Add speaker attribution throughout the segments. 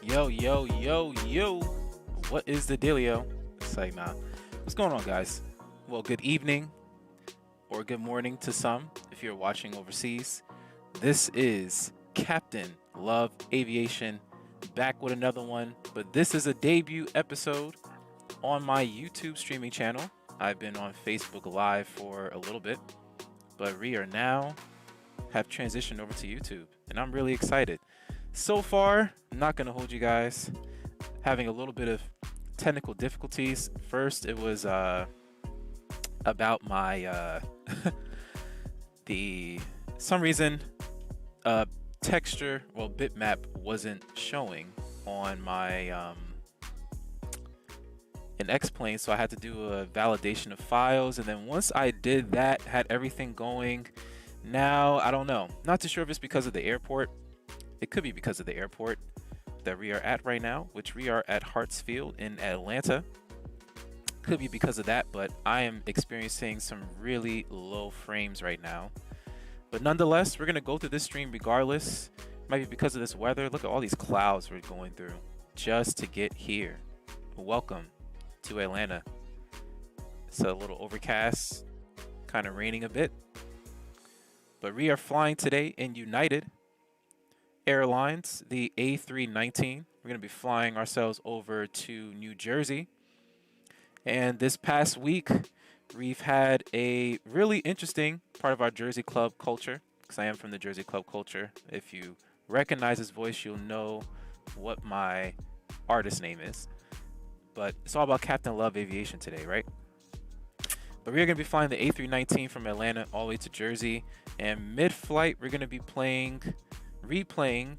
Speaker 1: Yo, yo, yo, yo. What is the dealio? It's like, nah. What's going on, guys? Well, good evening or good morning to some if you're watching overseas. This is Captain Love Aviation back with another one, but this is a debut episode on my YouTube streaming channel. I've been on Facebook Live for a little bit, but we are now have transitioned over to YouTube, and I'm really excited. So far, I'm not going to hold you guys, having a little bit of technical difficulties. First, it was about my the some reason texture, well, bitmap wasn't showing on my an X-plane, so I had to do a validation of files, and then once I did that, had everything going. Now I don't know, not too sure if it's because of the airport. It could be because of the airport that we are at right now, which we are at Hartsfield in Atlanta. Could be because of that, but I am experiencing some really low frames right now. But nonetheless, we're going to go through this stream regardless. Might be because of this weather. Look at all these clouds we're going through just to get here. Welcome to Atlanta. It's a little overcast, kind of raining a bit. But we are flying today in United Airlines, the A319. We're going to be flying ourselves over to New Jersey. And this past week, we've had a really interesting part of our Jersey Club culture, because I am from the Jersey Club culture. If you recognize his voice, you'll know what my artist name is. But it's all about Captain Love Aviation today, right? But we're going to be flying the A319 from Atlanta all the way to Jersey. And mid-flight, we're going to be replaying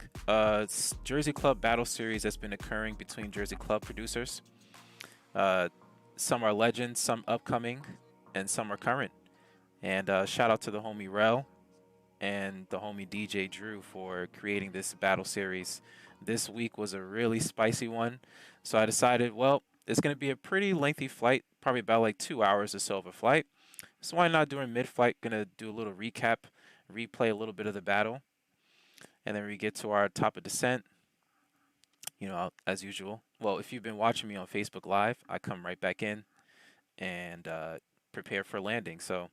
Speaker 1: Jersey Club battle series that's been occurring between Jersey Club producers. Some are legends, some upcoming, and some are current. And shout out to the homie Rel and the homie DJ Drew for creating this battle series. This week was a really spicy one. So I decided, well, it's going to be a pretty lengthy flight, probably about like 2 hours or so of a flight. So why not during mid-flight, going to do a little recap, replay a little bit of the battle. And then we get to our top of descent, as usual. Well, if you've been watching me on Facebook Live, I come right back in and prepare for landing. So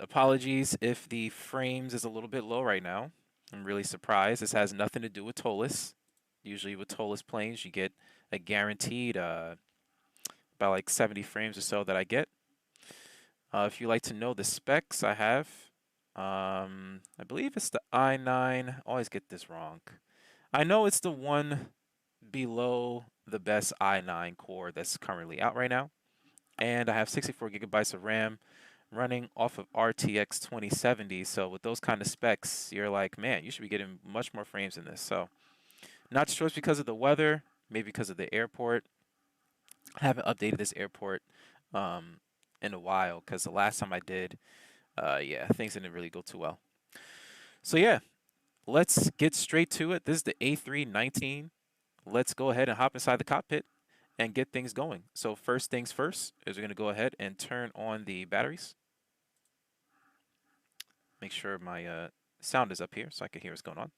Speaker 1: apologies if the frames is a little bit low right now. I'm really surprised. This has nothing to do with Toliss. Usually with Toliss planes, you get a guaranteed about like 70 frames or so that I get. If you like to know the specs I have, I believe it's the i9. I always get this wrong. I know it's the one below the best i9 core that's currently out right now. And I have 64 gigabytes of RAM running off of RTX 2070. So with those kind of specs, you're like, man, you should be getting much more frames than this. So not sure it's because of the weather, maybe because of the airport. I haven't updated this airport in a while because the last time I did, yeah, things didn't really go too well. So yeah, let's get straight to it. This is the A319. Let's go ahead and hop inside the cockpit and get things going. So first things first is we're going to go ahead and turn on the batteries. Make sure my sound is up here so I can hear what's going on.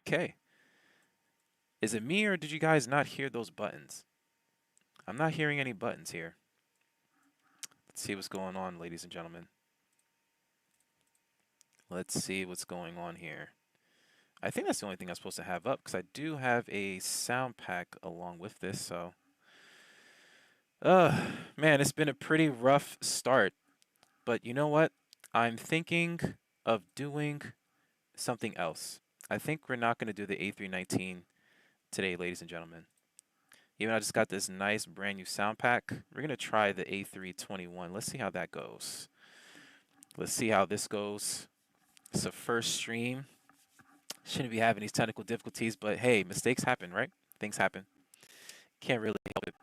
Speaker 1: Okay. Is it me or did you guys not hear those buttons? I'm not hearing any buttons here. Let's see what's going on, ladies and gentlemen. Let's see what's going on here. I think that's the only thing I'm supposed to have up because I do have a sound pack along with this. So, man, it's been a pretty rough start. But you know what? I'm thinking of doing something else. I think we're not going to do the A319 today, ladies and gentlemen. Even though I just got this nice brand new sound pack, we're going to try the A321. Let's see how that goes. Let's see how this goes. It's a first stream. Shouldn't be having these technical difficulties, but hey, mistakes happen, right? Things happen. Can't really help it.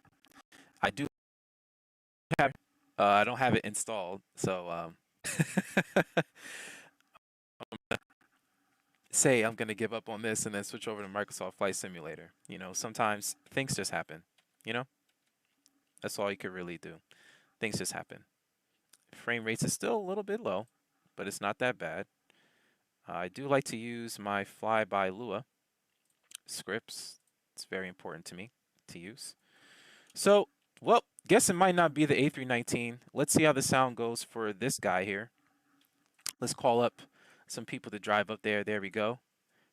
Speaker 1: I do have, I don't have it installed, so say I'm gonna give up on this and then switch over to Microsoft Flight Simulator. Sometimes things just happen. That's all you could really do. Things just happen. Frame rates is still a little bit low, but it's not that bad. I do like to use my fly-by-Lua scripts. It's very important to me to use. So, well, guess it might not be the A319. Let's see how the sound goes for this guy here. Let's call up some people to drive up there. There we go.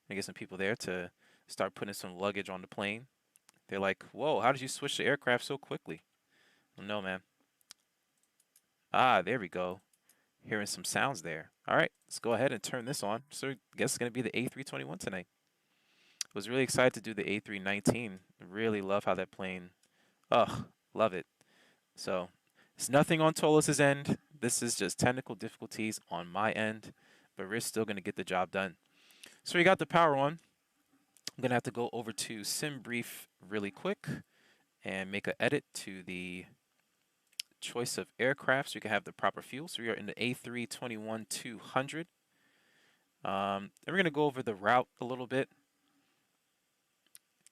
Speaker 1: And get some people there to start putting some luggage on the plane. They're like, whoa, how did you switch the aircraft so quickly? No, man. Ah, there we go. Hearing some sounds there. All right, let's go ahead and turn this on. So I guess it's going to be the A321 tonight. Was really excited to do the A319. Really love how that plane, ugh, love it. So it's nothing on Toliss's end. This is just technical difficulties on my end, but we're still going to get the job done. So we got the power on. I'm going to have to go over to SimBrief really quick and make an edit to the choice of aircraft so you can have the proper fuel. So we are in the A321-200. And we're going to go over the route a little bit.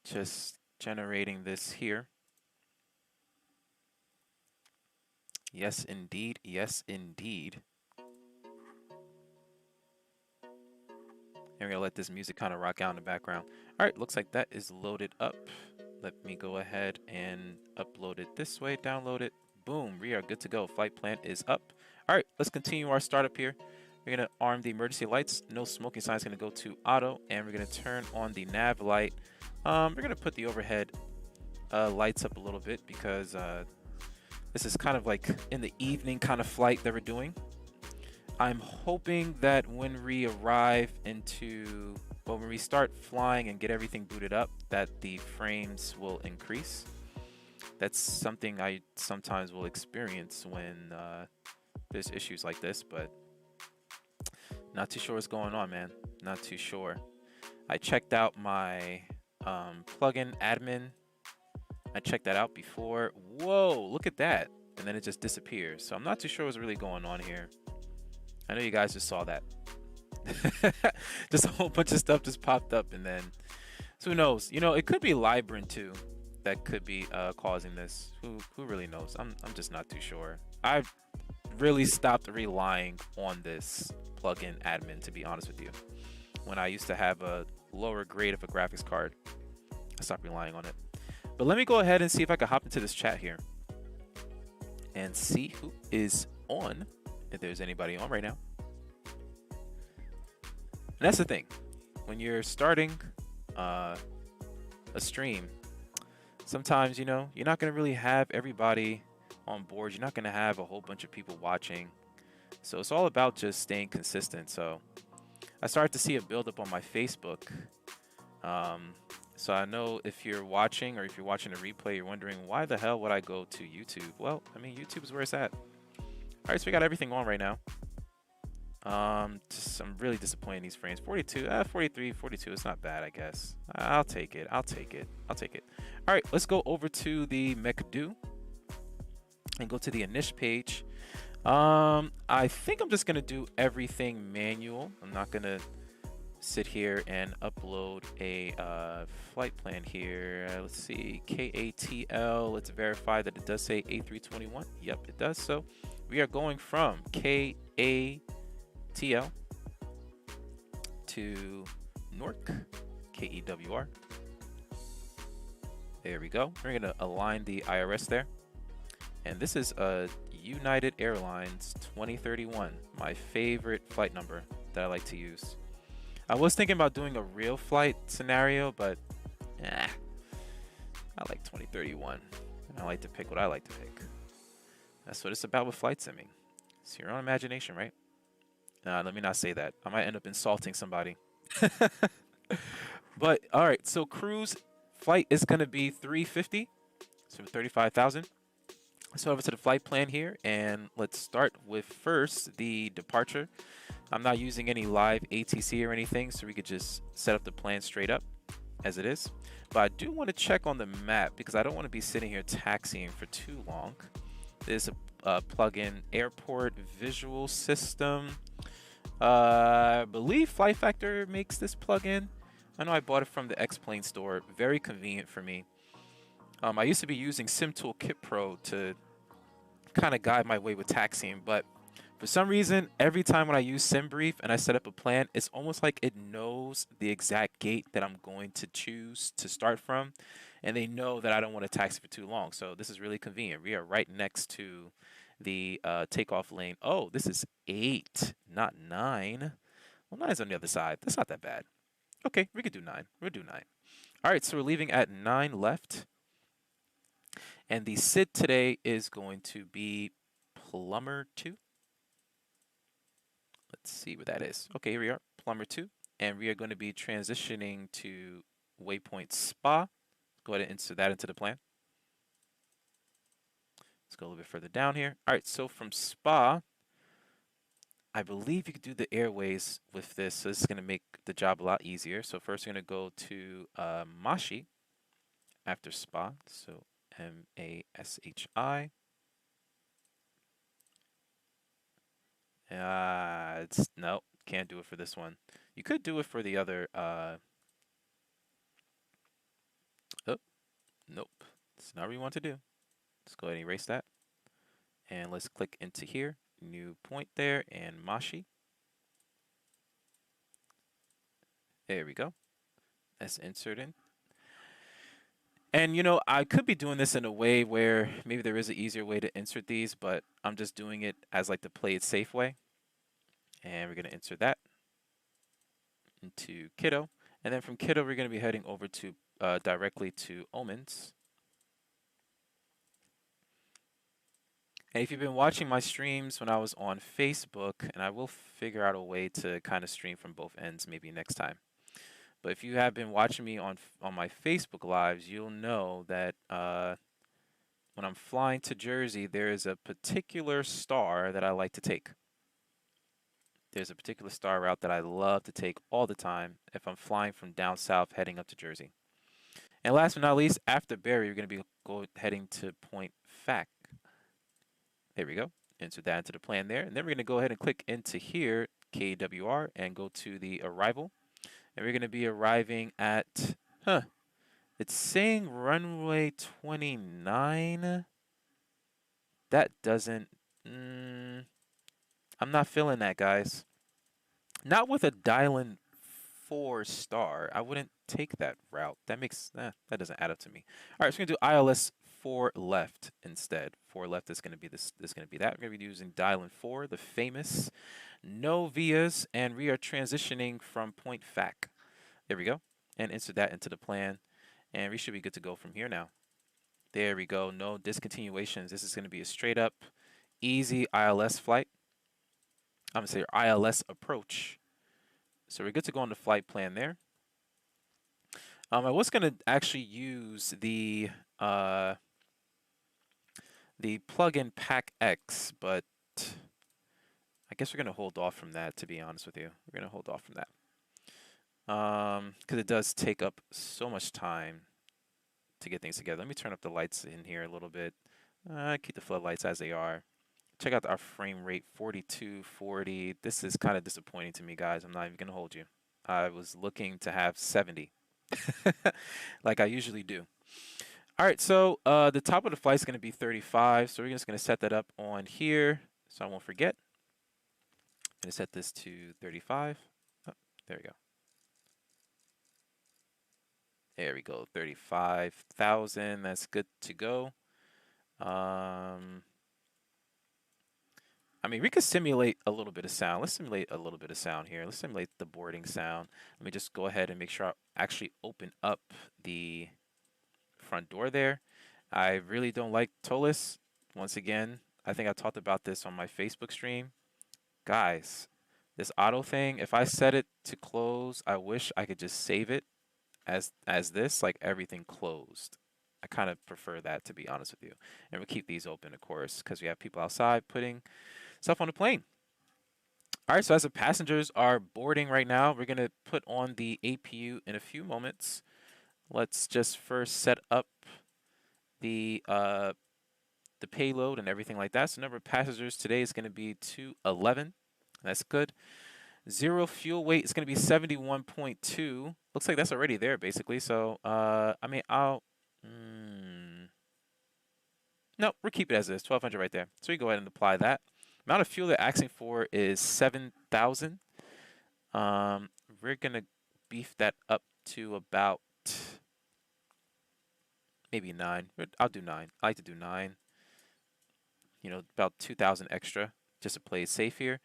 Speaker 1: Just generating this here. Yes, indeed. Yes, indeed. And we're going to let this music kind of rock out in the background. All right, looks like that is loaded up. Let me go ahead and upload it this way, download it. Boom, we are good to go. Flight plan is up. All right, let's continue our startup here. We're going to arm the emergency lights. No smoking sign is going to go to auto. And we're going to turn on the nav light. We're going to put the overhead lights up a little bit because this is kind of like in the evening kind of flight that we're doing. I'm hoping that when we arrive into, well, when we start flying and get everything booted up, that the frames will increase. That's something I sometimes will experience when there's issues like this, but not too sure what's going on, man. Not too sure. I checked out my plugin admin. I checked that out before. Whoa, look at that. And then it just disappears. So I'm not too sure what's really going on here. I know you guys just saw that. Just a whole bunch of stuff just popped up, and then so who knows? You know, it could be Librin too that could be causing this. Who really knows? I'm just not too sure. I've really stopped relying on this plugin admin, to be honest with you. When I used to have a lower grade of a graphics card, I stopped relying on it. But let me go ahead and see if I can hop into this chat here and see who is on. If there's anybody on right now. And that's the thing. When you're starting a stream, sometimes, you know, you're not going to really have everybody on board. You're not going to have a whole bunch of people watching. So it's all about just staying consistent. So I started to see a buildup on my Facebook. So I know if you're watching or if you're watching a replay, you're wondering, why the hell would I go to YouTube? Well, I mean, YouTube is where it's at. All right, so we got everything on right now. I'm really disappointed in these frames. 42, 43, 42. It's not bad, I guess. I'll take it. I'll take it. I'll take it. All right, let's go over to the McDo and go to the init page. I think I'm just gonna do everything manual. I'm not gonna sit here and upload a flight plan here. Let's see, KATL. Let's verify that it does say A321. Yep, it does. So we are going from KATL to Newark, KEWR. There we go. We're going to align the IRS there. And this is a United Airlines 2031, my favorite flight number that I like to use. I was thinking about doing a real flight scenario, but I like 2031. I like to pick what I like to pick. That's what it's about with flight simming. It's your own imagination, right? Let me not say that. I might end up insulting somebody. But all right, so cruise flight is going to be 350, so 35,000. So over to the flight plan here, and let's start with first the departure. I'm not using any live ATC or anything, so we could just set up the plan straight up as it is. But I do want to check on the map because I don't want to be sitting here taxiing for too long. There's a plugin airport visual system. I believe Flight Factor makes this plugin. I know I bought it from the X-Plane store. Very convenient for me. I used to be using SimTool Kit Pro to kind of guide my way with taxiing, but For some reason, every time when I use SimBrief and I set up a plan, it's almost like it knows the exact gate that I'm going to choose to start from, and they know that I don't want to taxi for too long. So this is really convenient. We are right next to the takeoff lane. Oh, this is 8, not 9. Well, 9 is on the other side. That's not that bad. Okay, we could do 9. We'll do 9. All right, so we're leaving at 9 left. And the SID today is going to be Plumber 2. Let's see where that is. Okay, here we are, Plumber 2. And we are going to be transitioning to Waypoint Spa. Go ahead and insert that into the plan. Let's go a little bit further down here. All right, so from Spa, I believe you could do the airways with this. So this is going to make the job a lot easier. So first we're going to go to Mashi after Spa. So M-A-S-H-I. It's nope, can't do it for this one. You could do it for the other. Oh, nope, it's not what we want to do. Let's go ahead and erase that, and let's click into here, new point there, and Mashi. There we go. Let's insert in. And you know, I could be doing this in a way where maybe there is an easier way to insert these, but I'm just doing it as like the play it safe way. And we're gonna insert that into Kiddo, and then from Kiddo we're gonna be heading over to directly to Omens. And if you've been watching my streams when I was on Facebook, and I will figure out a way to kind of stream from both ends maybe next time. But if you have been watching me on my Facebook lives, you'll know that when I'm flying to Jersey, there is a particular star that I like to take. There's a particular star route that I love to take all the time if I'm flying from down south heading up to Jersey. And last but not least, after Barry, we're going to be heading to Point Fac. There we go. Insert that into the plan there. And then we're going to go ahead and click into here, KEWR, and go to the arrival. And we're going to be arriving at, it's saying runway 29. That doesn't, I'm not feeling that, guys. Not with a dial-in 4-star. I wouldn't take that route. That makes, that doesn't add up to me. All right, so we're going to do ILS 4 left instead. 4 left is going to be this. This is going to be that. We're going to be using dial-in 4, the famous. No vias, and we are transitioning from Point Fac. There we go. And insert that into the plan. And we should be good to go from here now. There we go. No discontinuations. This is going to be a straight up, easy ILS flight. I'm going to say ILS approach. So we're good to go on the flight plan there. I was going to actually use the plug-in Pack X, but I guess we're going to hold off from that, to be honest with you. We're going to hold off from that. Because it does take up so much time to get things together. Let me turn up the lights in here a little bit. Keep the floodlights as they are. Check out our frame rate, 4240. This is kind of disappointing to me, guys. I'm not even going to hold you. I was looking to have 70, like I usually do. All right, so the top of the flight is going to be 35. So we're just going to set that up on here so I won't forget. I'm going to set this to 35. Oh, there we go. There we go, 35,000. That's good to go. I mean, we could simulate a little bit of sound. Let's simulate a little bit of sound here. Let's simulate the boarding sound. Let me just go ahead and make sure I actually open up the front door there. I really don't like Toliss. Once again, I think I talked about this on my Facebook stream. Guys, this auto thing, if I set it to close, I wish I could just save it as this, like everything closed. I kind of prefer that, to be honest with you. And we'll keep these open, of course, because we have people outside putting stuff on the plane. All right, so as the passengers are boarding right now, we're going to put on the APU in a few moments. Let's just first set up the payload and everything like that. So number of passengers today is going to be 211. That's good. Zero fuel weight is going to be 71.2. Looks like that's already there, basically. So, I mean, no, we'll keep it as is, 1200 right there. So we go ahead and apply that. Amount of fuel they're asking for is 7,000. We're gonna beef that up to about maybe 9. I'll do 9. I like to do 9. You know, about 2,000 extra just to play it safe here.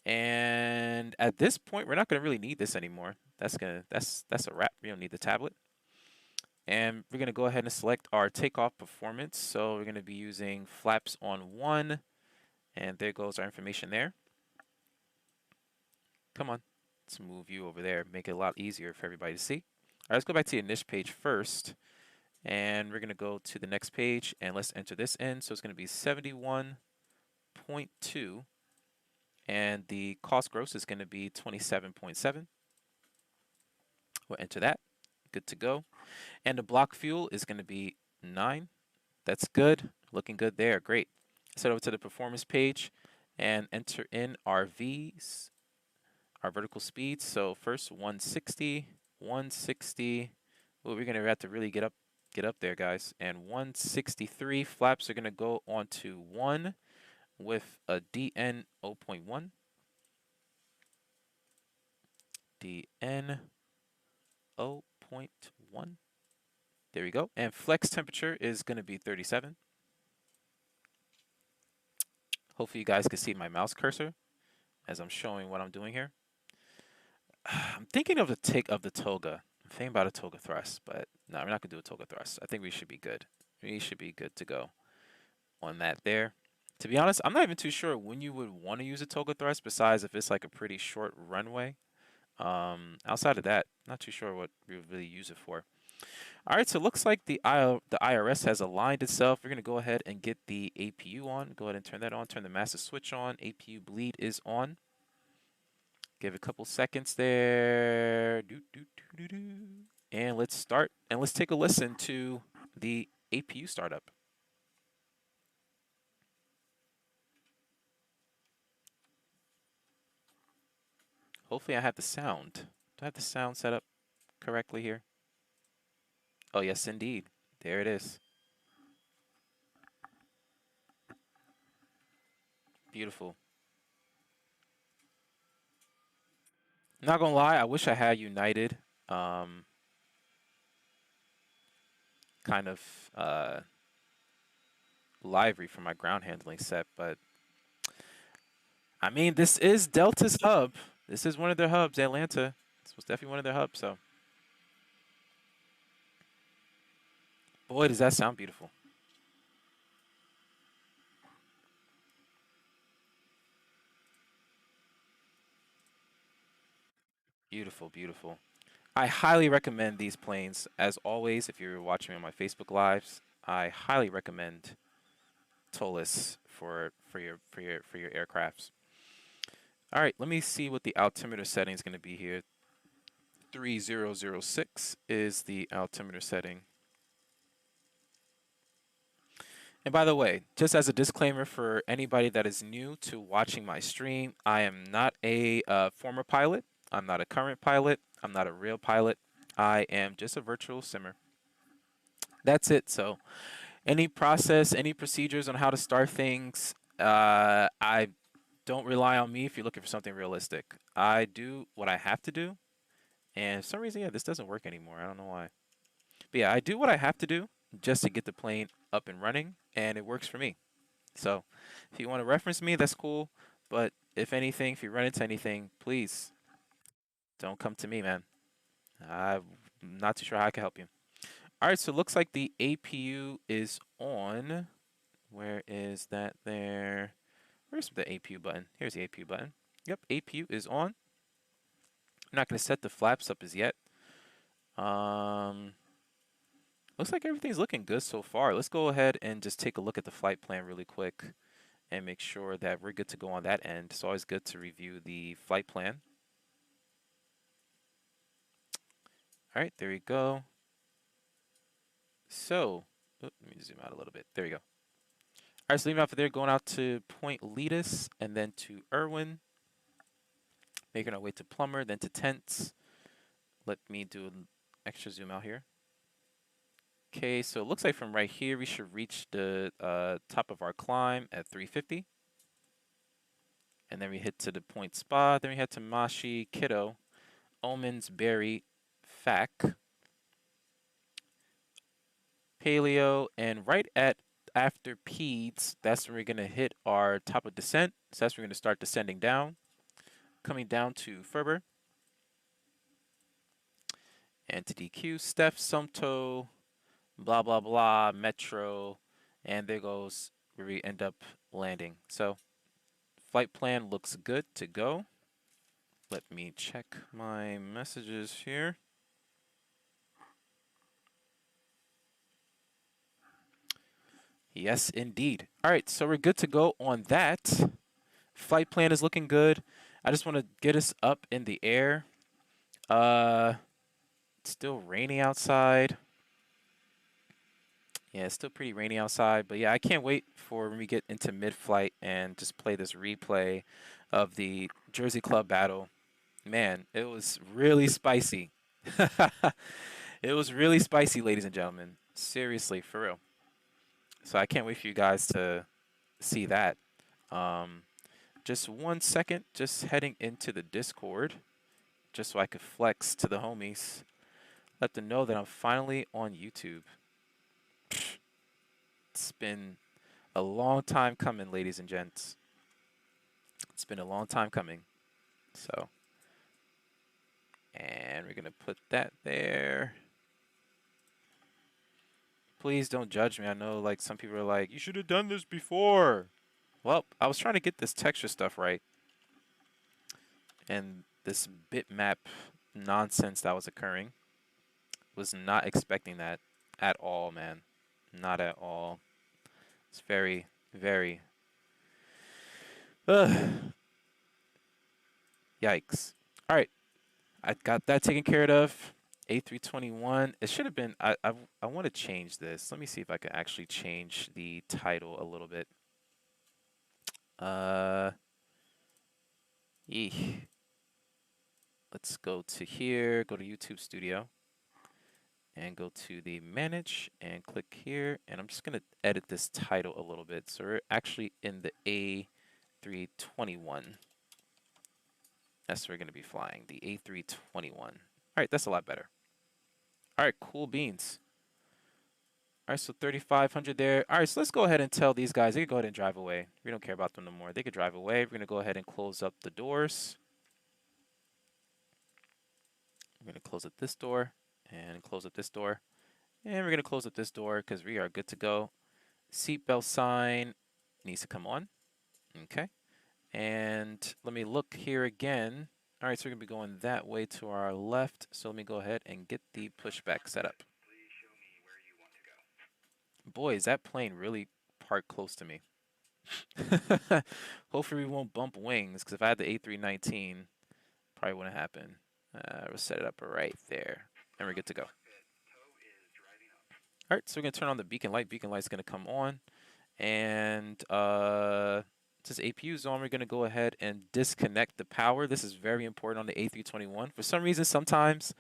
Speaker 1: And at this point, we're not gonna really need this anymore. That's a wrap. We don't need the tablet. And we're gonna go ahead and select our takeoff performance. So we're gonna be using flaps on 1, and there goes our information there. Come on, let's move you over there, make it a lot easier for everybody to see. All right, let's go back to the initial page first, and we're gonna go to the next page, and let's enter this in. So it's gonna be 71.2, and the cost gross is gonna be 27.7. We'll enter that, good to go. And the block fuel is gonna be 9. That's good, looking good there, great. Let's head over to the performance page and enter in our V's, our vertical speeds. So first 160, 160. Oh, we're gonna have to really get up there, guys. And 163 flaps are gonna go onto 1 with a DN 0.1. DN 0.1. There we go. And flex temperature is gonna be 37. Hopefully you guys can see my mouse cursor as I'm showing what I'm doing here. I'm thinking of the toga. I'm thinking about a toga thrust, but no, we're not gonna do a toga thrust. I think we should be good. We should be good to go on that there. To be honest, I'm not even too sure when you would want to use a toga thrust, besides if it's like a pretty short runway. Outside of that, not too sure what we would really use it for. All right, so it looks like the IRS has aligned itself. We're gonna go ahead and get the APU on. Go ahead and turn that on. Turn the master switch on. APU bleed is on. Give it a couple seconds there. And let's start. And let's take a listen to the APU startup. Hopefully I have the sound. Do I have the sound set up correctly here? Oh, yes, indeed. There it is. Beautiful. Not gonna lie, I wish I had United kind of livery for my ground handling set, but I mean, this is Delta's hub. This is one of their hubs, Atlanta. This was definitely one of their hubs, so. Boy, does that sound beautiful. Beautiful, beautiful. I highly recommend these planes. As always, if you're watching me on my Facebook Lives, I highly recommend Toliss for your aircrafts. All right, let me see what the altimeter setting is going to be here. 3006 is the altimeter setting. And by the way, just as a disclaimer for anybody that is new to watching my stream, I am not a former pilot. I'm not a current pilot. I'm not a real pilot. I am just a virtual simmer. That's it. So any process, any procedures on how to start things, I don't rely on me if you're looking for something realistic. I do what I have to do. And for some reason, yeah, this doesn't work anymore. I don't know why. But yeah, I do what I have to do just to get the plane up and running, and it works for me. So if you want to reference me, that's cool. But if anything, if you run into anything, please don't come to me, man. I'm not too sure how I can help you. All right, so it looks like the APU is on. Where is that there? Where's the APU button? Here's the APU button. Yep, APU is on. I'm not going to set the flaps up as yet. Looks like everything's looking good so far. Let's go ahead and just take a look at the flight plan really quick and make sure that we're good to go on that end. It's always good to review the flight plan. All right, there we go. So, let me zoom out a little bit. There we go. All right, so leaving out for there, going out to Point Letus and then to Irwin. Making our way to Plummer, then to Tents. Let me do an extra zoom out here. Okay, so it looks like from right here, we should reach the top of our climb at 350. And then we hit to the Point Spa. Then we head to Mashi, Kiddo, Omens, Berry, Fac, Paleo, and right at after Peds, that's when we're gonna hit our top of descent. So that's when we're gonna start descending down, coming down to Ferber, and to DQ, Steph, Sumto, blah blah blah, Metro, and there goes where we end up landing. So flight plan looks good to go. Let me check my messages here. Yes, indeed. All right, so we're good to go on that. Flight plan is looking good. I just want to get us up in the air. It's still rainy outside. Yeah, it's still pretty rainy outside, but yeah, I can't wait for when we get into mid-flight and just play this replay of the Jersey Club battle. Man, it was really spicy. It was really spicy, ladies and gentlemen. Seriously, for real. So I can't wait for you guys to see that. Just 1 second, just heading into the Discord, just so I could flex to the homies. Let them know that I'm finally on YouTube. It's been a long time coming, ladies and gents. It's been a long time coming. So, and we're going to put that there. Please don't judge me. I know like some people are like, you should have done this before. Well, I was trying to get this texture stuff right. And this bitmap nonsense that was occurring, was not expecting that at all, man. Not at all. It's very, very... Yikes. All right. I got that taken care of. A321. It should have been... I want to change this. Let me see if I can actually change the title a little bit. Eek. Let's go to here. Go to YouTube Studio. And go to the manage and click here. And I'm just going to edit this title a little bit. So we're actually in the A321. That's where we're going to be flying, the A321. All right, that's a lot better. All right, cool beans. All right, so 3,500 there. All right, so let's go ahead and tell these guys they can go ahead and drive away. We don't care about them no more. They could drive away. We're going to go ahead and close up the doors. We're going to close up this door and close up this door. And we're going to close up this door because we are good to go. Seatbelt sign needs to come on. Okay. And let me look here again. All right, so we're going to be going that way to our left. So let me go ahead and get the pushback set up. Boy, is that plane really parked close to me. Hopefully we won't bump wings, because if I had the A319, probably wouldn't happen. We'll set it up right there, and we're good to go. All right, so we're going to turn on the beacon light. Beacon light's going to come on. And since APU is on, we're going to go ahead and disconnect the power. This is very important on the A321. For some reason, sometimes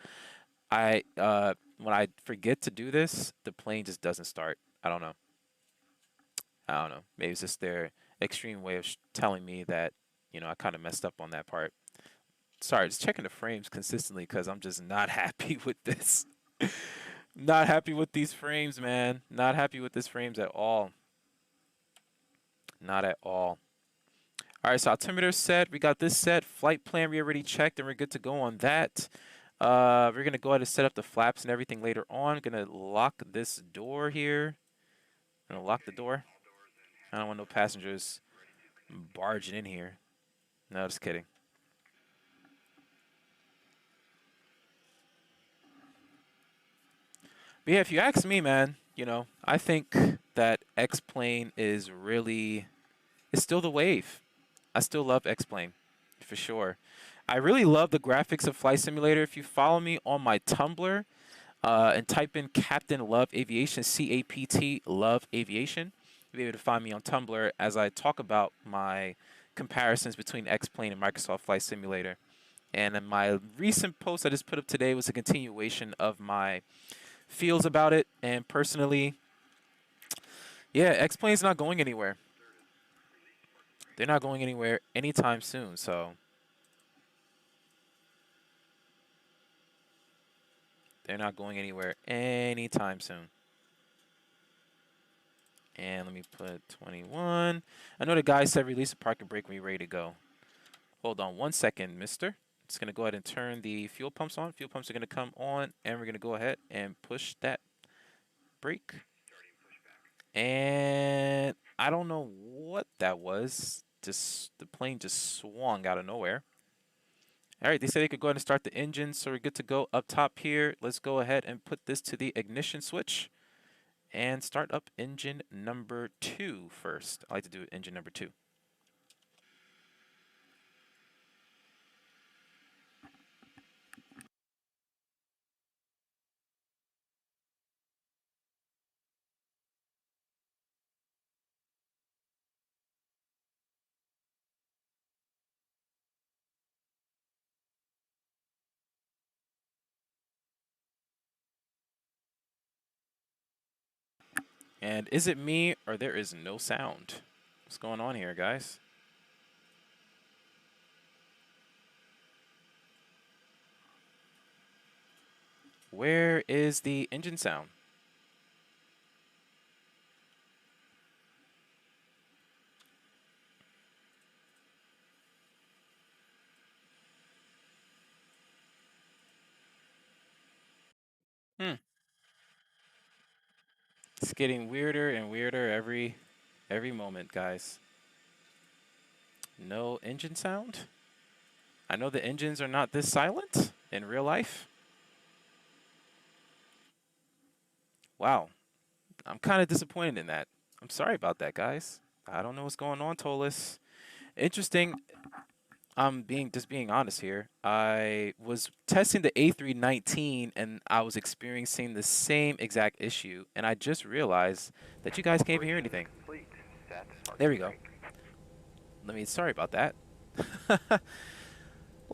Speaker 1: when I forget to do this, the plane just doesn't start. I don't know. Maybe it's just their extreme way of telling me that, I kind of messed up on that part. Sorry, just checking the frames consistently because I'm just not happy with this. Not happy with these frames, man. Not happy with these frames at all. Not at all. All right, so altimeter set. We got this set. Flight plan we already checked, and we're good to go on that. We're going to go ahead and set up the flaps and everything later on. Going to lock this door here. Going to lock the door. I don't want no passengers barging in here. No, just kidding. But yeah, if you ask me, man, I think that X-Plane is it's still the wave. I still love X-Plane, for sure. I really love the graphics of Flight Simulator. If you follow me on my Tumblr and type in Captain Love Aviation, CAPT Love Aviation, you'll be able to find me on Tumblr as I talk about my comparisons between X-Plane and Microsoft Flight Simulator. And in my recent post I just put up today was a continuation of my feels about it. And personally, yeah, X-Plane's not going anywhere. they're not going anywhere anytime soon, so they're not going anywhere anytime soon. And let me put 21. I know the guy said release a parking brake when you're ready to go. Hold on 1 second, mister. Just going to go ahead and turn the fuel pumps on. Fuel pumps are going to come on, and we're going to go ahead and push that brake. And I don't know what that was. Just the plane just swung out of nowhere. All right, they said they could go ahead and start the engine, so we're good to go up top here. Let's go ahead and put this to the ignition switch and start up engine number 2 first. I like to do engine number 2. And is it me or there is no sound? What's going on here, guys? Where is the engine sound? It's getting weirder and weirder every moment, guys. No engine sound? I know the engines are not this silent in real life. Wow. I'm kind of disappointed in that. I'm sorry about that, guys. I don't know what's going on, Toliss. Interesting. I'm just being honest here. I was testing the A319 and I was experiencing the same exact issue, and I just realized that you guys can't even hear anything. There we go. Sorry about that. A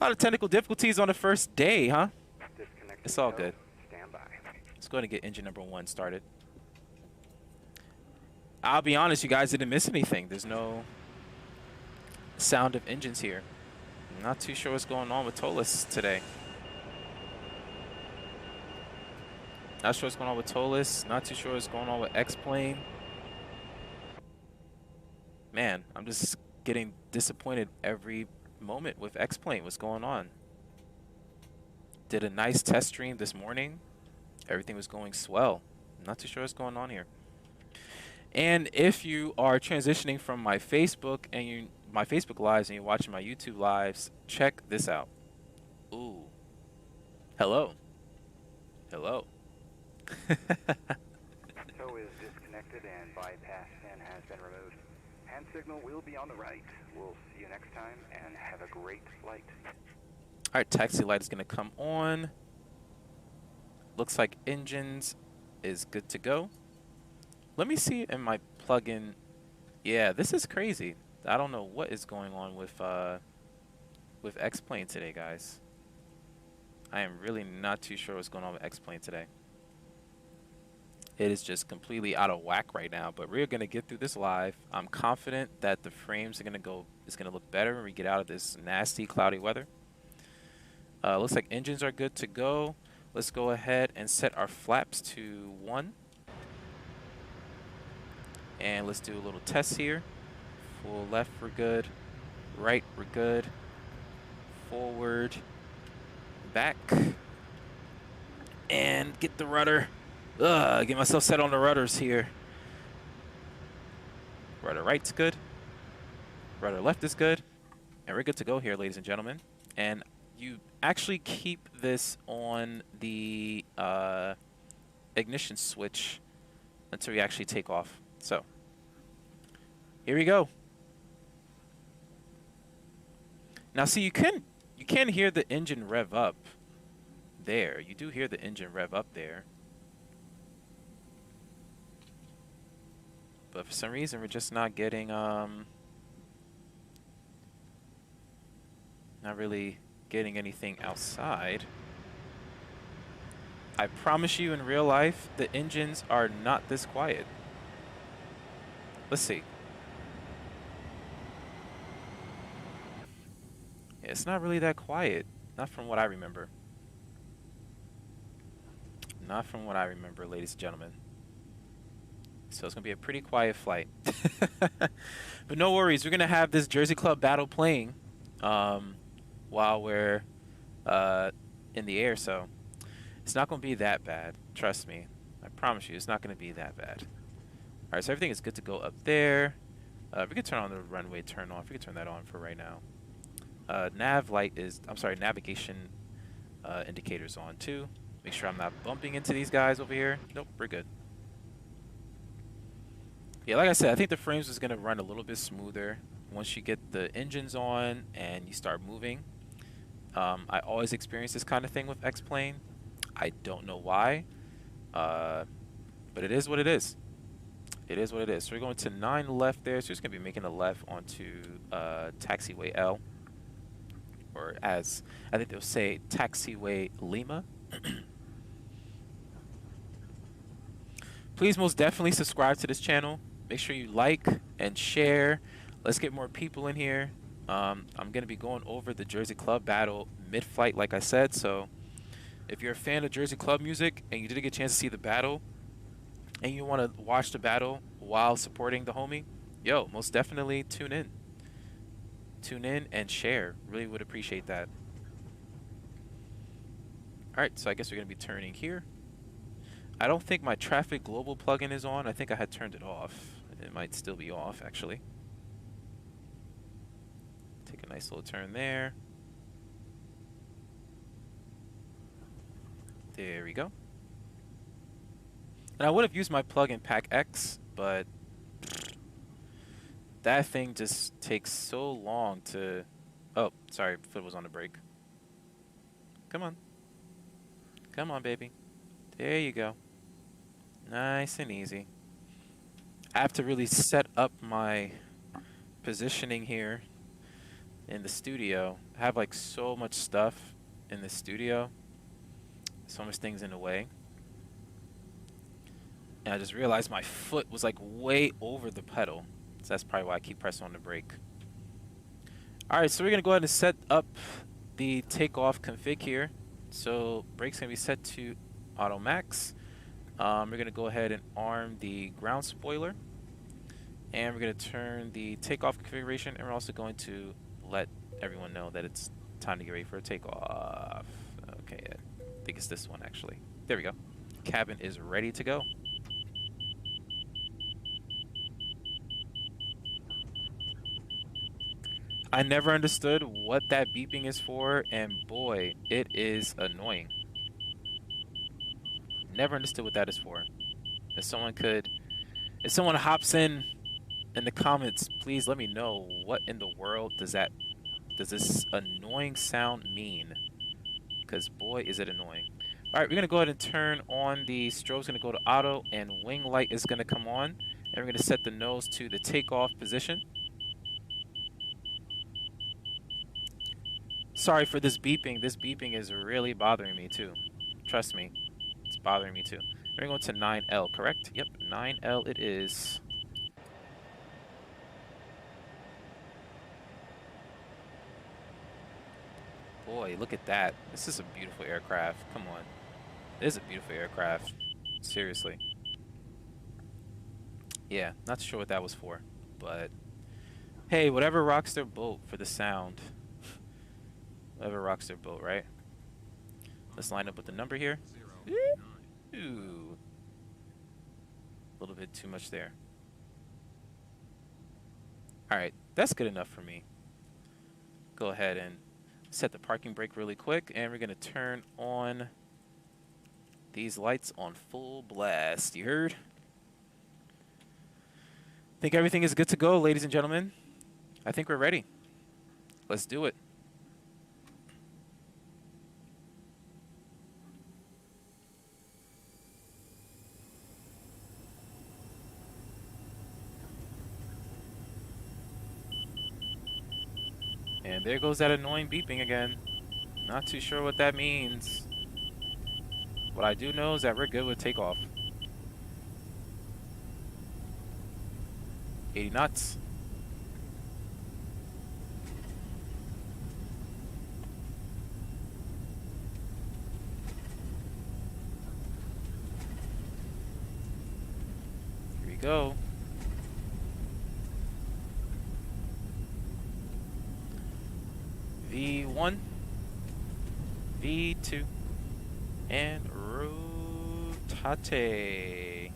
Speaker 1: lot of technical difficulties on the first day, huh? It's all good. Let's go ahead and get engine number 1 started. I'll be honest, you guys didn't miss anything. There's no sound of engines here. I'm not too sure what's going on with Toliss today. Not sure what's going on with Toliss. Not too sure what's going on with X-Plane. Man, I'm just getting disappointed every moment with X-Plane. What's going on? Did a nice test stream this morning. Everything was going swell. I'm not too sure what's going on here. And if you are transitioning from my Facebook and my Facebook lives and you're watching my YouTube lives, check this out. Ooh. Hello. Hello.
Speaker 2: Tow is disconnected and bypass pin has been removed. Hand signal will be on the right. We'll see you next time and have a great flight.
Speaker 1: All right, taxi light is going to come on. Looks like engines is good to go. Let me see in my plugin. Yeah, this is crazy. I don't know what is going on with X-Plane today, guys. I am really not too sure what's going on with X-Plane today. It is just completely out of whack right now, but we're going to get through this live. I'm confident that the frames are going to go, it's going to look better when we get out of this nasty cloudy weather. Looks like engines are good to go. Let's go ahead and set our flaps to 1. And let's do a little test here. Full left, we're good. Right, we're good. Forward, back. And get the rudder. Get myself set on the rudders here. Rudder right's good. Rudder left is good. And we're good to go here, ladies and gentlemen. And you actually keep this on the ignition switch until you actually take off. So, here we go. Now, see, you can hear the engine rev up there. You do hear the engine rev up there. But for some reason, we're just not getting, not really getting anything outside. I promise you in real life, the engines are not this quiet. Let's see. It's not really that quiet. Not from what I remember. Not from what I remember, ladies and gentlemen. So it's going to be a pretty quiet flight. But no worries. We're going to have this Jersey Club battle playing while we're in the air. So it's not going to be that bad. Trust me. I promise you, it's not going to be that bad. All right, so everything is good to go up there. We can turn on the runway turn off. We can turn that on for right now. Nav light is, I'm sorry, navigation indicators on too. Make sure I'm not bumping into these guys over here. Nope, we're good. Yeah, like I said, I think the frames is going to run a little bit smoother once you get the engines on and you start moving. I always experience this kind of thing with X-Plane. I don't know why, but it is what it is. It is what it is. So we're going to 9 left there. So it's going to be making a left onto taxiway L. Or as I think they'll say, taxiway Lima. Please most definitely subscribe to this channel. Make sure you like and share. Let's get more people in here. I'm going to be going over the Jersey Club battle mid-flight, like I said. So if you're a fan of Jersey Club music and you didn't get a chance to see the battle and you want to watch the battle while supporting the homie, yo, most definitely tune in. Tune in and share. Really would appreciate that. All right, so I guess we're going to be turning here. I don't think my Traffic Global plugin is on. I think I had turned it off. It might still be off, actually. Take a nice little turn there. There we go. And I would have used my plugin Pack X, but that thing just takes so long to... Oh, sorry, foot was on the brake. Come on. Come on, baby. There you go. Nice and easy. I have to really set up my positioning here in the studio. I have like so much stuff in the studio. So much things in the way. And I just realized my foot was like way over the pedal. So that's probably why I keep pressing on the brake. Alright, so we're going to go ahead and set up the takeoff config here. So brake's going to be set to auto max. We're going to go ahead and arm the ground spoiler. And we're going to turn the takeoff configuration. And we're also going to let everyone know that it's time to get ready for a takeoff. Okay, I think it's this one actually. There we go. Cabin is ready to go. I never understood what that beeping is for, and boy, it is annoying. Never understood what that is for. If someone hops in the comments, please let me know what in the world does this annoying sound mean? Because boy, is it annoying. All right, we're gonna go ahead and turn on the strobe's gonna go to auto, and wing light is gonna come on, and we're gonna set the nose to the takeoff position. Sorry for this beeping. This beeping is really bothering me too. Trust me, it's bothering me too. We're going to 9L, correct? Yep, 9L it is. Boy, look at that. This is a beautiful aircraft. Come on. It is a beautiful aircraft. Seriously. Yeah, not sure what that was for, but hey, whatever rocks their boat for the sound. Whatever rocks their boat, right? Let's line up with the number here. Ooh. A little bit too much there. Alright, that's good enough for me. Go ahead and set the parking brake really quick, and we're going to turn on these lights on full blast. You heard? Think everything is good to go, ladies and gentlemen. I think we're ready. Let's do it. And there goes that annoying beeping again. Not too sure what that means. What I do know is that we're good with takeoff. 80 knots. go. V1, V2, and rotate.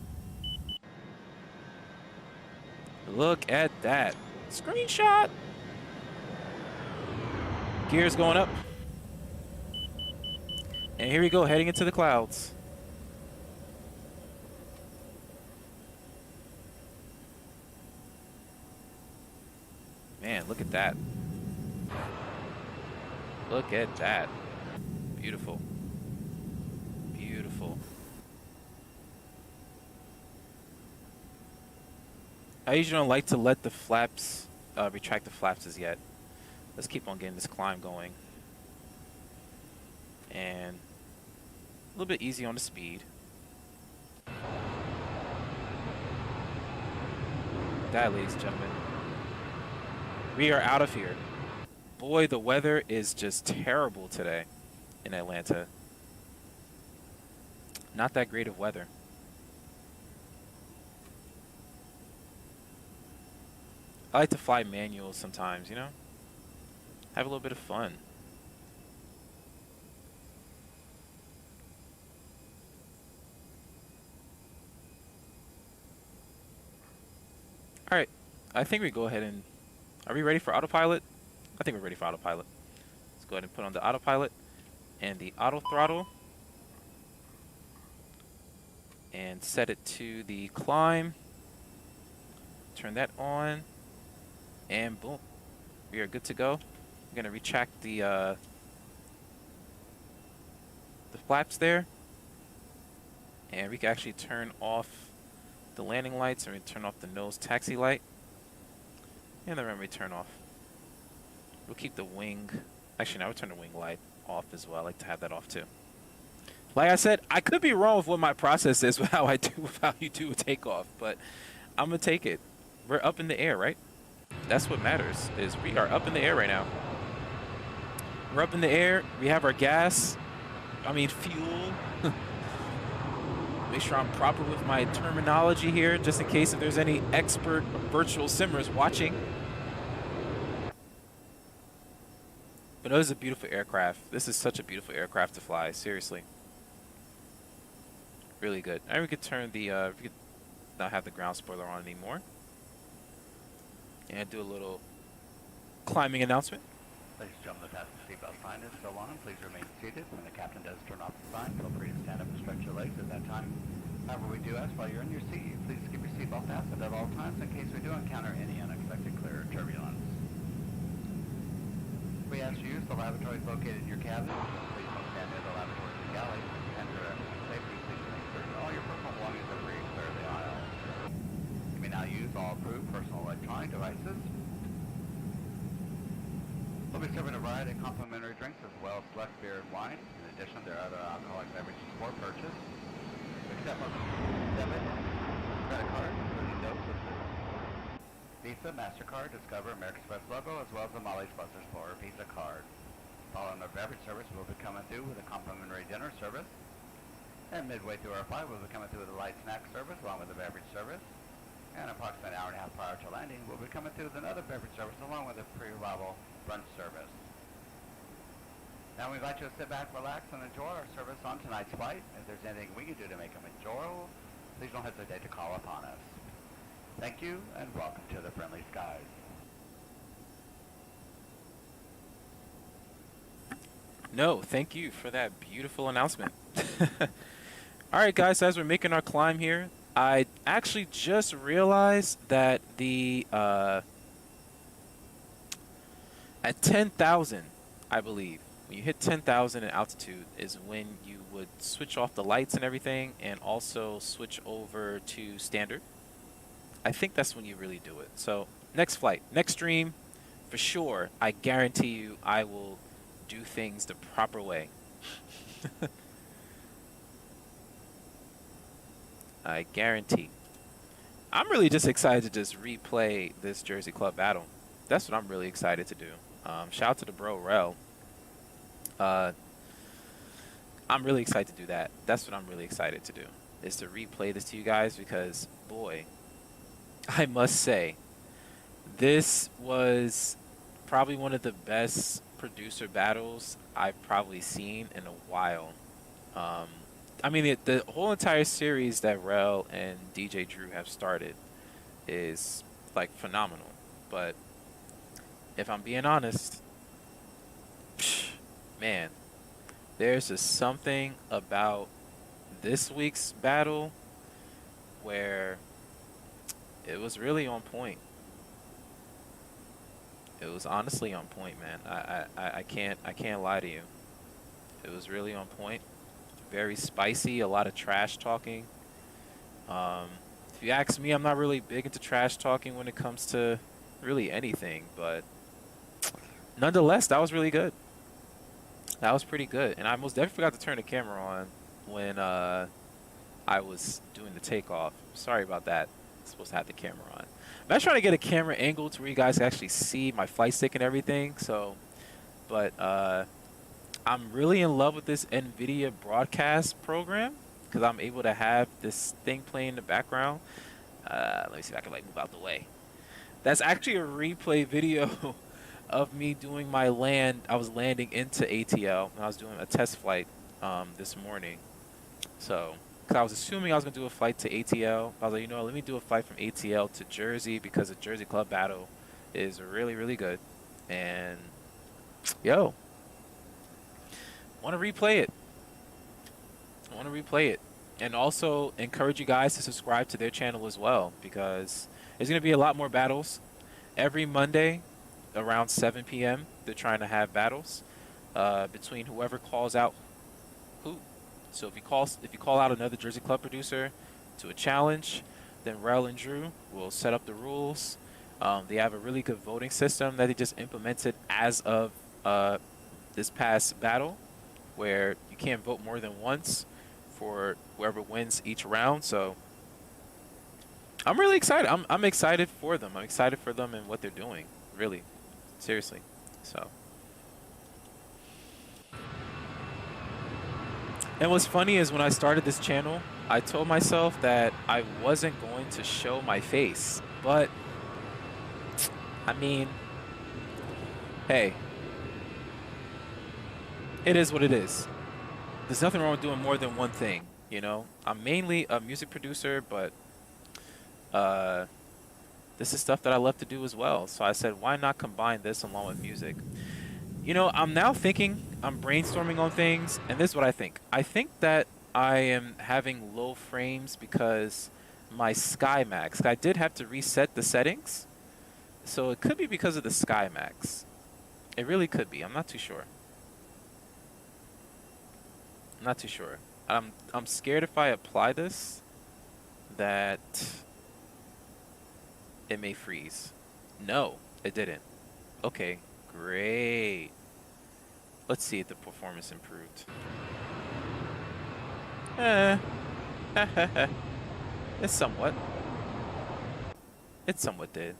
Speaker 1: Look at that. Screenshot. Gears going up. And here we go, heading into the clouds. Man, look at that. Look at that. Beautiful. Beautiful. I usually don't like to let the flaps, retract the flaps as yet. Let's keep on getting this climb going. And a little bit easy on the speed. That, ladies and gentlemen. We are out of here. Boy, the weather is just terrible today in Atlanta. Not that great of weather. I like to fly manuals sometimes, you know? Have a little bit of fun. All right, I think we go ahead and, are we ready for autopilot? I think we're ready for autopilot. Let's go ahead and put on the autopilot and the auto throttle and set it to the climb. Turn that on and boom, we are good to go. I'm gonna retract the flaps there, and we can actually turn off the landing lights, and we turn off the nose taxi light, and then we turn off. We'll keep the wing. Actually, now we'll turn the wing light off as well. I like to have that off too. Like I said, I could be wrong with what my process is with how you do a takeoff, but I'm gonna take it. We're up in the air, right? That's what matters. Is we are up in the air right now. We're up in the air. We have our gas. I mean fuel. Make sure I'm proper with my terminology here, just in case if there's any expert virtual simmers watching. But no, this is a beautiful aircraft. This is such a beautiful aircraft to fly, seriously. Really good. And we could turn the, we could not have the ground spoiler on anymore. And do a little climbing announcement.
Speaker 2: Ladies and gentlemen, the passenger seatbelt sign is still on. Please remain seated. When the captain does turn off the sign, feel free to stand up and stretch your legs at that time. However, we do ask while you're in your seat, please keep your seatbelt fastened at all times in case we do encounter any unexpected clear turbulence. We ask you use the lavatories located in your cabin. Please don't stand near the lavatories and galleys. Enter at safety, please make certain all your personal belongings are free and clear the aisle. You may now use all approved personal electronic devices. We'll be serving a variety of complimentary drinks as well as select beer and wine. In addition, there are other alcoholic beverages for purchase. Accept debit, credit card, including those listed. Visa, MasterCard, Discover, American Express logo, as well as the Molly's Bus Explorer Visa card. Following our beverage service, we'll be coming through with a complimentary dinner service. And midway through our flight, we'll be coming through with a light snack service along with the beverage service. And approximately an hour and a half prior to landing, we'll be coming through with another beverage service along with a pre-arrival brunch service. Now we invite you to sit back, relax, and enjoy our service on tonight's flight. If there's anything we can do to make them enjoyable, please don't hesitate to call upon us. Thank you, and welcome to the friendly skies.
Speaker 1: No, thank you for that beautiful announcement. All right, guys, as we're making our climb here, I actually just realized that the at 10,000, I believe, when you hit 10,000 in altitude is when you would switch off the lights and everything, and also switch over to standard. I think that's when you really do it. So next flight, next stream, for sure, I guarantee you I will do things the proper way. I guarantee. I'm really just excited to just replay this Jersey Club battle. That's what I'm really excited to do. Shout out to the bro Rel. I'm really excited to do that. That's what I'm really excited to do, is to replay this to you guys, because boy, I must say, this was probably one of the best producer battles I've probably seen in a while. Um, I mean, the whole entire series that Rel and DJ Drew have started is like phenomenal. But if I'm being honest, man, there's just something about this week's battle where it was really on point. It was honestly on point, man. I can't lie to you. It was really on point. Very spicy, a lot of trash talking. Um, if you ask me, I'm not really big into trash talking when it comes to really anything, but nonetheless, that was really good. That was pretty good. And I most definitely forgot to turn the camera on when I was doing the takeoff. Sorry about that. I'm supposed to have the camera on. I'm not trying to get a camera angle to where you guys can actually see my flight stick and everything. So, but I'm really in love with this NVIDIA broadcast program because I'm able to have this thing playing in the background. Let me see if I can like move out the way. That's actually a replay video of me doing my land. I was landing into ATL and I was doing a test flight this morning. So, because I was assuming I was going to do a flight to ATL. I was like, you know what, let me do a flight from ATL to Jersey because the Jersey Club battle is really, really good. And, yo, want to replay it. I want to replay it. And also encourage you guys to subscribe to their channel as well because there's going to be a lot more battles. Every Monday around 7 p.m., they're trying to have battles between whoever calls out who. So if you call out another Jersey Club producer to a challenge, then Rel and Drew will set up the rules. They have a really good voting system that they just implemented as of this past battle, where you can't vote more than once for whoever wins each round. So I'm really excited. I'm excited for them. I'm excited for them and what they're doing. Really, seriously. So. And what's funny is when I started this channel, I told myself that I wasn't going to show my face. But, I mean, hey, it is what it is. There's nothing wrong with doing more than one thing, you know? I'm mainly a music producer, but uh, this is stuff that I love to do as well. So I said, why not combine this along with music? You know, I'm now thinking, I'm brainstorming on things, and this is what I think. I think that I am having low frames because my SkyMax, I did have to reset the settings, so it could be because of the SkyMax. It really could be. I'm not too sure. I'm not too sure. I'm scared if I apply this that it may freeze. No, it didn't. Okay, great. Let's see if the performance improved. Eh, it somewhat. It somewhat did.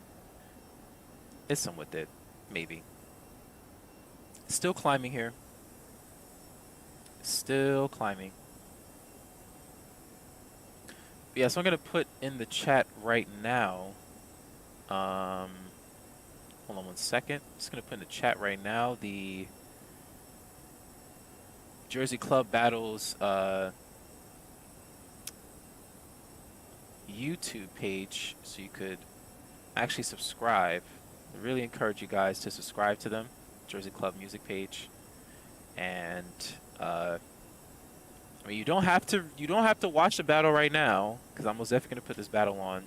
Speaker 1: It somewhat did. Maybe. Still climbing here. Still climbing. Yeah, so I'm gonna put in the chat right now. Hold on one second. Just gonna put in the chat right now the Jersey Club Battles YouTube page so you could actually subscribe. I really encourage you guys to subscribe to them, Jersey Club music page. And I mean, you don't have to watch the battle right now because I'm most definitely gonna put this battle on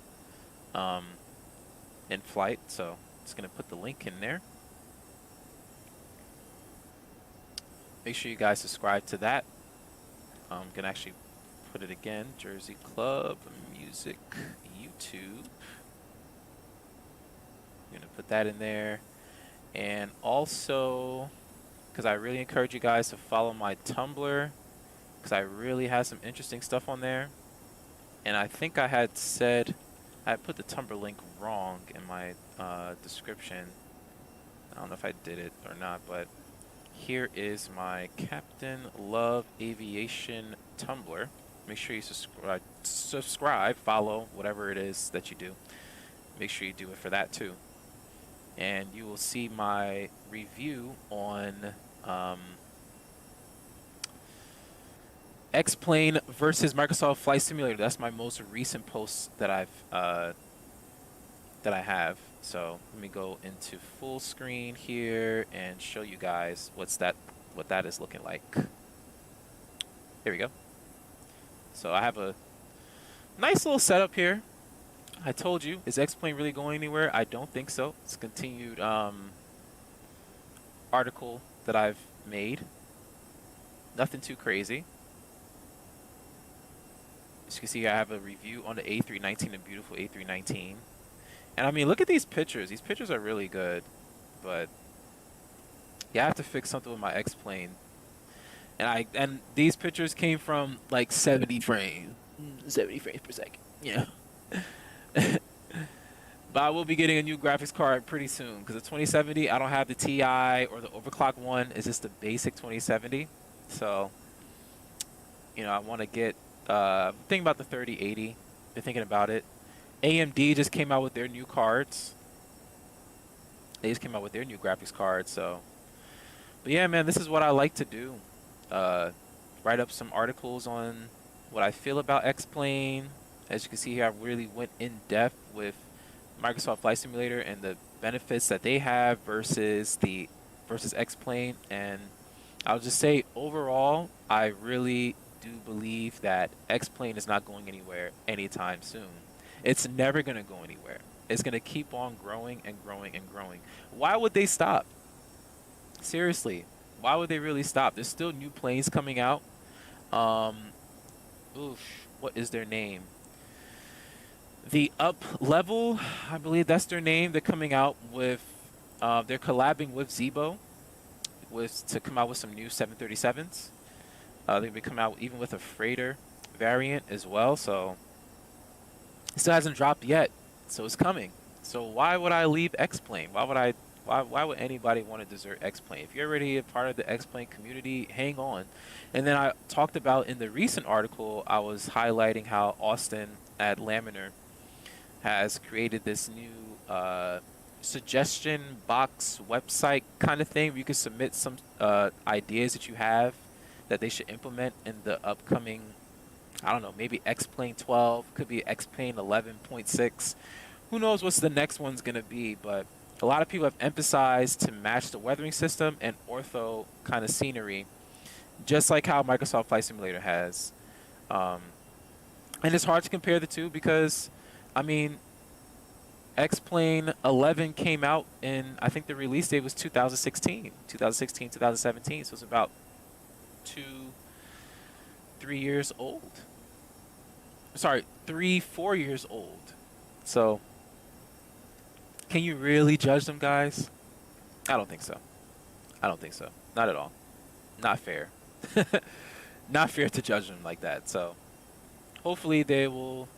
Speaker 1: in flight. So just gonna put the link in there. Make sure you guys subscribe to that. I'm gonna actually put it again, Jersey Club Music YouTube. I'm gonna put that in there. And also, because I really encourage you guys to follow my Tumblr, because I really have some interesting stuff on there. And I think I had said, I put the Tumblr link wrong in my description. I don't know if I did it or not, but here is my Captain Love Aviation Tumblr. Make sure you subscribe, follow, whatever it is that you do. make sure you do it for that too. And you will see my review on X-Plane versus Microsoft Flight Simulator. That's my most recent post that I have. So let me go into full screen here and show you guys what that is looking like. Here we go. So I have a nice little setup here. I told you, is X-Plane really going anywhere? I don't think so. It's a continued article that I've made. Nothing too crazy. As you can see, I have a review on the A319, a beautiful A319. And I mean, look at these pictures. These pictures are really good. But yeah, I have to fix something with my X-Plane. And these pictures came from like 70 frames. 70 frames per second. Yeah. But I will be getting a new graphics card pretty soon because the 2070, I don't have the TI or the overclock one. It's just the basic 2070. So, you know, I want to get, thinking about the 3080. Been thinking about it. AMD just came out with their new cards. They just came out with their new graphics cards. So, but yeah, man, this is what I like to do. Write up some articles on what I feel about X-Plane. As you can see here, I really went in depth with Microsoft Flight Simulator and the benefits that they have versus X-Plane. And I'll just say overall, I really do believe that X-Plane is not going anywhere anytime soon. It's never going to go anywhere. It's going to keep on growing and growing and growing. Why would they stop? Seriously, why would they really stop? There's still new planes coming out. What is their name? The Up Level, I believe that's their name. They're coming out with, they're collabing with Zibo to come out with some new 737s. They're going to come out even with a freighter variant as well. So it still hasn't dropped yet. So it's coming. So why would I leave X-Plane? Why would anybody want to desert X-Plane? If you're already a part of the X-Plane community, hang on. And then I talked about in the recent article, I was highlighting how Austin at Laminar has created this new suggestion box website kind of thing where you can submit some ideas that you have that they should implement in the upcoming, I don't know, maybe X-Plane 12, could be X-Plane 11.6. Who knows what's the next one's going to be, but a lot of people have emphasized to match the weathering system and ortho kind of scenery, just like how Microsoft Flight Simulator has. And it's hard to compare the two because, I mean, X-Plane 11 came out in, I think the release date was 2016, 2017. So it's about 3 years old. Sorry, 4 years old. So can you really judge them, guys? I don't think so. I don't think so. Not at all. Not fair. Not fair to judge them like that. So hopefully they will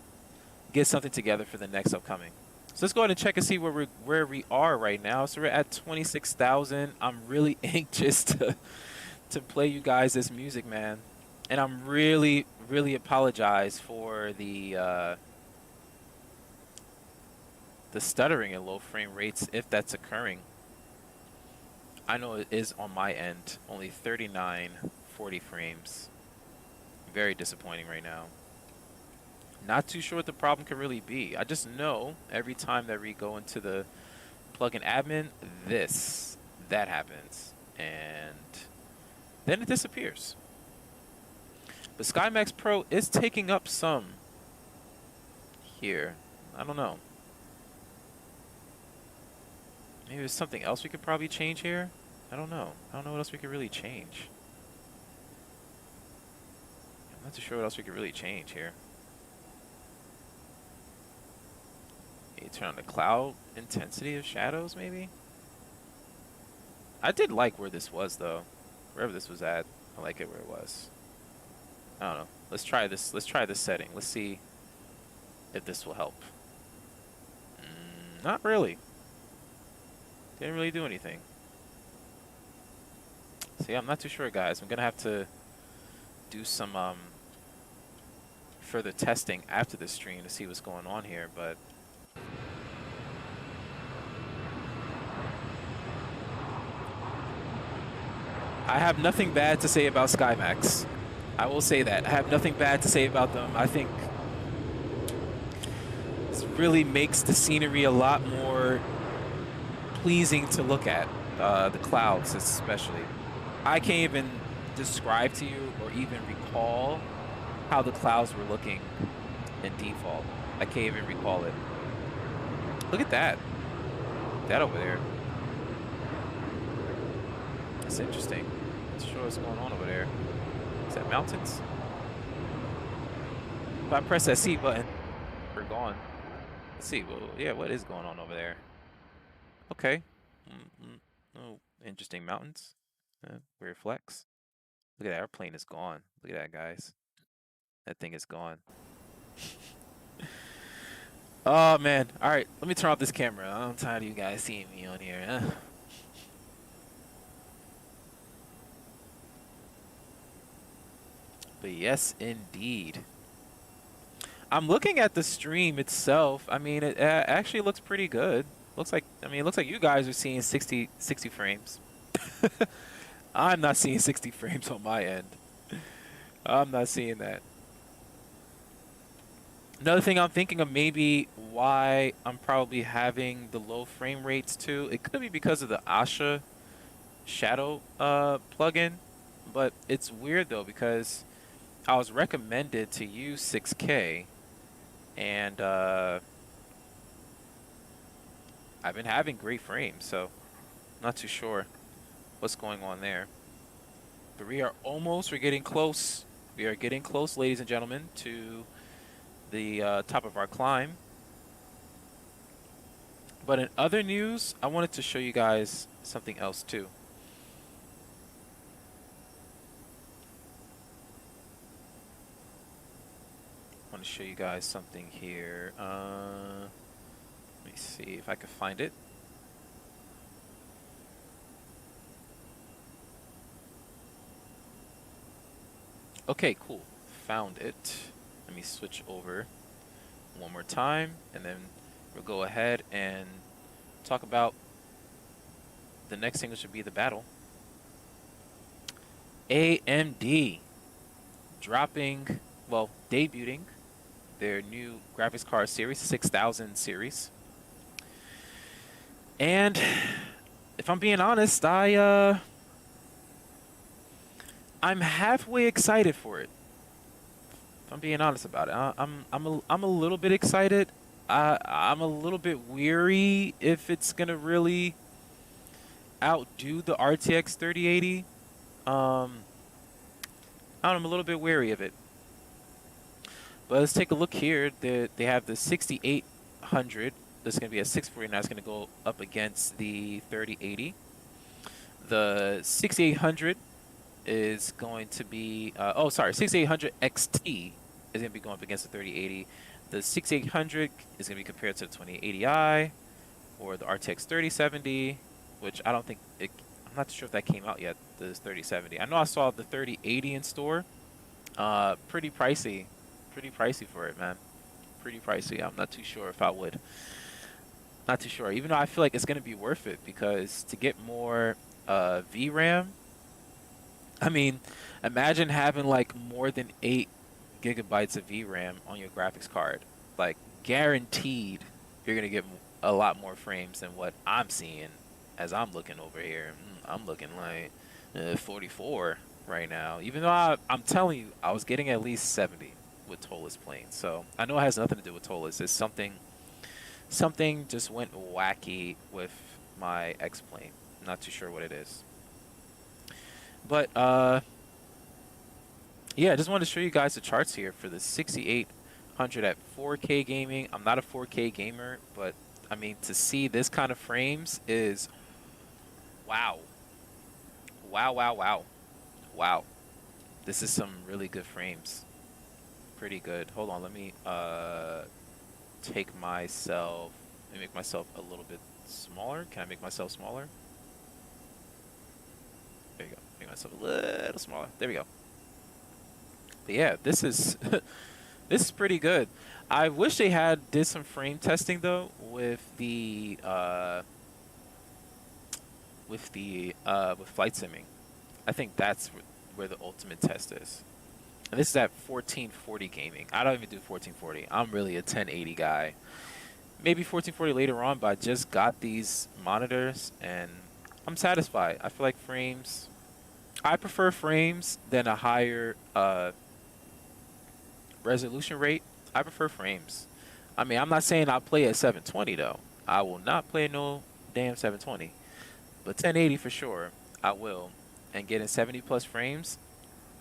Speaker 1: get something together for the next upcoming. So let's go ahead and check and see where we are right now. So we're at 26,000. I'm really anxious to play you guys this music, man. And I'm really apologize for the stuttering and low frame rates if that's occurring. I know it is on my end, only 39, 40 frames. Very disappointing right now. Not too sure what the problem could really be. I just know every time that we go into the plugin admin, that happens. And then it disappears. But SkyMax Pro is taking up some here. I don't know. Maybe there's something else we could probably change here. I don't know. I don't know what else we could really change. I'm not too sure what else we could really change here. Maybe turn on the cloud intensity of shadows, maybe? I did like where this was, though. Wherever this was at, I like it where it was. I don't know. Let's try this. Let's try this setting. Let's see if this will help. Not really. Didn't really do anything. See, I'm not too sure, guys. I'm gonna have to do some further testing after the stream to see what's going on here, but I have nothing bad to say about SkyMax. I will say that. I have nothing bad to say about them. I think this really makes the scenery a lot more pleasing to look at. The clouds especially. I can't even describe to you or even recall how the clouds were looking in default. I can't even recall it. Look at that. That over there. That's interesting. Not sure what's going on over there. Is that mountains? If I press that C button, we're gone. Let's see. Well, yeah, what is going on over there? Okay. Oh, interesting mountains. Weird flex. Look at that airplane is gone. Look at that, guys. That thing is gone. Oh man. All right, let me turn off this camera. I'm tired of you guys seeing me on here. But yes, indeed. I'm looking at the stream itself. I mean, it actually looks pretty good. Looks like, I mean, it looks like you guys are seeing 60 frames. I'm not seeing 60 frames on my end. I'm not seeing that. Another thing I'm thinking of maybe why I'm probably having the low frame rates too. It could be because of the Asha Shadow plugin, but it's weird though because I was recommended to use 6K, and I've been having great frames, so not too sure what's going on there. But we're getting close. We are getting close, ladies and gentlemen, to the top of our climb. But in other news, I wanted to show you guys something else too. I want to show you guys something here. Let me see if I can find it. Okay, cool. Found it. Let me switch over one more time, and then we'll go ahead and talk about the next thing, which should be the battle. AMD dropping, well, debuting their new graphics card series, 6000 series. And if I'm being honest, I'm halfway excited for it. If I'm being honest about it, I'm a little bit excited. I'm a little bit weary if it's gonna really outdo the RTX 3080. I'm a little bit wary of it. But let's take a look here. They have the 6800. That's going to be a 649. It's going to go up against the 3080. The 6800 is going to be, 6800 XT is going to be going up against the 3080. The 6800 is going to be compared to the 2080i or the RTX 3070, which I don't think I'm not sure if that came out yet, the 3070. I know I saw the 3080 in store. Pretty pricey. Pretty pricey for it, man. Pretty pricey. I'm not too sure if I would. Not too sure. Even though I feel like it's going to be worth it because to get more VRAM, I mean, imagine having like more than 8 gigabytes of VRAM on your graphics card. Like guaranteed you're going to get a lot more frames than what I'm seeing as I'm looking over here. I'm looking like 44 right now. Even though I'm telling you, I was getting at least 70 with Toliss playing. So I know it has nothing to do with Toliss. It's something just went wacky with my X plane. Not too sure what it is. But yeah, I just wanted to show you guys the charts here for the 6800 at 4K gaming. I'm not a 4K gamer, but I mean to see this kind of frames is wow. Wow, wow, wow. Wow. This is some really good frames. Pretty good. Hold on, let me make myself a little bit smaller. Can I make myself smaller? There you go. Make myself a little smaller. There we go. But yeah, this is this is pretty good. I wish they did some frame testing though with flight simming. I think that's where the ultimate test is. And this is at 1440 gaming. I don't even do 1440. I'm really a 1080 guy. Maybe 1440 later on, but I just got these monitors and I'm satisfied. I feel like frames. I prefer frames than a higher resolution rate. I prefer frames. I mean, I'm not saying I'll play at 720 though. I will not play no damn 720, but 1080 for sure. I will. And getting 70 plus frames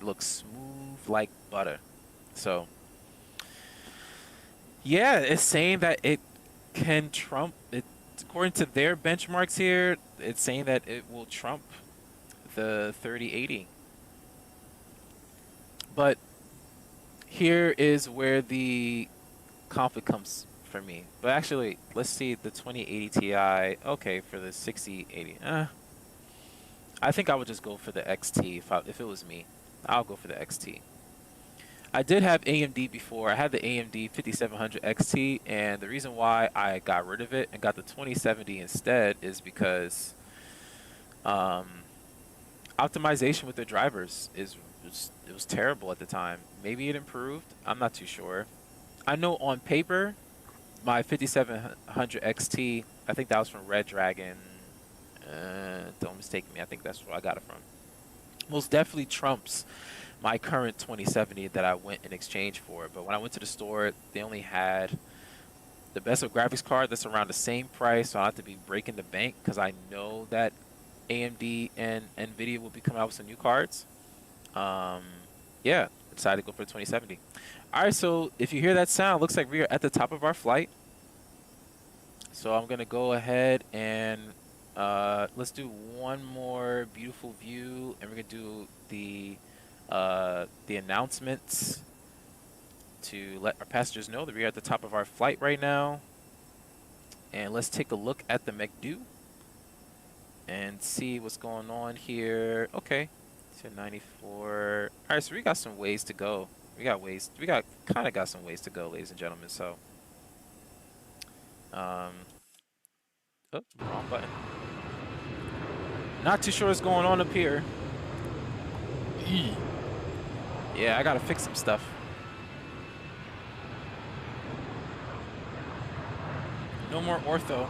Speaker 1: looks smooth like butter. So yeah, it's saying that it can trump it according to their benchmarks here. It's saying that it will trump the 3080. But here is where the conflict comes for me. But actually, let's see the 2080 Ti. Okay, for the 6080. I think I would just go for the XT if it was me. I'll go for the XT. I did have AMD before. I had the AMD 5700 XT, and the reason why I got rid of it and got the 2070 instead is because um, optimization with the drivers it was terrible at the time. Maybe it improved. I'm not too sure. I know on paper, my 5700 XT, I think that was from Red Dragon. Don't mistake me. I think that's where I got it from. Most definitely trumps my current 2070 that I went in exchange for. But when I went to the store, they only had the best of graphics card that's around the same price. So I have to be breaking the bank because I know that AMD and Nvidia will be coming out with some new cards. Um, yeah, I decided to go for the 2070. All right, so if you hear that sound, looks like we are at the top of our flight. So I'm gonna go ahead and let's do one more beautiful view, and we're gonna do the announcements to let our passengers know that we're at the top of our flight right now. And let's take a look at the McDo and see what's going on here. Okay, to 94. All right, so we got some ways to go. We kind of got some ways to go, ladies and gentlemen. So, um, oh, wrong button. Not too sure what's going on up here. Yeah, I gotta fix some stuff. No more ortho.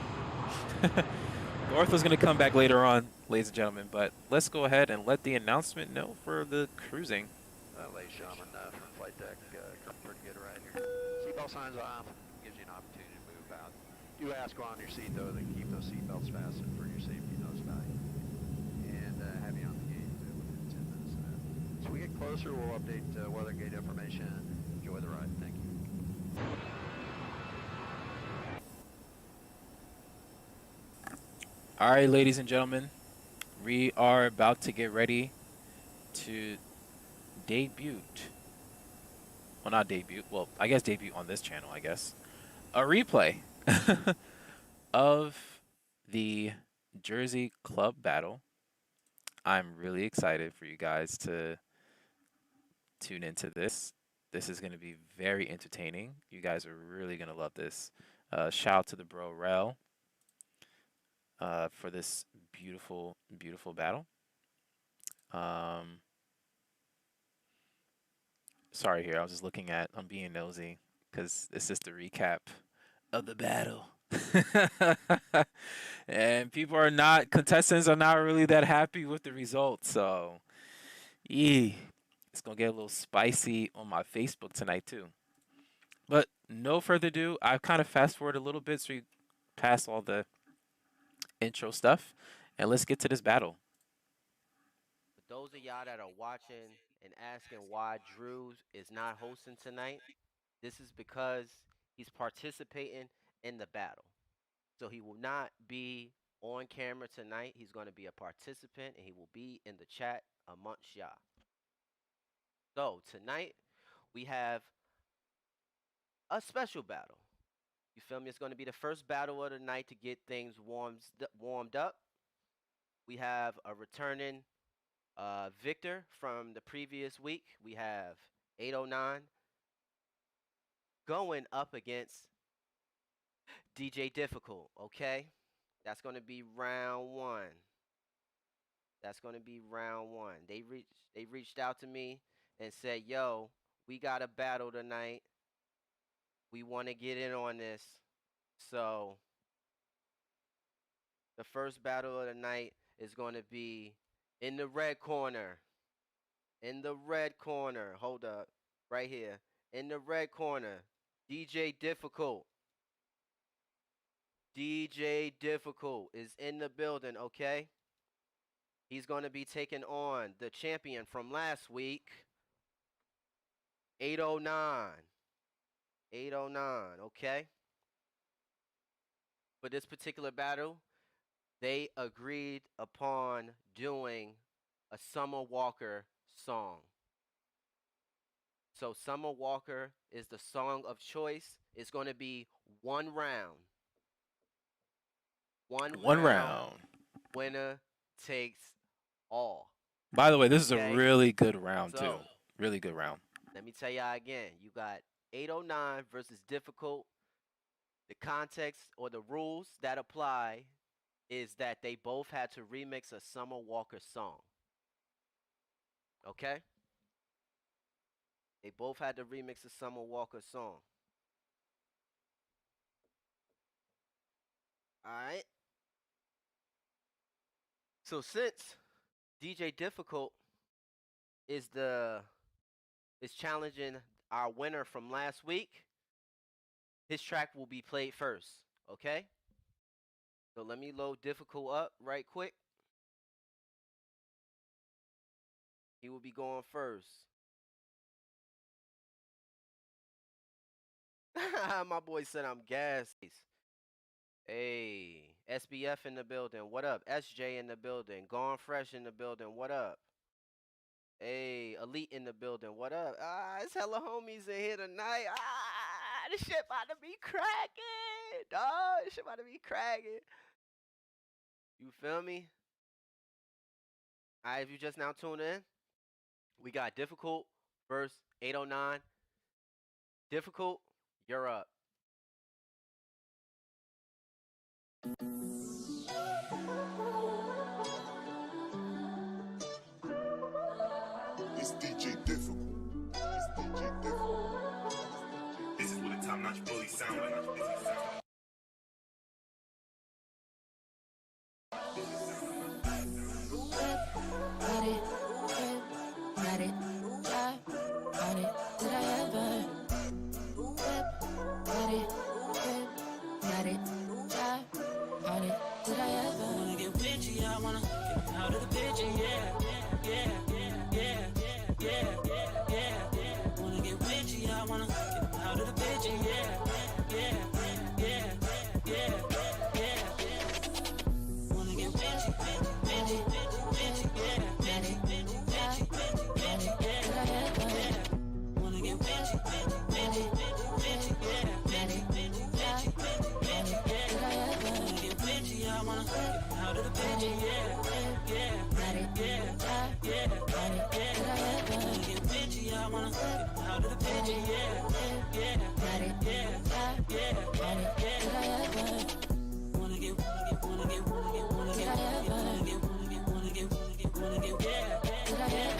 Speaker 1: The ortho's gonna come back later on, ladies and gentlemen. But let's go ahead and let the announcement know for the cruising.
Speaker 2: Ladies and gentlemen, from flight deck, pretty good right here. Seatbelt signs off, gives you an opportunity to move out. Do ask while on your seat though that keep those seatbelts fastened for your safety nose value. And have you on the gate within 10 minutes of that. As we get closer, we'll update weather gate information. Enjoy the ride. Thank you.
Speaker 1: All right, ladies and gentlemen, we are about to get ready to debut. Well, not debut. Well, I guess debut on this channel, I guess. A replay of the Jersey Club Battle. I'm really excited for you guys to tune into this. This is going to be very entertaining. You guys are really going to love this. Shout out to the bro Rel for this beautiful, beautiful battle. Sorry here, I was just looking at, I'm being nosy because it's just a recap of the battle. And contestants are not really that happy with the results. So, yeah, it's going to get a little spicy on my Facebook tonight, too. But no further ado, I've kind of fast forwarded a little bit so we pass all the intro stuff. And let's get to this battle.
Speaker 3: For those of y'all that are watching and asking why Drews is not hosting tonight, this is because he's participating in the battle. So he will not be on camera tonight. He's going to be a participant and he will be in the chat amongst y'all. So tonight we have a special battle. You feel me? It's going to be the first battle of the night to get things warmed up. We have a returning Victor from the previous week. We have 809 going up against DJ Difficult, okay? That's going to be round one. That's gonna be round one. They reached out to me and said, "Yo, we got a battle tonight. We want to get in on this." So the first battle of the night is going to be in the red corner. In the red corner. Hold up. Right here. In the red corner. DJ Difficult. DJ Difficult is in the building, okay? He's going to be taking on the champion from last week, 809. 809, okay? For this particular battle, they agreed upon doing a Summer Walker song. So Summer Walker is the song of choice. It's going to be one round.
Speaker 1: One round.
Speaker 3: Winner takes all.
Speaker 1: By the way, this is a
Speaker 3: Okay.
Speaker 1: really good round too.
Speaker 3: So
Speaker 1: Really good round.
Speaker 3: let me tell y'all again. You got 809 versus Difficult. The context or the rules that apply is that they both had to remix a Summer Walker song. Okay? They both had to remix a Summer Walker song. Alright? So since DJ Difficult is challenging our winner from last week, his track will be played first. Okay? So let me load Difficult up right quick. He will be going first. My boy said I'm gassed. Hey, SBF in the building. What up? SJ in the building. Gone Fresh in the building. What up? Hey, Elite in the building. What up? It's hella homies in here tonight. This shit about to be cracking. Dog, this shit about to be cracking. You feel me? Alright, if you just now tuned in, we got Difficult versus 809. Difficult, you're up.
Speaker 4: It's DJ Difficult. It's DJ Difficult. This is what a top-notch bully sound like.
Speaker 5: Got it, yeah, on it. Did I ever? Got it, yeah, on it. Did I ever? Wanna get witchy? I wanna get out of the picture, yeah, yeah, yeah, yeah, yeah. Wanna get witchy? I wanna get out of the picture, yeah, yeah, yeah, yeah, yeah. Wanna get witchy, witchy, witchy, yeah, witchy, witchy, witchy, yeah, yeah. Wanna get witchy, witchy, witchy, yeah, witchy, witchy, witchy, yeah. Wanna get witchy? I wanna get out of the picture, yeah, yeah, yeah, yeah, yeah. Wanna get witchy? I wanna get out of the picture, yeah, yeah, yeah, yeah, yeah. Wanna get, wanna get, wanna get, wanna get, wanna get, wanna get, wanna get, wanna get, wanna get, yeah, yeah.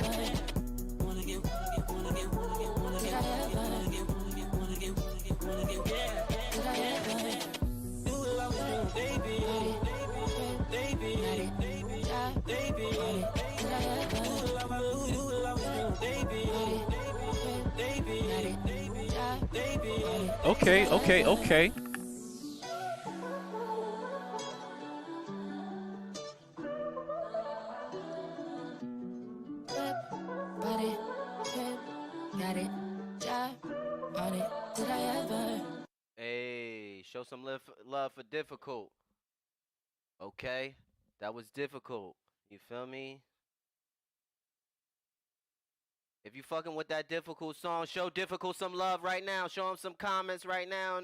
Speaker 5: Wanna get, wanna get, wanna get, wanna get, wanna get, wanna get, wanna get, wanna get, wanna get, yeah, yeah. Do it like we do, baby, baby, baby, baby. Do it like we do, baby, baby, baby.
Speaker 1: Okay.
Speaker 5: Body, got it, yeah, on it. Did I ever?
Speaker 3: Hey, show some love for Difficult. Okay? That was Difficult. You feel me? If you fucking with that Difficult song, show Difficult some love right now. Show him some comments right now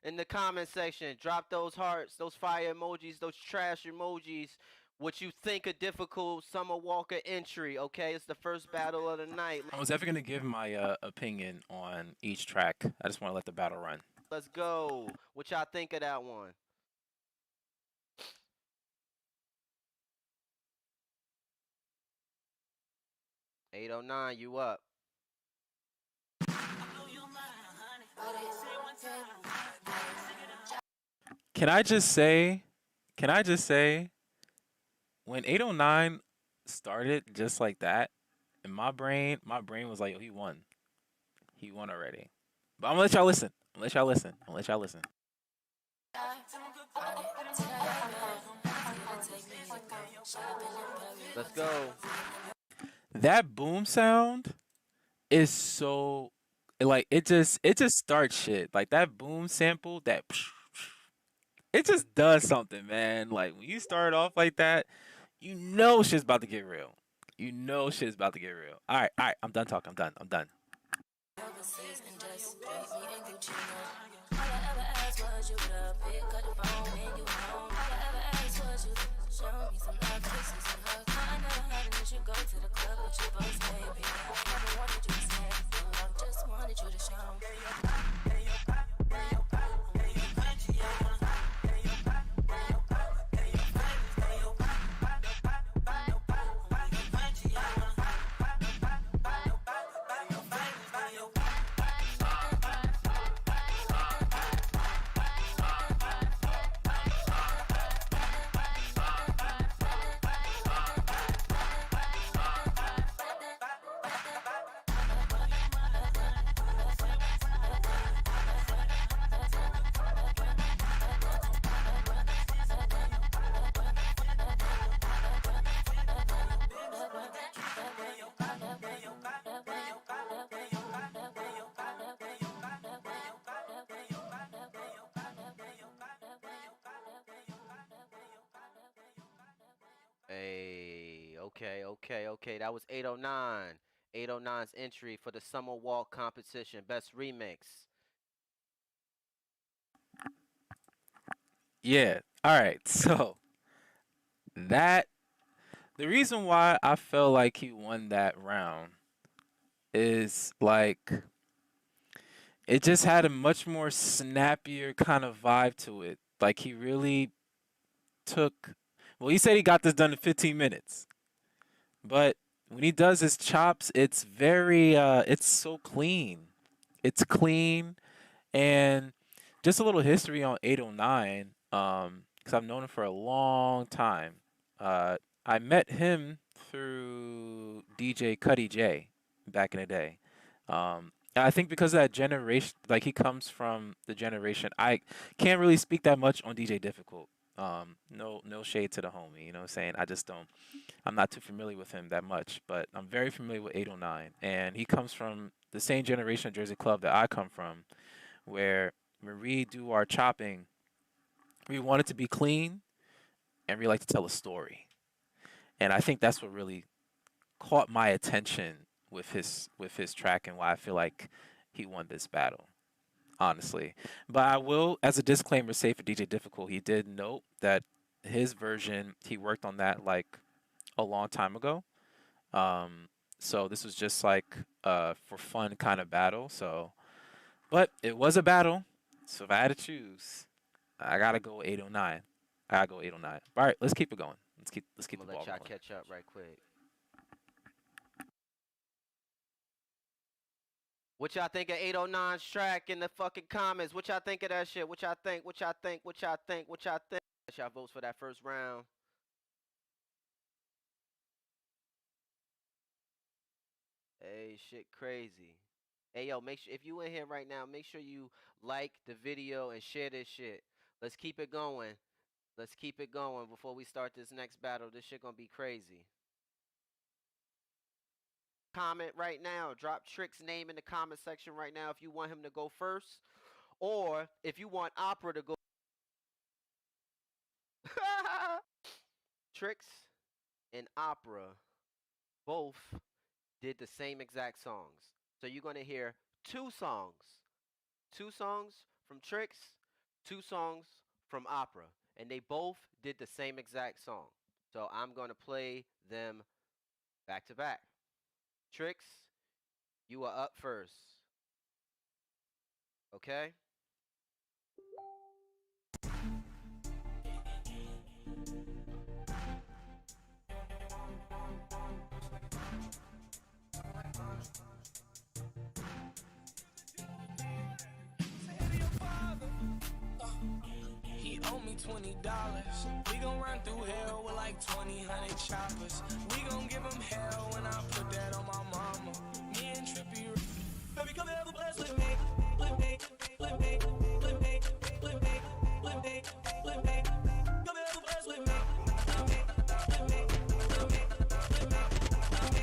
Speaker 3: in the comment section. Drop those hearts, those fire emojis, those trash emojis. What you think a Difficult Summer Walker entry, okay? It's the first battle of the night.
Speaker 1: I was ever gonna give my opinion on each track. I just want to let the battle run.
Speaker 3: Let's go. What y'all think of that one? 809, you up.
Speaker 1: Can I just say, can I just say, when 809 started just like that, in my brain was like, oh, he won. He won already. But I'm gonna let y'all listen. I'm gonna let y'all listen. I'm gonna let y'all listen.
Speaker 3: Let's go.
Speaker 1: That boom sound is so like it just starts shit. Like that boom sample, that it just does something, man. Like when you start off like that, you know shit's about to get real. You know shit's about to get real. All right, I'm done talking. I'm done. I'm done.
Speaker 5: Overseas and just meet me in Gucci. All I ever asked was you to pick up the phone when you home. All I ever asked was you to show me some love, kisses and hugs. I never had an issue, go to the club with your boss, baby. I never wanted you to stay, I just wanted you to show me.
Speaker 3: Hey, okay. That was 809. 809's entry for the Summer Walk competition. Best remix.
Speaker 1: Yeah. All right. So that the reason why I felt like he won that round is like it just had a much more snappier kind of vibe to it. Like he really took well, he said he got this done in 15 minutes. But when he does his chops, it's very it's so clean. It's clean and just a little history on 809 cuz I've known him for a long time. Uh I met him through DJ Cuddy J back in the day. And I think because of that generation, like he comes from the generation, I can't really speak that much on DJ Difficult. No shade to the homie, you know what I'm saying? I just don't. I'm not too familiar with him that much, but I'm very familiar with 809, and he comes from the same generation of Jersey Club that I come from, where when we do our chopping, we want it to be clean, and we like to tell a story, and I think that's what really caught my attention with his track and why I feel like he won this battle, honestly. But I will, as a disclaimer, say for DJ Difficult, he did note that his version he worked on that like a long time ago. Um, so this was just like for fun kind of battle. So, but it was a battle. So if I had to choose, I gotta go 809. I gotta go 809. All right, let's keep it going. Let's
Speaker 3: I'm
Speaker 1: keep the
Speaker 3: gonna let
Speaker 1: ball
Speaker 3: y'all
Speaker 1: rolling.
Speaker 3: catch up right quick. What y'all think of 809's track in the fucking comments? What y'all think of that shit? What y'all think? What y'all think? What y'all think? What y'all think? Let y'all votes for that first round. Hey, shit crazy. Hey, yo, make sure if you in here right now, make sure you like the video and share this shit. Let's keep it going. Let's keep it going before we start this next battle. This shit gonna be crazy. Comment right now. Drop Trick's name in the comment section right now if you want him to go first, or if you want Opera to go. Tricks and Opera both did the same exact songs. So you're gonna hear two songs. Two songs from Tricks, two songs from Opera. And they both did the same exact song. So I'm gonna play them back to back. Tricks, you are up first. Okay?
Speaker 5: $20. We gon' run through hell with like 200 choppers. We gon' give them hell when I put that on my mama. Me and Trippy, baby, come have a blast with me. With me, with me, with me, with me, with me, with me. Come have a blast with me. With me, with me, with me, with me, with me.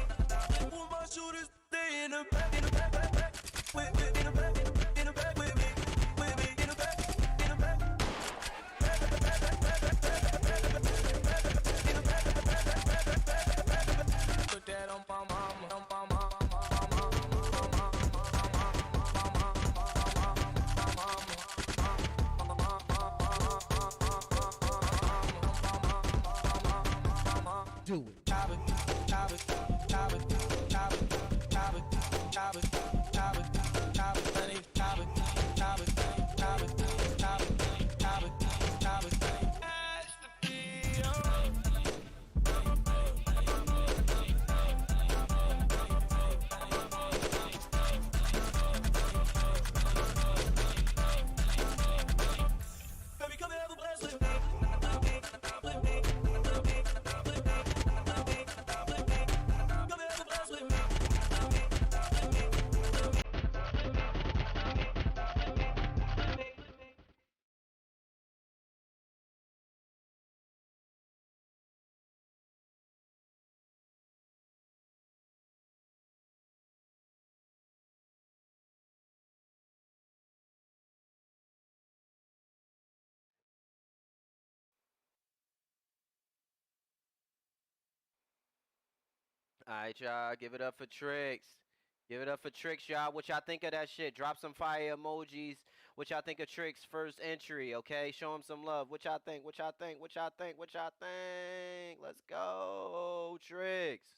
Speaker 5: All my shooters, they in the back, in the back, back, back. With me, in the back, in the back with me. With me, in the back, in the back. Put that on my mama, on my mama. Do it. Chop it, chop it, chop it, chop it, chop it, chop it, chop it, chop it, honey, chop it, chop it, chop it, chop it, chop it, chop it, honey. That's the deal. Baby, come have a blast with me. With me, with me, with me, with me, with me, with me. Come have a blast with me. With me, with me, with me, with me, with me.
Speaker 3: All right, y'all. Give it up for Tricks. Give it up for Tricks, y'all. What y'all think of that shit? Drop some fire emojis. What y'all think of Tricks' first entry, okay? Show him some love. What y'all think? What y'all think? What y'all think? What y'all think? Let's go, Tricks.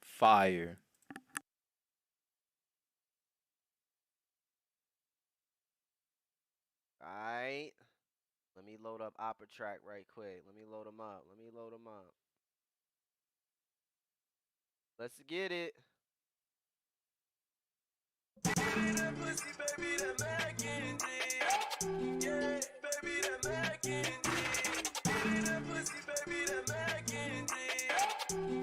Speaker 1: Fire.
Speaker 3: All right. Let me load up Opera Track right quick. Let me load them up. Let me load them up. Let's get it.
Speaker 5: That pussy, baby, that mac and cheese. Yeah, baby, that mac and cheese. That pussy, baby, that mac and cheese.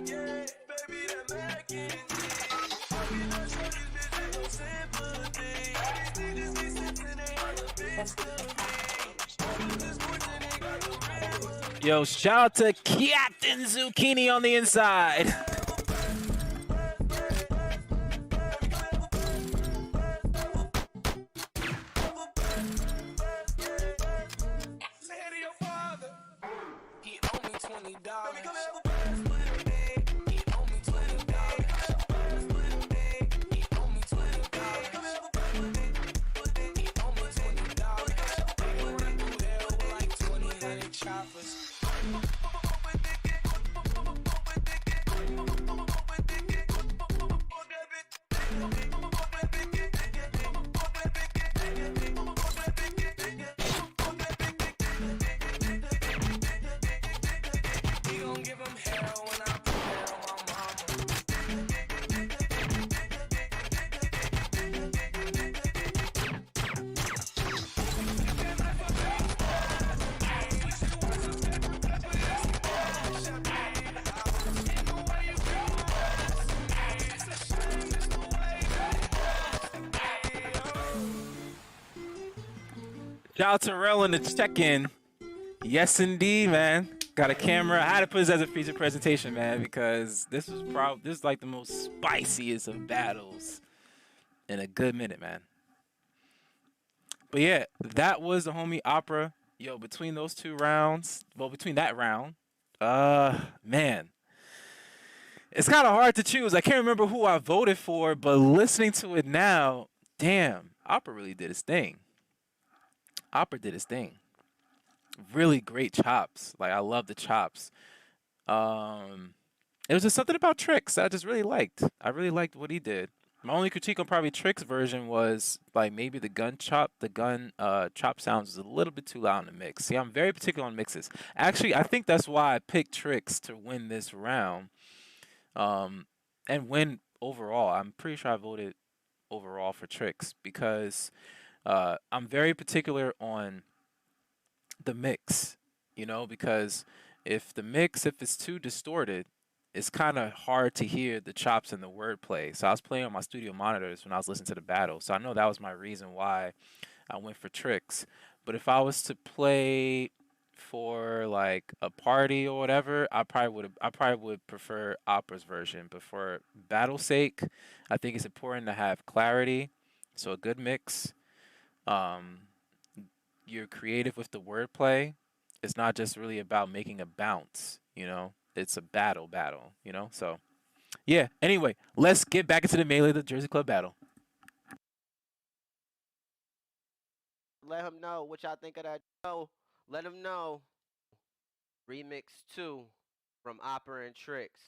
Speaker 5: Yeah, baby, that mac and cheese. I cannot show these bitches no sympathy. All these niggas be sipping, they all a bitch to me. All of this fortune, they got the river.
Speaker 1: Yo, shout out to Captain Zucchini on the inside.
Speaker 5: He owe me $20. Baby, come have a blast with me. He owe me $20. He owe me $20. Come have a blast with me. He owe me $20. We gon' run through hell with like 200 choppers. We gon' give him hell when I put that on my mama.
Speaker 1: Shout out to Rel in the check-in. Yes, indeed, man. Got a camera. I had to put this as a feature presentation, man, because this is like the most spiciest of battles in a good minute, man. But yeah, that was the homie Opera. Yo, between those two rounds, well, between that round, man, it's kind of hard to choose. I can't remember who I voted for, but listening to it now, damn, Opera really did his thing. Opera did his thing. Really great chops. Like, I love the chops. It was just something about Tricks that I just really liked. I really liked what he did. My only critique on probably Tricks' version was like maybe the gun chop sounds was a little bit too loud in the mix. See, I'm very particular on mixes. Actually, I think that's why I picked Tricks to win this round. And win overall. I'm pretty sure I voted overall for Tricks because I'm very particular on the mix, because if it's too distorted, it's kind of hard to hear the chops and the wordplay. So I was playing on my studio monitors when I was listening to the battle. So I know that was my reason why I went for tricks. But if I was to play for like a party or whatever, I probably would prefer Opera's version. But for battle sake, I think it's important to have clarity. So a good mix. Um, you're creative with the wordplay. It's not just really about making a bounce. It's a battle. So yeah. Anyway, let's get back into the melee of the Jersey Club battle.
Speaker 3: Let him know what y'all think of that. Oh, let him know. Remix 2 from Opera and Tricks.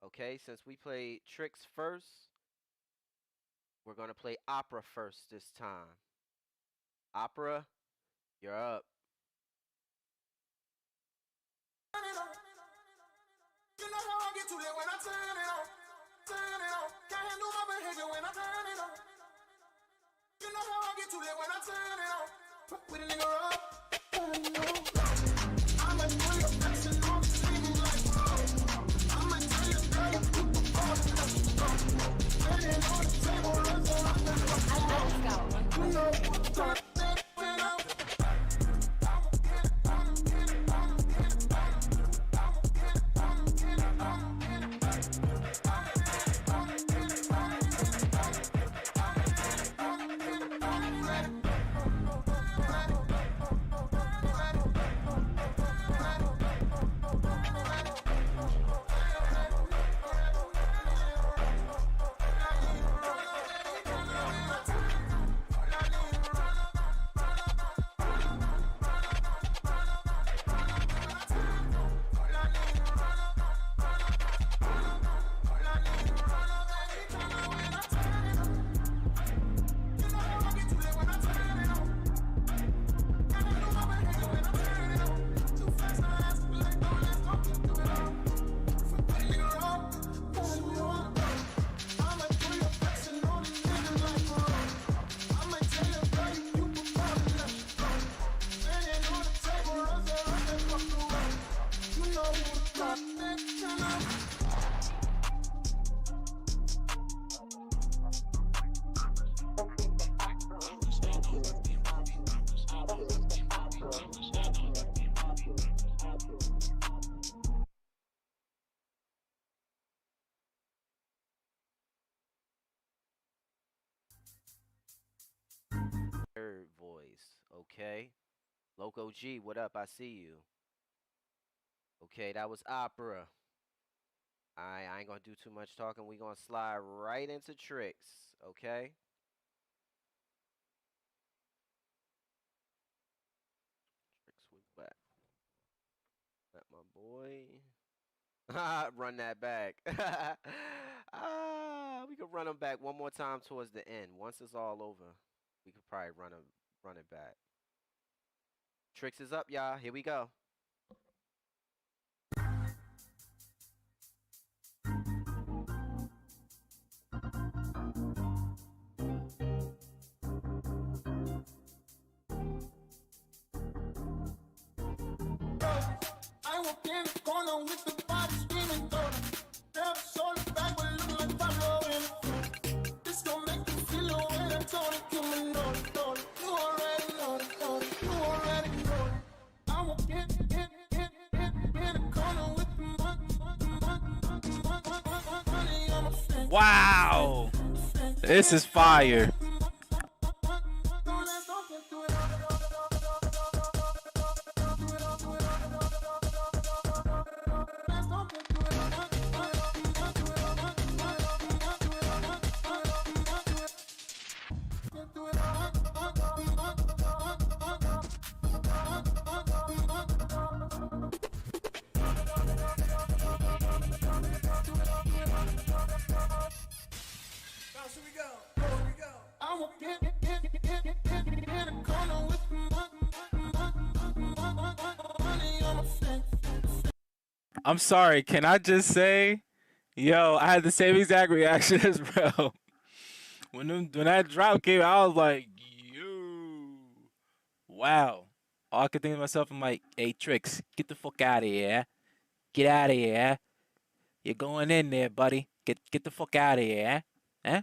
Speaker 3: Okay, since we played Tricks first, we're going to play Opera first this time. Opera, you're up.
Speaker 4: You know how I get too lit when I turn it on. Turn it on. Can't handle my behavior when I turn it on. You know how I get too lit when I turn it on. Fuck with a nigga up. I know. I might pull your face and I'm singing like I might tell you girl you people fall in love. Standing on the table, runs around the fuck. You know what's up.
Speaker 3: Third voice. Okay. Loco G, what up? I see you. Okay, that was Opera. I ain't gonna do too much talking. We gonna slide right into Tricks. Okay. Tricks with back. Let my boy. Run that back. We could run him back one more time towards the end. Once it's all over, we could probably run it back. Tricks is up, y'all. Here we go.
Speaker 4: I walk in the corner with the body screaming through. Never saw the back, but looking like Pablo in the front. This gon' make you feel the way that Tony Kim and know it. You already know it. You already know it. I walk in the corner with the money on my face.
Speaker 1: Wow, this is fire. I'm sorry, can I just say, yo, I had the same exact reaction as bro. When that drop came, I was like, yo, wow. All I could think to myself, I'm like, hey, Tricks, get the fuck out of here. Get out of here. You're going in there, buddy. Get the fuck out of here. Huh?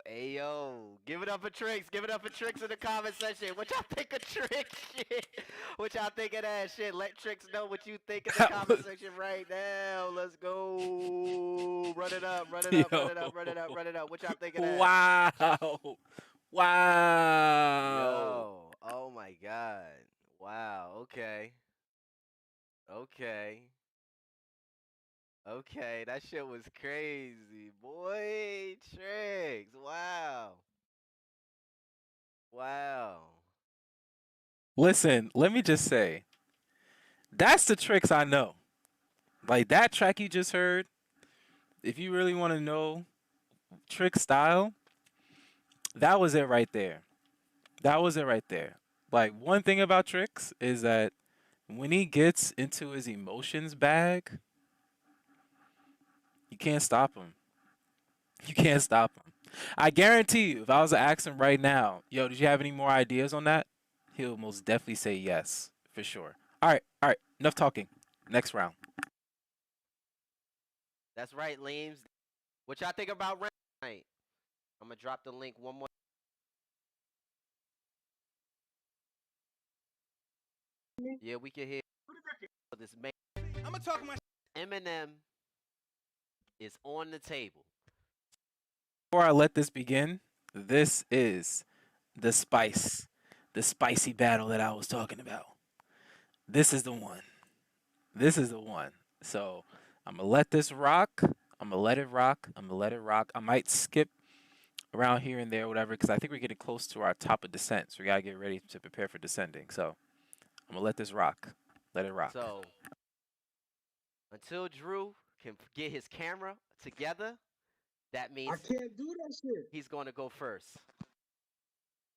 Speaker 3: Hey yo, give it up for Tricks. Give it up for Tricks in the comment section. What y'all think of Tricks shit? What y'all think of that shit? Let Tricks know what you think in the comment section right now. Let's go. Run it up, run it up, run it up, run it up, run it up. What y'all think of that?
Speaker 1: Wow. Wow.
Speaker 3: Yo, oh my god. Wow, okay. Okay. Okay, that shit was crazy. Boy, Tricks. Wow. Wow.
Speaker 1: Listen, let me just say, that's the Tricks I know. Like that track you just heard, if you really want to know Trick style, that was it right there. That was it right there. Like one thing about Tricks is that when he gets into his emotions bag, you can't stop him. You can't stop him. I guarantee you, if I was to ask him right now, yo, did you have any more ideas on that? He'll most definitely say yes, for sure. All right, enough talking. Next round.
Speaker 3: That's right, Leames. What y'all think about round night? I'm gonna drop the link one more. Yeah, we can hear this man.
Speaker 4: I'm gonna talk my
Speaker 3: Eminem is on the table.
Speaker 1: Before I let this begin, this is the spicy battle that I was talking about. This is the one. This is the one. So I'm gonna let this rock. I'm gonna let it rock. I'm gonna let it rock. I might skip around here and there, whatever, because I think we're getting close to our top of descent. So we gotta get ready to prepare for descending. So I'm gonna let this rock. Let it rock.
Speaker 3: So until Drew can get his camera together, that means
Speaker 6: I can't do that shit.
Speaker 3: he's going to go first.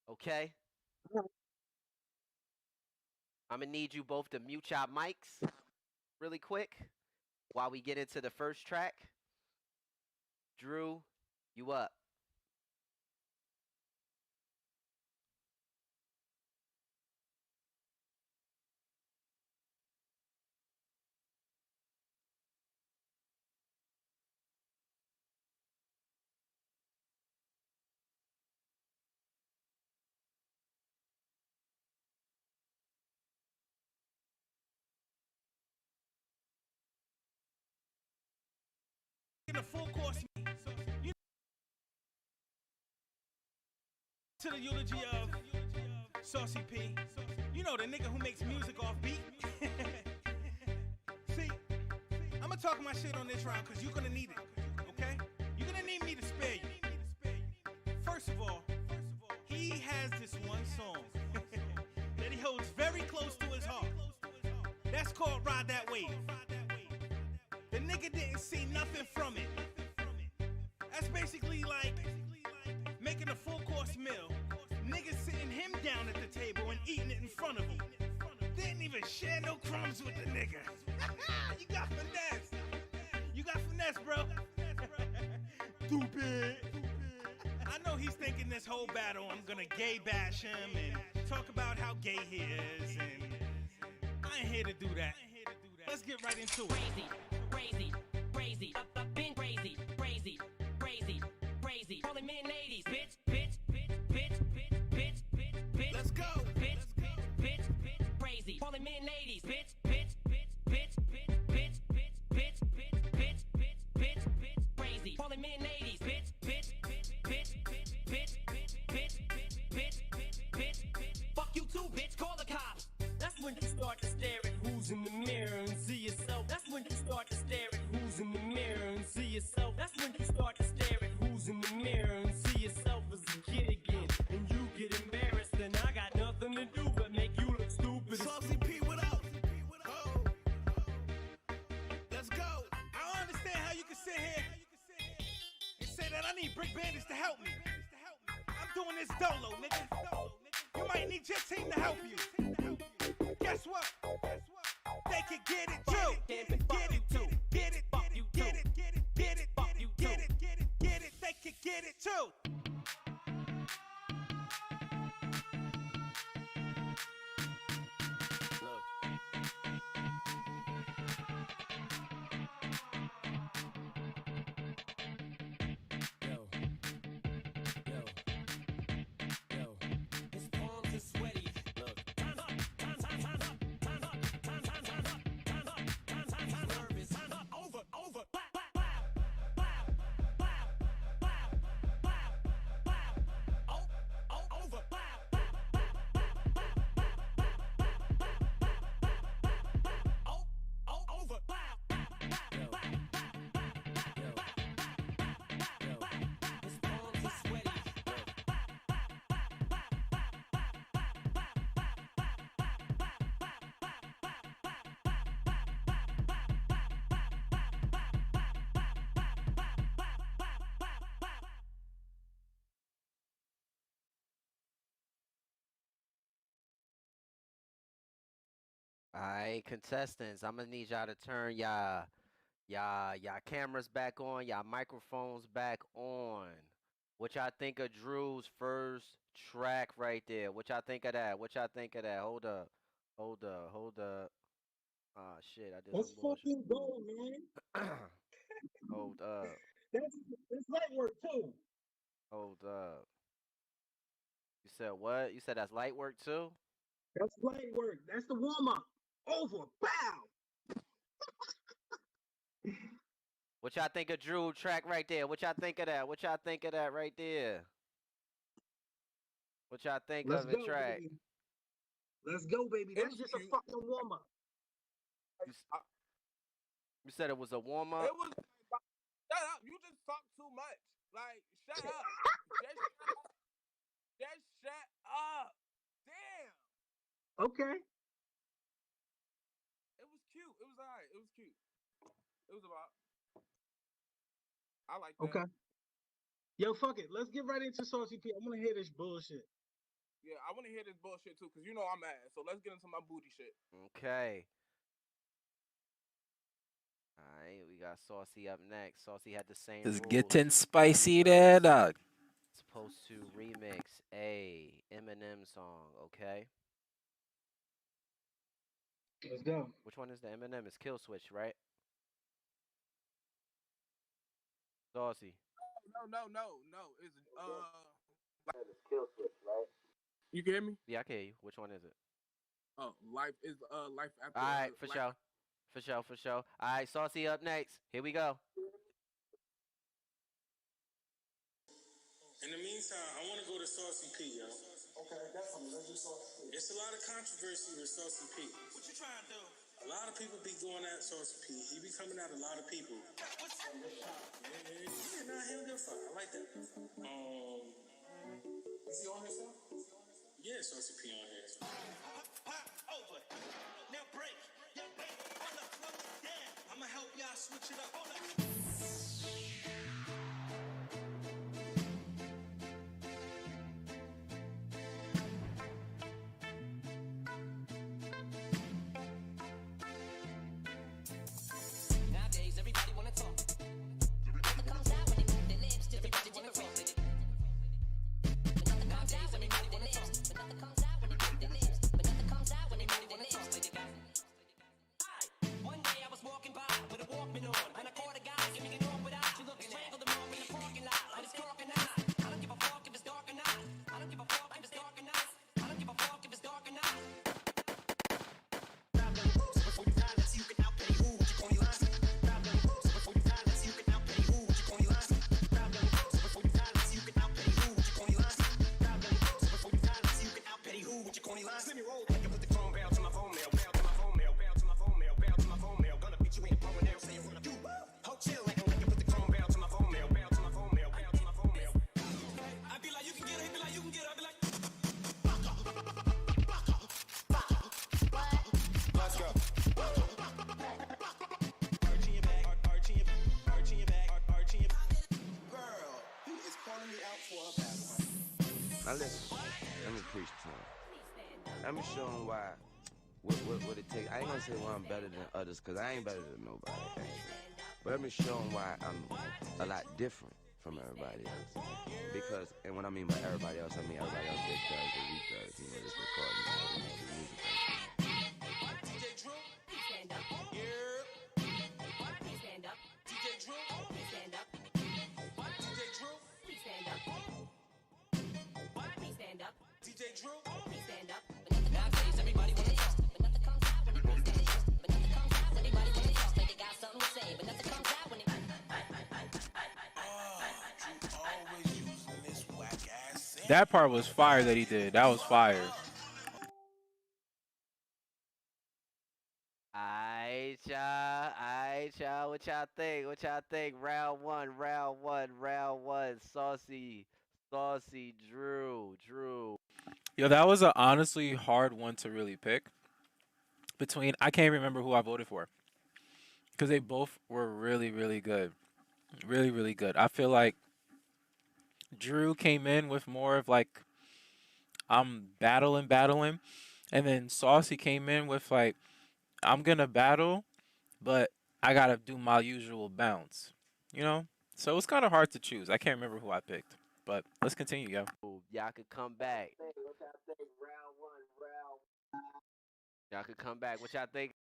Speaker 3: Okay? I'm going to need you both to mute your mics really quick while we get into the first track. Drew, you up.
Speaker 4: in a full course meal. You to the eulogy of Saucy P. You know the nigga who makes music off beat. See, I'm gonna talk my shit on this round because you're gonna need it. Okay? You're gonna need me to spare you. First of all, he has this one song that he holds very close to his heart. That's called Ride That Wave. The nigga didn't see nothing from it. That's basically like making a full course meal. Niggas sitting him down at the table and eating it in front of him. Didn't even share no crumbs with the nigga. You got finesse. You got finesse, bro. Stupid. I know he's thinking this whole battle I'm gonna gay bash him and talk about how gay he is, and I ain't here to do that. Let's get right into it.
Speaker 5: Crazy, been crazy. Call him in 80s, bitch. Let's go. Bitch, crazy. Call him in 80s.
Speaker 4: yourself. That's when you start to stare at who's in the mirror and see yourself as a kid again. And you get embarrassed, and I got nothing to do but make you look stupid.
Speaker 6: Saucy P, what up? Oh. Let's go. I don't understand how you can sit here and say that I need brick bandits to help me. I'm doing this dolo, nigga. You might need your team to help you. Guess what? They can get it too. Get it too. Get it. Get it. Get it. Get it. Get it. Get it. They can get it too.
Speaker 3: Alright, contestants, I'm gonna need y'all to turn y'all cameras back on, y'all microphones back on. What y'all think of Drew's first track right there? What y'all think of that? What y'all think of that? Hold up. Ah, shit, I did
Speaker 7: Let's
Speaker 3: some bullshit.
Speaker 7: fucking go, man.
Speaker 3: Hold up.
Speaker 7: That's light work too.
Speaker 3: Hold up. You said what? You said that's light work too?
Speaker 7: That's light work. That's the warm up. Over. Bow.
Speaker 3: What y'all think of Drew track right there? What y'all think of that? What y'all think of that right there? What y'all think
Speaker 7: Let's
Speaker 3: of it
Speaker 7: go,
Speaker 3: track?
Speaker 7: baby. Let's go, baby. That's just a fucking warm up.
Speaker 3: You said it was a warm up?
Speaker 8: It was. Shut up. You just talk too much. Like, shut up. Just shut up. Damn.
Speaker 7: Okay.
Speaker 8: It was cute. It was alright. It was cute. It was about. I like that.
Speaker 7: Okay. Yo, fuck it. Let's get right into Saucy P. I want to hear this bullshit.
Speaker 8: Yeah, I want to hear this bullshit too, because you know I'm mad. So let's get into my booty shit.
Speaker 3: Okay. Alright, we got Saucy up next. Saucy had the same
Speaker 1: It's
Speaker 3: rules.
Speaker 1: getting spicy there, dog.
Speaker 3: Supposed to remix a Eminem song, okay?
Speaker 7: Let's go.
Speaker 3: Which one is the Eminem? It's Kill Switch, right? Saucy.
Speaker 8: No. It's
Speaker 3: It's Kill Switch, right?
Speaker 8: You can hear me?
Speaker 3: Yeah, I can hear you. Which one is it?
Speaker 8: Oh, life after.
Speaker 3: Alright, for sure. For sure. Alright, Saucy up next. Here we go.
Speaker 9: In the meantime, I want to go to Saucy P, yo.
Speaker 4: Okay, definitely. Let's do Saucy P.
Speaker 9: It's a lot of controversy with Saucy P.
Speaker 6: What you trying to do?
Speaker 9: A lot of people be going at Saucy P. He be coming at a lot of people. Yeah, nah, he'll get fired. I like that.
Speaker 4: Is he on his stuff?
Speaker 9: Yeah, Saucy P on here.
Speaker 6: Pop over. Now break. Yeah, wait. Hold up, slow it down. I'ma help y'all switch it up. Hold up.
Speaker 5: Nowadays, everybody wanna talk. Nothing comes out when they move their lips. Just everybody wanna talk. But nothing comes out when they move their lips. But nothing comes out when they move their lips. But nothing comes out when they move their lips. One day I was walking by with a Walkman on, and I caught a guy giving me an off with
Speaker 10: Now listen, let me preach to him. Let me show him why, what it takes. I ain't gonna say why I'm better than others, cause I ain't better than nobody, actually. But let me show him why I'm a lot different from everybody else. Because, and what I mean by everybody else, I mean everybody else that does what we does, you know, this recording, this music thing.
Speaker 4: DJ Drew, please stand up. Yeah. Please stand up. DJ Drew, please stand up. DJ Drew, please stand up. Please stand up. DJ Drew, please stand up. Nowadays, everybody wanna talk, but nothing comes out when they please stand up. But nothing comes out when everybody wanna talk, like they got something to say, but nothing comes out when they.
Speaker 9: Always using this whack ass.
Speaker 1: That part was fire that he did. That was fire.
Speaker 3: Alright, y'all. What y'all think? Round one. Saucy, Drew.
Speaker 1: Yo, that was a honestly hard one to really pick. Between, I can't remember who I voted for. Because they both were really, really good. Really, really good. I feel like Drew came in with more of like, I'm battling. And then Saucy came in with like, I'm going to battle, but I got to do my usual bounce. You know? So it was kind of hard to choose. I can't remember who I picked. But let's continue, yo.
Speaker 3: Y'all could come back. Y'all could come back. What y'all think?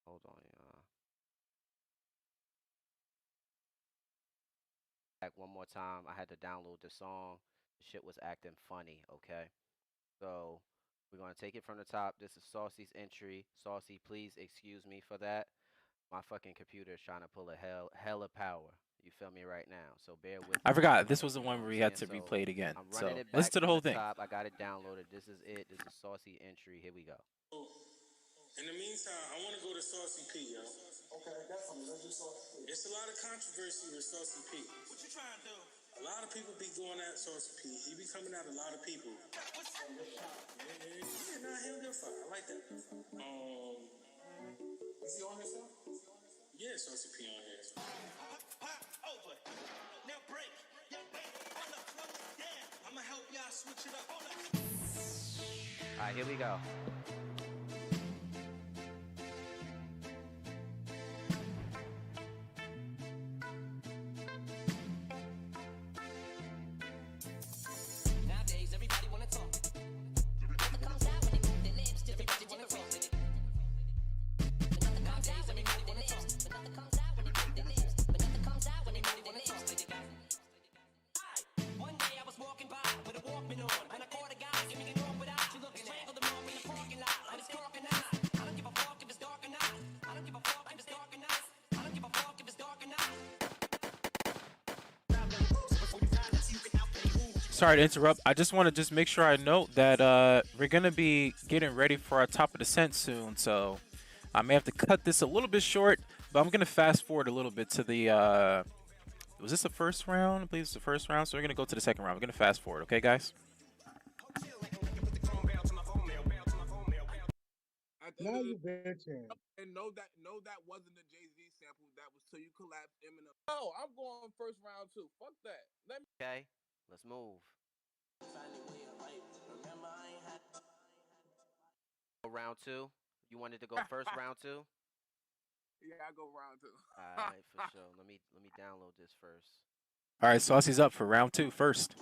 Speaker 3: Hold on, y'all. Back one more time. I had to download the song. The shit was acting funny, okay? So we're gonna take it from the top. This is Saucy's entry. Saucy, please excuse me for that. My fucking computer is trying to pull a hella power. You feel me right now? So bear with
Speaker 1: I
Speaker 3: me.
Speaker 1: forgot. This was the
Speaker 3: You know
Speaker 1: one
Speaker 3: what
Speaker 1: where
Speaker 3: I'm
Speaker 1: we had to
Speaker 3: saying?
Speaker 1: replay it again.
Speaker 3: I'm running
Speaker 1: So
Speaker 3: it
Speaker 1: listen
Speaker 3: back
Speaker 1: to the
Speaker 3: from
Speaker 1: whole
Speaker 3: the
Speaker 1: thing.
Speaker 3: top. I got it downloaded. This is it. This is Saucy entry. Here we go.
Speaker 9: In the meantime, I want to go to Saucy P, yo. Okay, definitely. Let's do Saucy P. It's a lot of controversy with Saucy P. What you trying to do? A lot of people be going at Saucy P. He be coming at a lot of people. Yeah, nah, he don't give a fuck. I like that. Is he on here, sir? Yeah, Saucy P on here.
Speaker 4: Pop over. Now break. Hold up, slow it down. I'ma help y'all switch it up. Hold up.
Speaker 3: All right, here we go.
Speaker 4: Nowadays, everybody wanna talk. Nothing comes out when they move their lips. Everybody wanna talk. Nowadays, everybody wanna talk. But nothing comes out when they move their lips. But nothing comes out when they move their lips. One day I was walking by with a Walkman on, and I caught a guy giving it on without you looking. Strangled him off in the parking lot. I was talking out. I don't give a fuck if it's dark or not. I don't give a fuck if it's dark or not. I don't give a fuck if it's dark or not.
Speaker 1: Sorry to interrupt. I just want to just make sure I note that we're going to be getting ready for our top of the descent soon. So I may have to cut this a little bit short, but I'm going to fast forward a little bit to the... was this the first round? I believe it's the first round. So we're going to go to the second round. We're going to fast forward. Okay, guys?
Speaker 7: Now you bitching.
Speaker 8: And know that wasn't a Jay-Z sample. That was Till You Collapse Eminem. Oh, I'm going first round too. Fuck that. Let me.
Speaker 3: Okay, let's move. Round two. You wanted to go first, round two?
Speaker 8: Yeah, I go round two.
Speaker 3: All right, for sure. Let me download this first.
Speaker 1: All right, Saucy's up for round two first.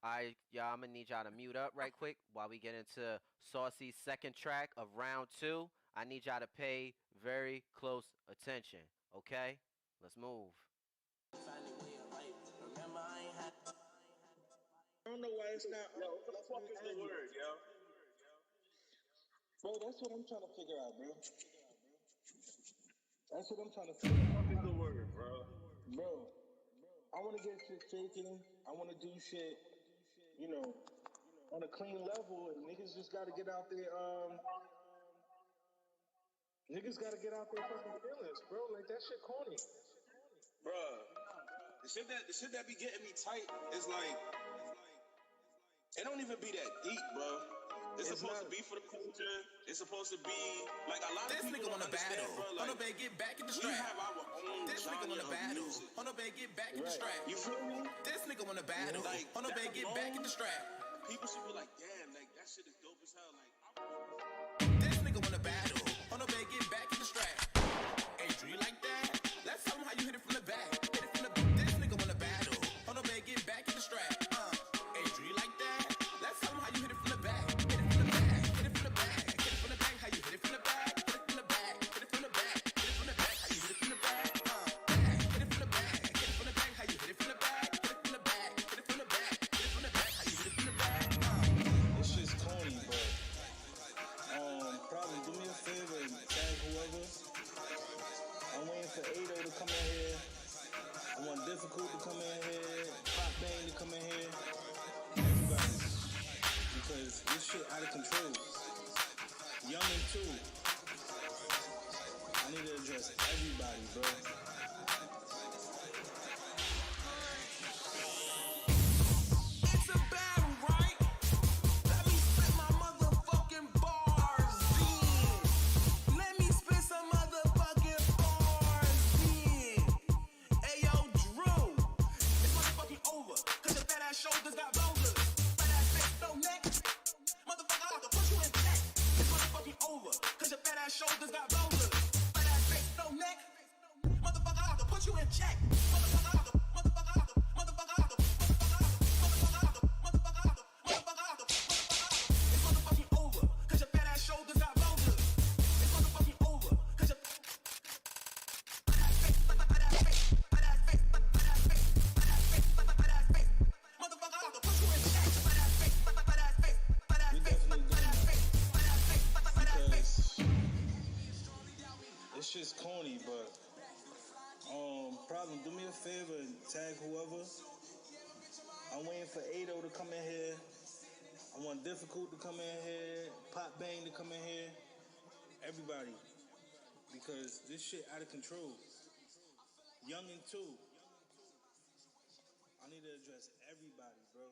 Speaker 3: All right, y'all, I'm gonna need y'all to mute up right quick while we get into Saucy's second track of round two. I need y'all to pay very close attention, okay? Let's move.
Speaker 9: I don't know why it's not. Yo, what the fuck is the word, yo?
Speaker 7: Bro, that's what I'm trying to figure out, bro. That's what I'm trying to figure out.
Speaker 9: What is the word, bro?
Speaker 7: Bro, I want to get shit shaking. I want to do shit, you know, on a clean level. And niggas just got to get out there. Niggas got to get out their fucking feelings, bro. Like, that shit corny.
Speaker 9: Bruh, the shit that be getting me tight is like, it don't even be that deep, bro. It's supposed to be for the culture. It's supposed to be like a lot of people don't understand, bro. Like,
Speaker 4: Hold up, get back in the
Speaker 9: we
Speaker 4: strap.
Speaker 9: have our own
Speaker 4: This nigga
Speaker 9: genre
Speaker 4: wanna
Speaker 9: of
Speaker 4: battle.
Speaker 9: music.
Speaker 4: Hold up, get back in the strap.
Speaker 9: You feel me?
Speaker 4: This nigga wanna battle.
Speaker 9: Like,
Speaker 4: Hold up,
Speaker 9: that
Speaker 4: get
Speaker 9: alone,
Speaker 4: back in the strap.
Speaker 9: People should be like, damn, like that shit is dope as hell. Like,
Speaker 4: This nigga wanna battle. Hold up, get back in the strap. Hey, do you like that? Let's tell him how you hit it from the back. Hit it from the. This nigga wanna battle. Hold up, get back in the strap. Hey, do you like that? Let's tell him how you hit it from the back. Hit it from the back. Hit it from the back. Hit it from the back. How you hit it from the back? Hit it from the back. Hit it from the back. Hit it from the back. How you hit it from the back? Hit it from the back. Hit it from the back. How you hit it from the back? Hit it from the back. Hit it from the back. Hit it from the back. How you hit it from the back?
Speaker 7: This shit's corny, but probably do me a favor and tag whoever. I'm waiting for Ado to come in here. I want Difficult to come in here. Pop Bang to come in here. Everybody. Because this shit out of control. Young and too. I need to address everybody, bro.
Speaker 4: It's a battle, right? Let me spit my motherfucking bars in. Let me spit some motherfucking bars in. Hey, yo, Drew. It's motherfucking over. Cause your fat ass shoulders got boulders. Fat ass face, no neck. Motherfucker, I have to put you in check. It's motherfucking over. Cause your fat ass shoulders got boulders. Fat ass face, no neck. Motherfucker, I have to put you in check. Motherfucker, I have to. Motherfucker, I have to. Motherfucker, I have to. It's motherfucking over, cause your fat ass shoulders got boulders. It's motherfucking over, cause your motherfucker, I have to put you in check.
Speaker 7: We definitely doing that. Because it's just corny, but probably do me a favor and tag whoever. I'm waiting for Ado to come in here. I want Difficult to come in here. Pop Bang to come in here. Everybody. Because this shit out of control. Young and two. I need to address everybody, bro.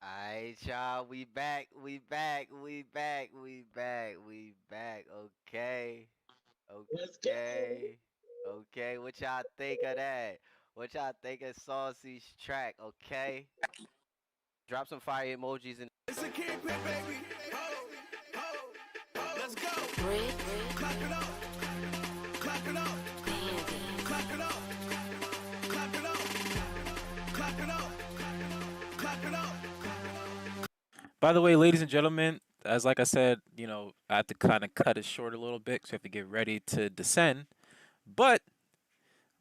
Speaker 3: Alright, y'all, we back. Okay. Okay, what y'all think of that? What y'all think of Saucy's track, okay? Drop some fire emojis in.
Speaker 4: It's a kingpin, baby. Let's go. Clap it up. Clap it up. Clap it up. Clap it up. Clap it up. Clap it up.
Speaker 1: By the way, ladies and gentlemen, as like I said, you know, I have to kind of cut it short a little bit because we have to get ready to descend. But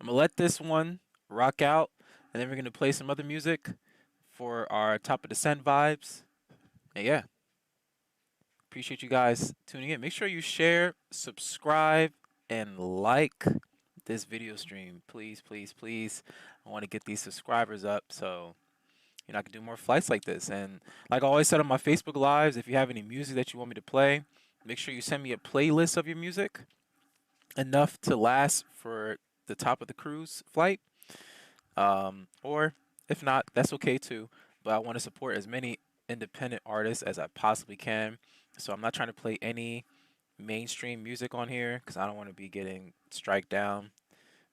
Speaker 1: I'm going to let this one rock out, and then we're going to play some other music for our top of descent vibes. And yeah, appreciate you guys tuning in. Make sure you share, subscribe, and like this video stream. Please, please, please. I want to get these subscribers up so you know I can do more flights like this. And like I always said on my Facebook Lives, if you have any music that you want me to play, make sure you send me a playlist of your music, enough to last for the top of the cruise flight. Or if not, that's okay too. But I want to support as many independent artists as I possibly can. So I'm not trying to play any mainstream music on here because I don't want to be getting strike down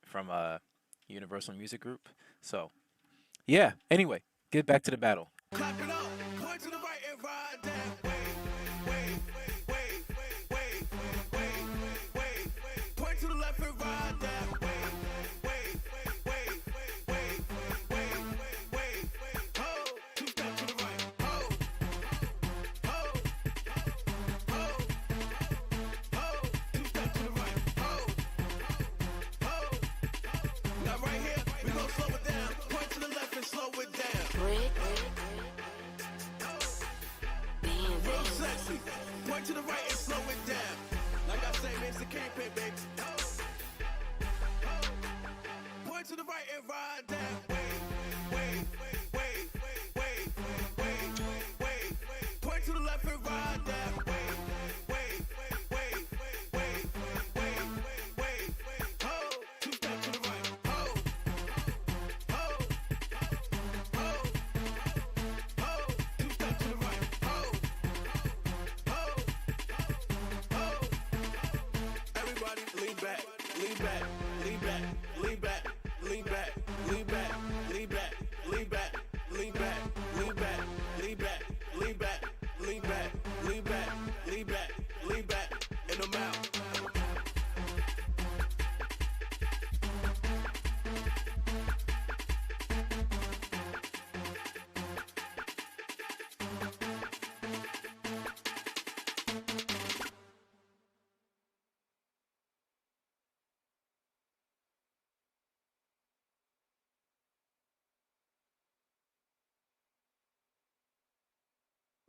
Speaker 1: from a Universal Music Group. So yeah, anyway, get back to the battle.
Speaker 4: Clap it up. Point to the right and ride that way. Point to the left and ride that way. Ho, two steps to the right. Ho, ho, ho, two steps to the right. Ho. Now right here, we gon' slow it down. Point to the left and slow it down. Real sexy. Point to the right and slow it down. Like I say, it's the kingpin, baby. Point to the right and ride that way. Point to the left and ride that way. Ho, two steps to the right. Ho,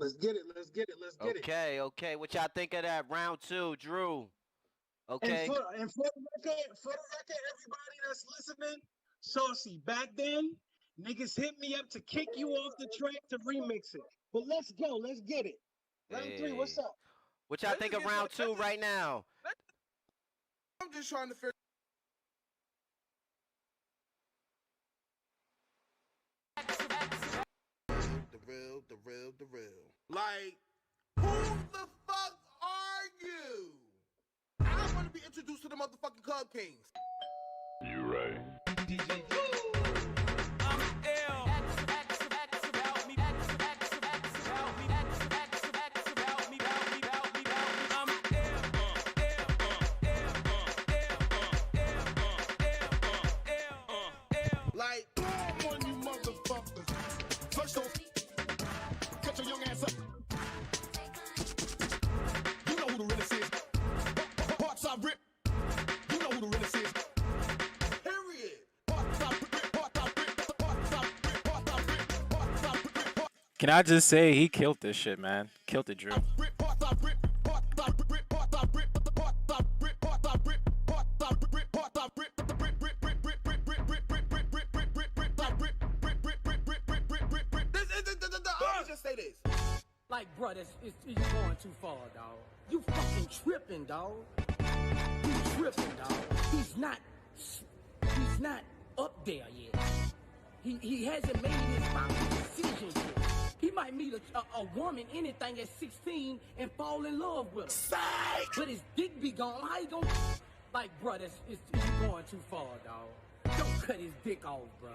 Speaker 11: Let's get it. Let's get it. Let's get it.
Speaker 3: Okay, okay. What y'all think of that? Round 2, Drew.
Speaker 11: And
Speaker 3: Okay.
Speaker 11: for the record, everybody that's listening, Saucy, back then, niggas hit me up to kick you off the track to remix it. But let's go. Let's get it. Round 3, what's
Speaker 3: Hey.
Speaker 11: up?
Speaker 3: What y'all
Speaker 8: Let's
Speaker 3: think
Speaker 8: just
Speaker 3: of
Speaker 8: get
Speaker 3: round
Speaker 8: to it.
Speaker 3: 2 right now?
Speaker 8: I'm just trying to figure. The real. Like, who the fuck are you? I want to be introduced to the motherfucking Club Kings.
Speaker 9: You right.
Speaker 8: Like, bomb on you motherfuckers. First off, get your young ass up. You know who the realest is. Parts I rip. You know who the realest is. Period. Parts I rip. Parts I rip. Parts I rip. Parts I rip. Parts I rip.
Speaker 1: Can I just say he killed this shit, man? Killed it, Drew.
Speaker 8: Parts I rip. Parts I rip. Parts I rip. Parts I rip. Parts I rip. Parts I rip. Parts I rip. Let me just say this.
Speaker 12: Like, bro, you going too far, dog. You fucking tripping, dog. You tripping, dog. He's not up there yet. He hasn't made his final decision yet. He might meet a woman, anything at 16, and fall in love with her.
Speaker 8: Psych!
Speaker 12: But his dick be gone. How you gonna? Like, bro, you going too far, dog. Don't cut his dick off, bro.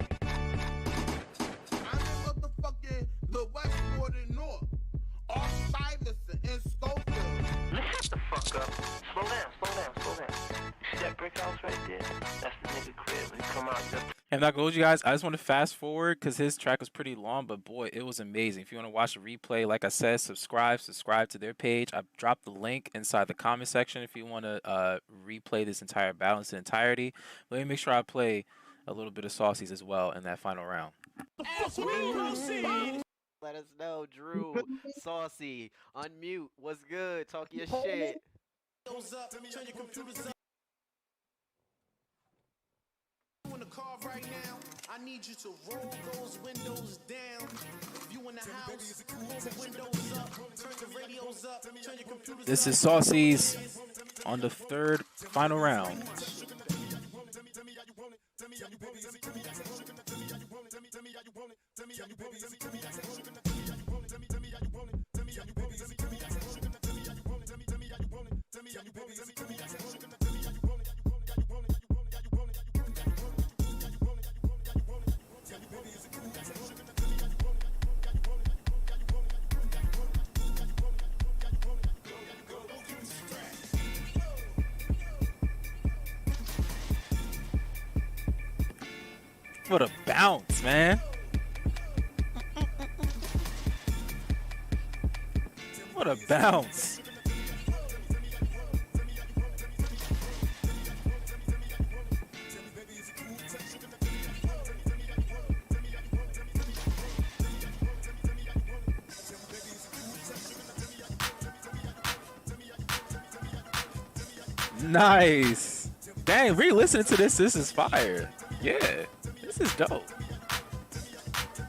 Speaker 8: I'm in motherfucking the Westport and North. Off Stuyvesant and Schofield.
Speaker 13: Shut the fuck up. Slow down. You see that brick house right there? That's the nigga crib. When he come out there.
Speaker 1: And not gonna hold you guys, I just want to fast forward because his track was pretty long, but boy, it was amazing. If you want to watch a replay, like I said, subscribe to their page. I've dropped the link inside the comment section if you want to replay this entire battle in its entirety. Let me make sure I play a little bit of Saucy's as well in that final round.
Speaker 6: As we proceed.
Speaker 3: Let us know, Drew, Saucy, unmute. What's good? Talk your shit.
Speaker 6: Turn your computers up. In the car right now, I need you to roll those windows down. If you in the house, roll the windows up, turn the radios up, turn your computers up.
Speaker 1: This is Saucy's on the third final round. What a bounce, man. What a bounce. Nice. Dang, re-listening to this is fire. Yeah, this is dope.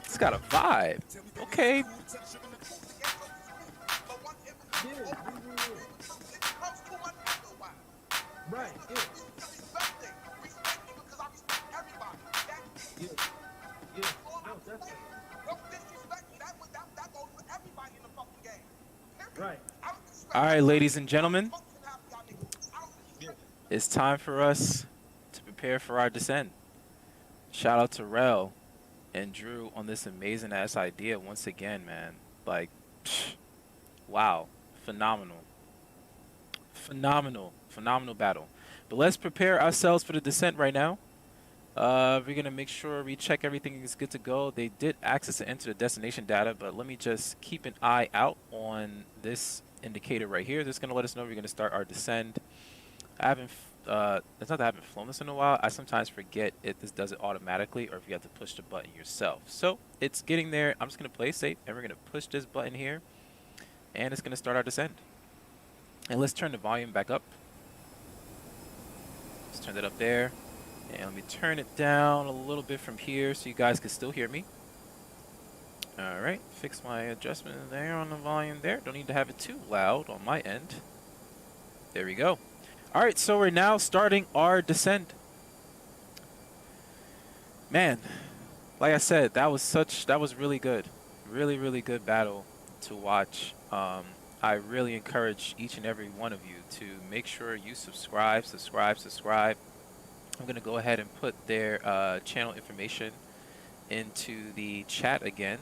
Speaker 1: It's got a vibe. Okay.
Speaker 12: Right. Right.
Speaker 1: All right, ladies and gentlemen. It's time for us to prepare for our descent. Shout out to Rel and Drew on this amazing ass idea once again, man. Like, wow, phenomenal battle. But let's prepare ourselves for the descent right now. We're gonna make sure we check everything is good to go. They did access and enter the destination data, but let me just keep an eye out on this indicator right here. This is gonna let us know we're gonna start our descent. I haven't, it's not that I haven't flown this in a while. I sometimes forget if this does it automatically or if you have to push the button yourself. So it's getting there. I'm just going to play safe and we're going to push this button here. and it's going to start our descent. And let's turn the volume back up. Let's turn it up there. And let me turn it down a little bit from here so you guys can still hear me. All right, fix my adjustment there on the volume there. Don't need to have it too loud on my end. There we go. All right, so we're now starting our descent. Man, like I said, that was really good. Really good battle to watch. I really encourage each and every one of you to make sure you subscribe. I'm going to go ahead and put their channel information into the chat again.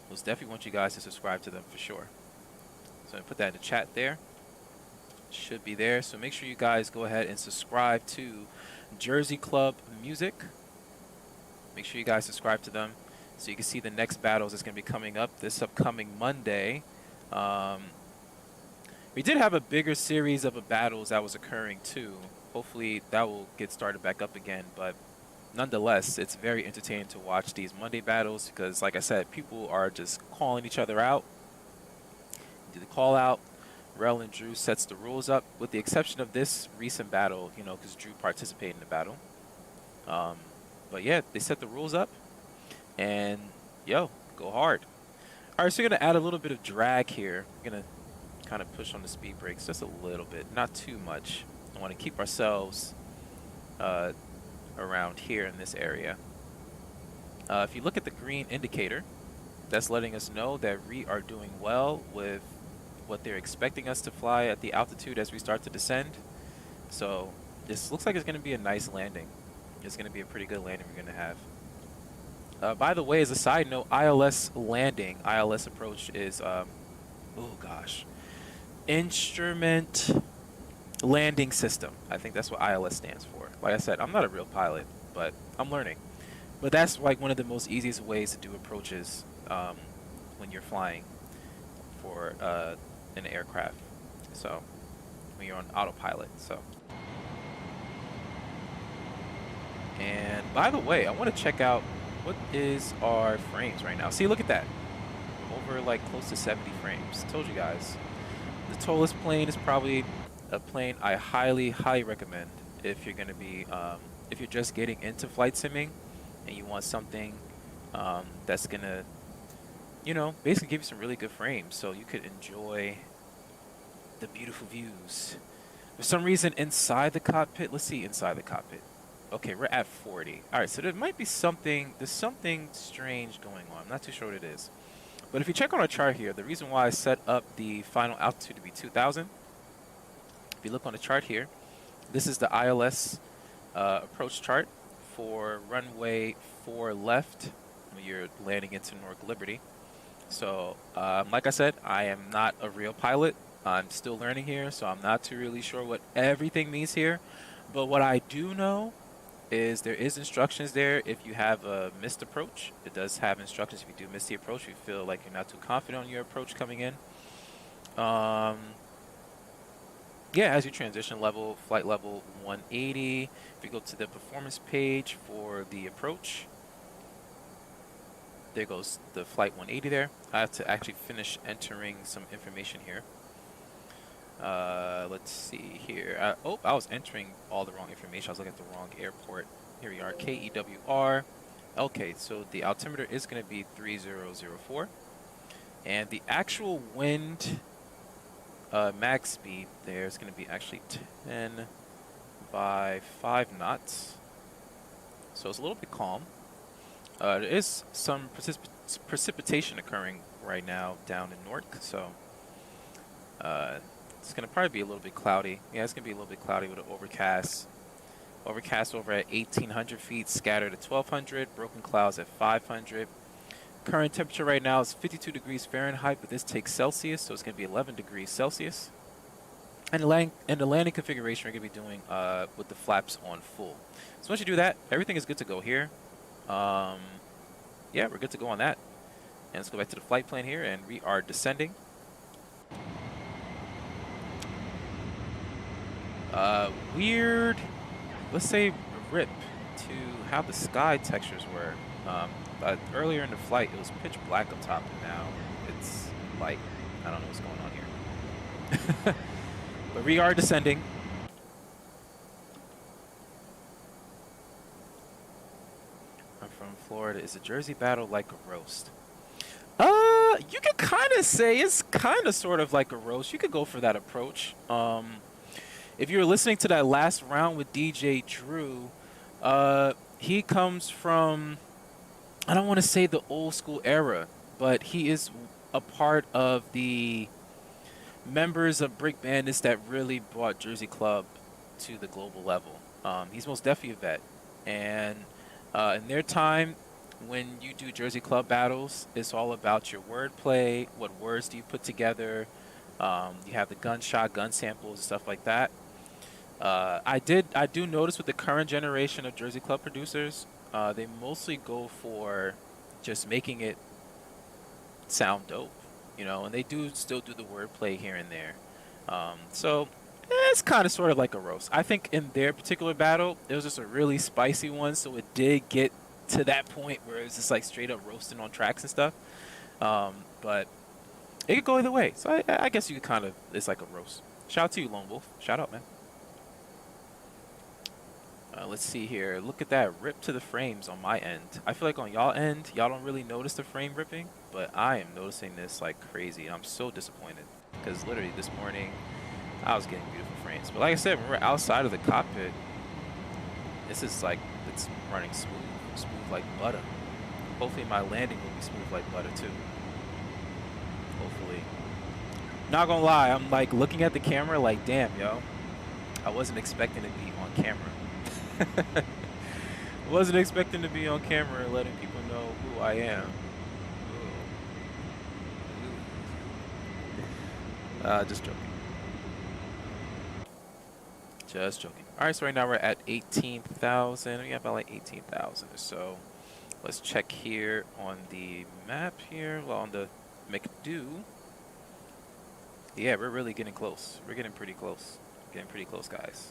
Speaker 1: Most definitely want you guys to subscribe to them for sure. So I put that in the chat there. Should be there. So make sure you guys go ahead and subscribe to Jersey Club Music. Make sure you guys subscribe to them so you can see the next battles that's going to be coming up this upcoming Monday. We did have a bigger series of battles that was occurring too. Hopefully that will get started back up again, but nonetheless, it's very entertaining to watch these Monday battles because, like I said, people are just calling each other out. Do the call out. Rel and Drew sets the rules up, with the exception of this recent battle, you know, because Drew participated in the battle. But yeah, they set the rules up, and yo, go hard. All right, so we're gonna add a little bit of drag here. We're gonna kind of push on the speed brakes just a little bit, not too much. I want to keep ourselves around here in this area. If you look at the green indicator, that's letting us know that we are doing well with what they're expecting us to fly at the altitude as we start to descend. So this looks like it's going to be a nice landing. It's going to be a pretty good landing we're going to have. By the way, as a side note, ILS landing, ILS approach is, oh gosh, Instrument Landing System. I think that's what ILS stands for. Like I said, I'm not a real pilot, but I'm learning. But that's like one of the most easiest ways to do approaches when you're flying for an aircraft. So when you're on autopilot. So. And by the way, I want to check out what is our frames right now. See, look at that. Over like close to 70 frames. Told you guys. The Toliss plane is probably a plane I highly recommend if you're going to be, if you're just getting into flight simming and you want something that's going to, you know, basically give you some really good frames so you could enjoy the beautiful views. For some reason inside the cockpit, let's see inside the cockpit. Okay, we're at 40. All right, so there might be something, there's something strange going on. I'm not too sure what it is. But if you check on our chart here, the reason why I set up the final altitude to be 2,000, if you look on the chart here, this is the ILS approach chart for runway 4 left when you're landing into Newark Liberty. So, like I said, I am not a real pilot. I'm still learning here, so I'm not too really sure what everything means here. But what I do know is there is instructions there if you have a missed approach. It does have instructions if you do miss the approach, if you feel like you're not too confident on your approach coming in. Yeah, as you transition level, flight level 180. If you go to the performance page for the approach, there goes the flight 180 there. I have to actually finish entering some information here. Let's see here. Oh, I was entering all the wrong information. I was looking at the wrong airport. Here we are, KEWR. Okay, so the altimeter is going to be 3004. And the actual wind max speed there is going to be actually 10 by 5 knots. So it's a little bit calm. There is some precipitation occurring right now down in Newark, so it's going to probably be a little bit cloudy. Yeah, it's going to be a little bit cloudy with an overcast. Overcast over at 1,800 feet, scattered at 1,200, broken clouds at 500. Current temperature right now is 52 degrees Fahrenheit, but this takes Celsius, so it's going to be 11 degrees Celsius. And the landing configuration we're going to be doing with the flaps on full. So once you do that, everything is good to go here. Yeah, we're good to go on that. And let's go back to the flight plan here, and we are descending. Weird, let's say, rip to how the sky textures were. But earlier in the flight, it was pitch black on top, and now it's light. I don't know what's going on here. But we are descending. I'm from Florida. Is a Jersey battle like a roast? You could kind of say it's kind of sort of like a roast. You could go for that approach. If you were listening to that last round with DJ Drew, he comes from, I don't want to say the old school era, but he is a part of the members of Brick Bandits that really brought Jersey Club to the global level. He's most definitely a vet. And in their time, when you do Jersey Club battles, it's all about your wordplay. What words do you put together? You have the gunshot, gun samples, and stuff like that. I do notice with the current generation of Jersey Club producers, they mostly go for just making it sound dope, you know, and they do still do the wordplay here and there. So it's kind of sort of like a roast. I think in their particular battle, it was just a really spicy one, so it did get to that point where it was just like straight up roasting on tracks and stuff. But it could go either way. So I guess you could kind of, it's like a roast. Shout out to you, Lone Wolf. Shout out, man. Let's see here. Look at that rip to the frames on my end. I feel like on y'all end, y'all don't really notice the frame ripping, but I am noticing this like crazy. I'm so disappointed because literally this morning I was getting beautiful frames. But like I said, when we're outside of the cockpit, this is like, it's running smooth like butter. Hopefully my landing will be smooth like butter too. Hopefully. Not gonna lie, I'm like looking at the camera like, damn, yo. I wasn't expecting to be on camera. Wasn't expecting to be on camera and letting people know who I am. Just joking. Just joking. Alright, so right now we're at 18,000. We have about like 18,000 or so. Let's check here on the map here. Well, on the McDo. Yeah, we're really getting close. We're getting pretty close. Getting pretty close, guys.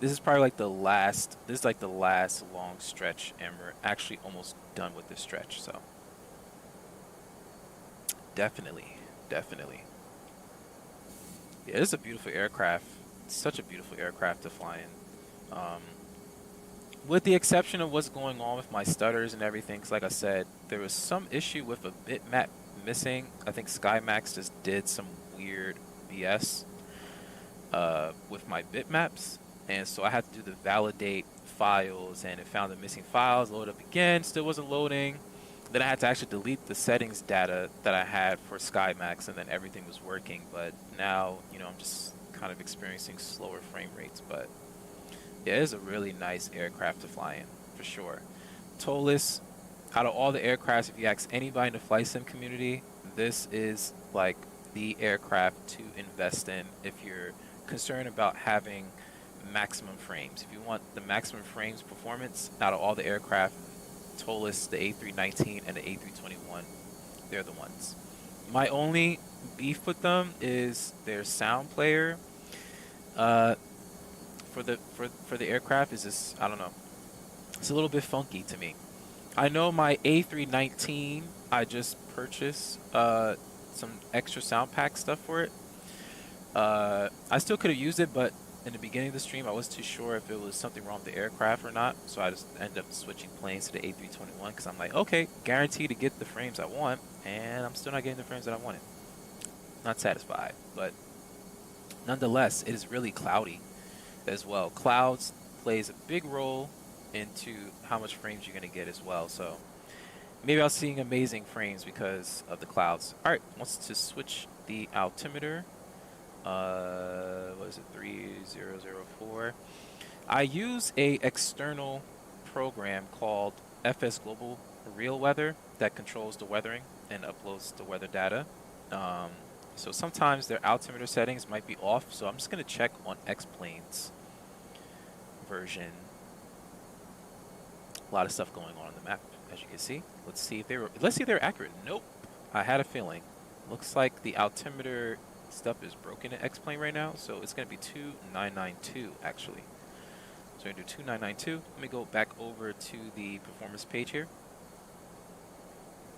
Speaker 1: This is probably like the last, this is like the last long stretch, and we're actually almost done with this stretch, so. Definitely. Yeah, this is a beautiful aircraft. It's such a beautiful aircraft to fly in. With the exception of what's going on with my stutters and everything, because like I said, there was some issue with a bitmap missing. I think SkyMax just did some weird BS with my bitmaps. And so I had to do the validate files, and it found the missing files, load up again, still wasn't loading. Then I had to actually delete the settings data that I had for SkyMax, and then everything was working. But now, you know, I'm just kind of experiencing slower frame rates. But yeah, it is a really nice aircraft to fly in, for sure. Toliss, out of all the aircrafts, if you ask anybody in the flight sim community, this is like the aircraft to invest in if you're concerned about having maximum frames. If you want the maximum frames performance out of all the aircraft, Toliss, the A319 and the A321, they're the ones. My only beef with them is their sound player for the aircraft is just, I don't know, it's a little bit funky to me. I know my A319, I just purchased some extra sound pack stuff for it. I still could have used it, but in the beginning of the stream, I wasn't too sure if it was something wrong with the aircraft or not, so I just ended up switching planes to the A321 because I'm like, okay, guaranteed to get the frames I want, and I'm still not getting the frames that I wanted. Not satisfied, but nonetheless, it is really cloudy as well. Clouds plays a big role into how much frames you're going to get as well, so maybe I was seeing amazing frames because of the clouds. All right, wants to switch the altimeter. What is it, 3004? I use a external program called FS Global Real Weather that controls the weathering and uploads the weather data. So sometimes their altimeter settings might be off, so I'm just going to check on X-Plane's version. A lot of stuff going on the map, as you can see. Let's see if they're accurate. Nope. I had a feeling. Looks like the altimeter stuff is broken in X-Plane right now, so it's going to be 2992 actually. So we're going to do 2992. Let me go back over to the performance page here.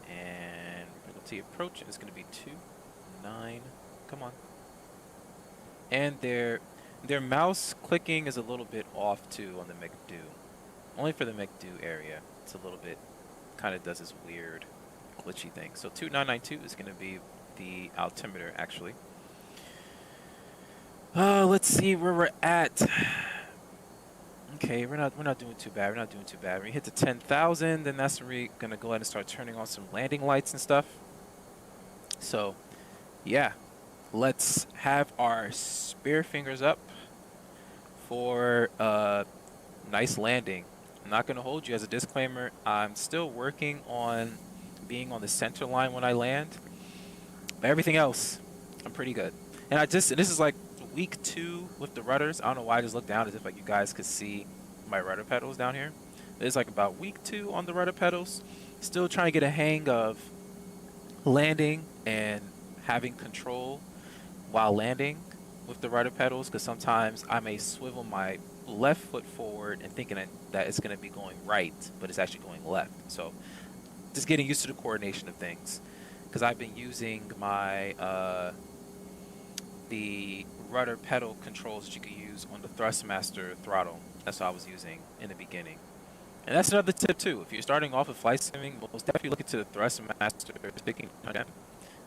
Speaker 1: And we're going to difficulty approach, and it's going to be 2-9. Come on. And their mouse clicking is a little bit off too on the McDo. Only for the McDo area. It's a little bit, kind of does this weird glitchy thing. So 2992 is going to be the altimeter actually. Let's see where we're at. Okay, we're not doing too bad. We're not doing too bad. When we hit the 10,000, then that's when we're gonna go ahead and start turning on some landing lights and stuff. So, yeah, let's have our spear fingers up for a nice landing. I'm not gonna hold you as a disclaimer. I'm still working on being on the center line when I land. But everything else, I'm pretty good. And this is like week 2 with the rudders. I don't know why I just looked down as if like you guys could see my rudder pedals down here. It's like about week 2 on the rudder pedals. Still trying to get a hang of landing and having control while landing with the rudder pedals, because sometimes I may swivel my left foot forward and thinking that it's going to be going right, but it's actually going left. So just getting used to the coordination of things, because I've been using my the rudder pedal controls that you can use on the Thrustmaster throttle. That's what I was using in the beginning. And that's another tip too. If you're starting off with flight simming, most definitely look into the Thrustmaster sticking again.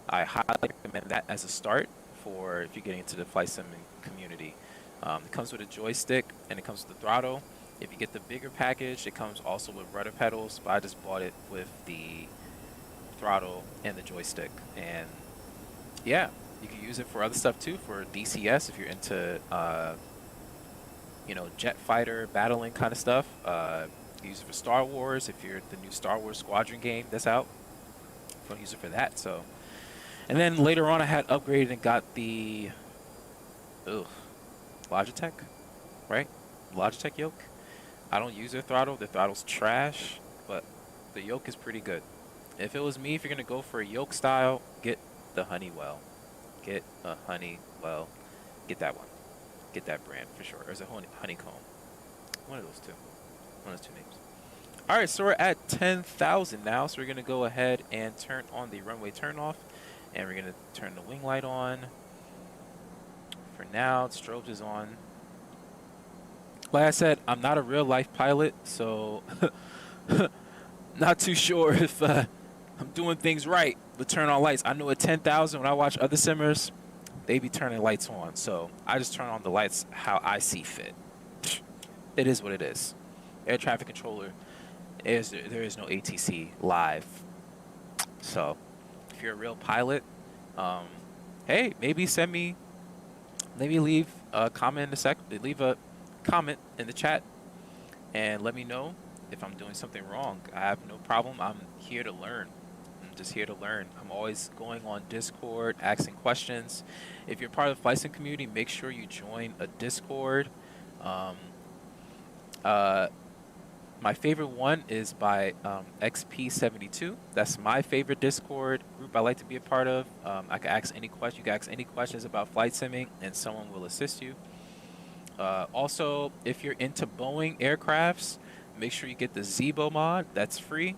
Speaker 1: I highly recommend that as a start for if you're getting into the flight simming community. It comes with a joystick and it comes with the throttle. If you get the bigger package, it comes also with rudder pedals, but I just bought it with the throttle and the joystick. And yeah, you can use it for other stuff too, for DCS if you're into jet fighter battling kind of stuff. You use it for Star Wars if you're the new Star Wars Squadron game that's out. You can use it for that. So, and then later on, I had upgraded and got the Logitech, right? Logitech yoke. I don't use their throttle. Their throttle's trash, but the yoke is pretty good. If it was me, if you're gonna go for a yoke style, get the Honeywell. Get a Honeywell. Get that one. Get that brand for sure. Or is it Honeycomb? One of those two. One of those two names. All right, so we're at 10,000 now. So we're gonna go ahead and turn on the runway turnoff, and we're gonna turn the wing light on. For now, the strobes is on. Like I said, I'm not a real life pilot, so not too sure if I'm doing things right with turn on lights. I know at 10,000 when I watch other simmers, they be turning lights on. So I just turn on the lights how I see fit. It is what it is. Air traffic controller, there is no ATC live. So if you're a real pilot, hey, maybe leave a comment leave a comment in the chat and let me know if I'm doing something wrong. I have no problem. I'm here to learn. I'm just here to learn. I'm always going on Discord, asking questions. If you're part of the flight sim community, make sure you join a Discord. My favorite one is by XP72. That's my favorite Discord group I like to be a part of. I can ask any question. You can ask any questions about flight simming, and someone will assist you. Also, if you're into Boeing aircrafts, make sure you get the Zebo mod. That's free.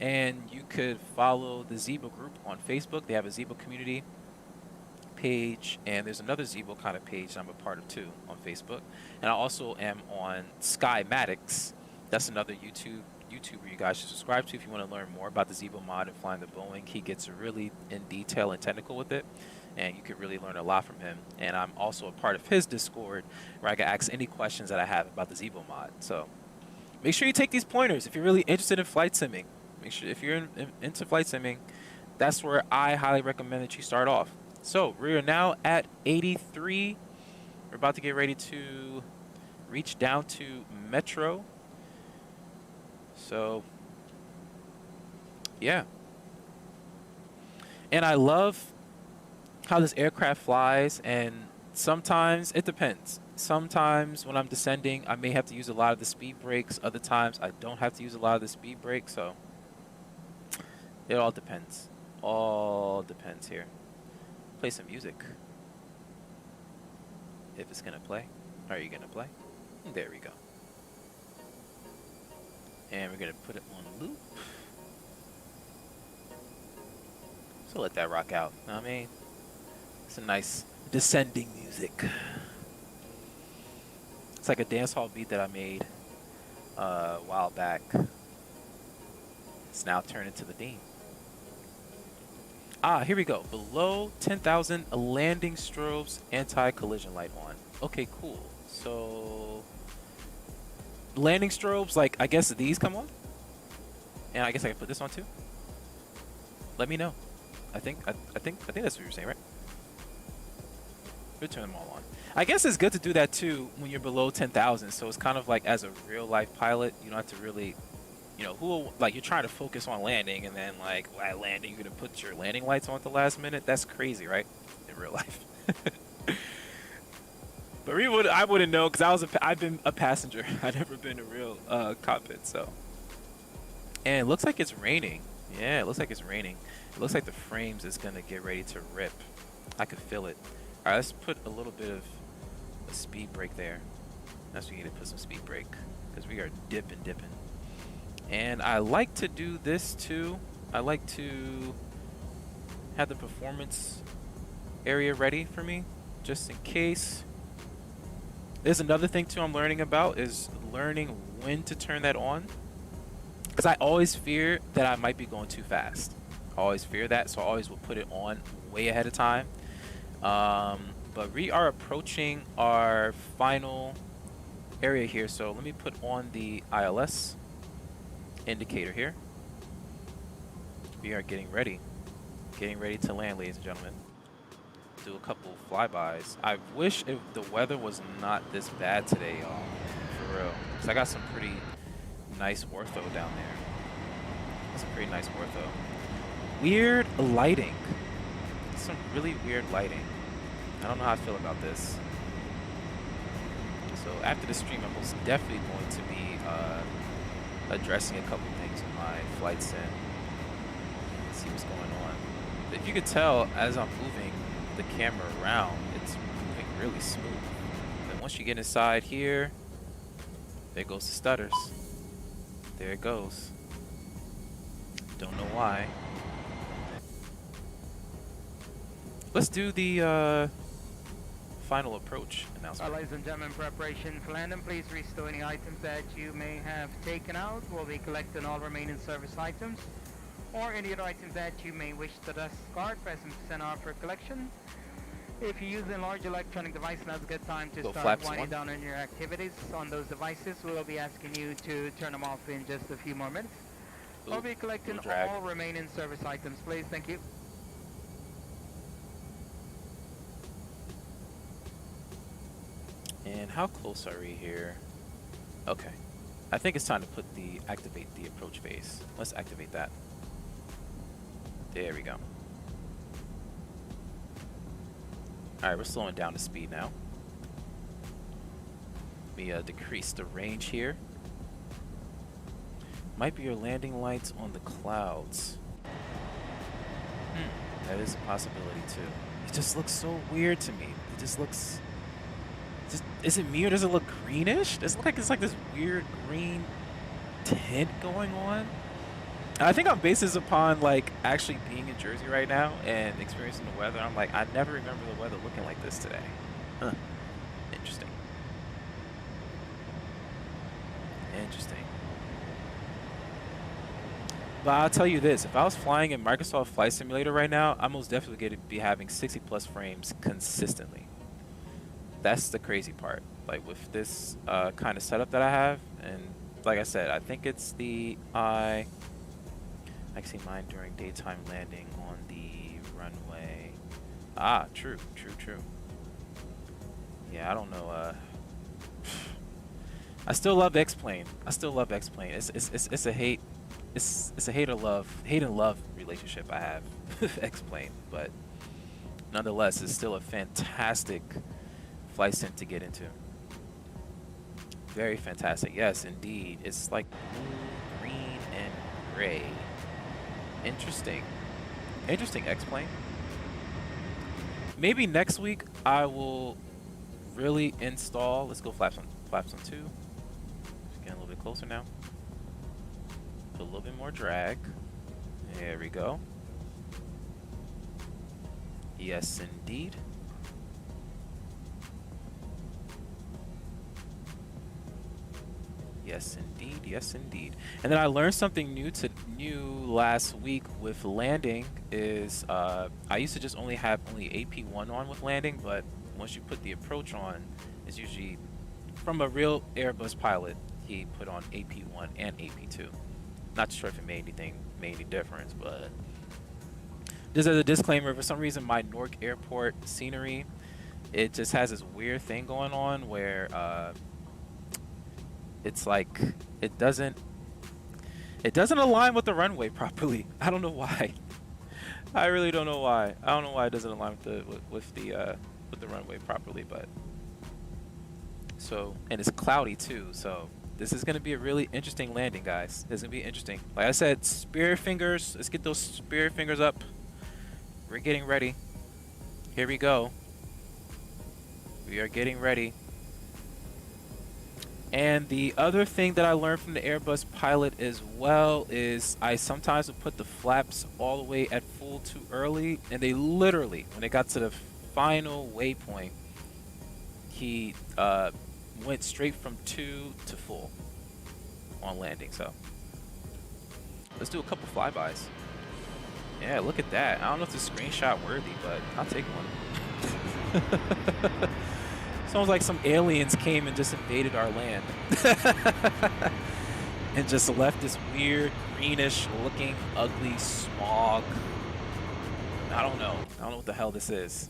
Speaker 1: And you could follow the Zebo group on Facebook. They have a Zebo community page, and there's another Zebo kind of page I'm a part of too on Facebook. And I also am on Skymatics. That's another YouTuber you guys should subscribe to if you want to learn more about the Zebo mod and flying the Boeing. He gets really in detail and technical with it, and you could really learn a lot from him. And I'm also a part of his Discord where I can ask any questions that I have about the Zebo mod. So make sure you take these pointers if you're really interested in flight simming. Make sure if you're into flight simming, that's where I highly recommend that you start off. So we are now at 83. We're about to get ready to reach down to Metro. So, yeah. And I love how this aircraft flies, and sometimes it depends. Sometimes when I'm descending, I may have to use a lot of the speed brakes. Other times, I don't have to use a lot of the speed brakes. So, it all depends. All depends here. Play some music. If it's going to play. Are you going to play? There we go. And we're going to put it on loop. So let that rock out. Know what I mean, it's a nice descending music. It's like a dance hall beat that I made a while back. It's now turned into the theme. Ah, here we go. Below 10,000, landing strobes, anti-collision light on. Okay, cool. So landing strobes, like I guess these come on, and I guess I can put this on too. Let me know. I think that's what you're saying, right? We'll turn them all on. I guess it's good to do that too when you're below 10,000. So it's kind of like as a real life pilot, you don't have to really, you know, like you're trying to focus on landing, and then like while landing, you're gonna put your landing lights on at the last minute. That's crazy, right? In real life. But I wouldn't know because I've been a passenger. I've never been a real cockpit. So, and it looks like it's raining. Yeah, it looks like it's raining. It looks like the frames is gonna get ready to rip. I could feel it. All right, let's put a little bit of a speed brake there. That's what we need to put some speed brake because we are dipping. And I like to do this too. I like to have the performance area ready for me just in case. There's another thing too I'm learning about is learning when to turn that on. Because I always fear that I might be going too fast. I always fear that, so I always will put it on way ahead of time. But we are approaching our final area here, so let me put on the ILS indicator here. We are getting ready to land, ladies and gentlemen. Do a couple flybys. I wish the weather was not this bad today, y'all. For real. Because I got some pretty nice ortho down there. That's a pretty nice ortho. Weird lighting. Some really weird lighting. I don't know how I feel about this. So after the stream, I'm most definitely going to be addressing a couple things in my flight sim. See what's going on. But if you could tell, as I'm moving the camera around, it's moving really smooth. And once you get inside here, there goes the stutters. There it goes. Don't know why. Let's do the final approach announcement.
Speaker 14: Ladies and gentlemen, preparation for landing. Please restore any items that you may have taken out. We'll be collecting all remaining service items or any other items that you may wish to discard. Press and send off for collection. If you're using large electronic devices, now's a good time to start winding down on your activities on those devices. We'll be asking you to turn them off in just a few more minutes. We'll be collecting all remaining service items, please. Thank you.
Speaker 1: And how close are we here? Okay. I think it's time to activate the approach phase. Let's activate that. There we go. Alright, we're slowing down the speed now. Let me decrease the range here. Might be your landing lights on the clouds. That is a possibility too. It just looks so weird to me. It just looks... is it me or does it look greenish? Does it look like it's like this weird green tint going on? And I think I'm basing this upon like actually being in Jersey right now and experiencing the weather. I'm like, I never remember the weather looking like this today. Huh. Interesting. Interesting. But I'll tell you this, if I was flying in Microsoft Flight Simulator right now, I'm most definitely going to be having 60 plus frames consistently. That's the crazy part. Like with this kind of setup that I have, and like I said, I think it's the I see mine during daytime landing on the runway. Ah, true. Yeah, I don't know. I still love X-Plane. It's a hate. It's a hate and love relationship I have with X-Plane, but nonetheless, it's still a fantastic flight sim to get into. Very fantastic. Yes, indeed. It's like blue, green, and gray. Interesting. Interesting, X-Plane. Maybe next week I will really install. Let's go flaps on 2. Getting a little bit closer now. Put a little bit more drag. There we go. Yes, indeed. Yes, indeed. Yes, indeed. And then I learned something new last week with landing is I used to just have only AP1 on with landing, but once you put the approach on, it's usually from a real Airbus pilot. He put on AP1 and AP2. Not sure if it made any difference, but just as a disclaimer, for some reason my Newark airport scenery, it just has this weird thing going on where it's like it doesn't align with the runway properly. I don't know why. I really don't know why. I don't know why it doesn't align with the runway properly, but so, and it's cloudy too, so this is going to be a really interesting landing, guys. It's going to be interesting. Like I said, spirit fingers. Let's get those spirit fingers up. We're getting ready. Here we go. We are getting ready. And the other thing that I learned from the Airbus pilot as well is I sometimes would put the flaps all the way at full too early, and they literally, when they got to the final waypoint, he went straight from 2 to full on landing. So let's do a couple flybys. Yeah, look at that. I don't know if it's screenshot worthy, but I'll take one. Sounds like some aliens came and just invaded our land. And just left this weird, greenish looking, ugly smog. I don't know what the hell this is.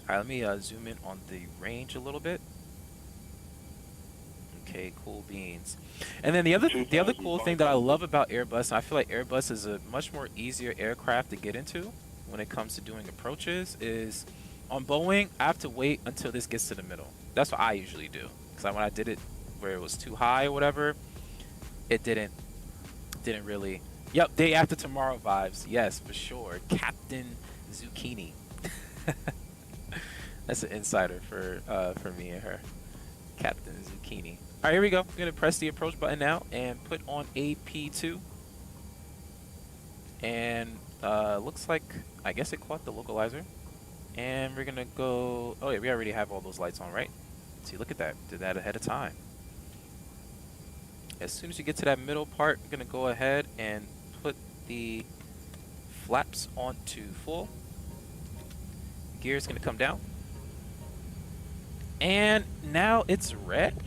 Speaker 1: Alright, let me zoom in on the range a little bit. Okay, cool beans. And then the other cool thing that I love about Airbus, and I feel like Airbus is a much more easier aircraft to get into when it comes to doing approaches, is on Boeing, I have to wait until this gets to the middle. That's what I usually do. Because when I did it where it was too high or whatever, it didn't really... Yep, day after tomorrow vibes. Yes, for sure. Captain Zucchini. That's an insider for me and her. Captain Zucchini. All right, here we go. I'm going to press the approach button now and put on AP2. And looks like, I guess it caught the localizer. And we're gonna go, oh yeah, we already have all those lights on, right? See, look at that, did that ahead of time. As soon as you get to that middle part, I'm gonna go ahead and put the flaps onto full. Gear's gonna come down. And now it's red?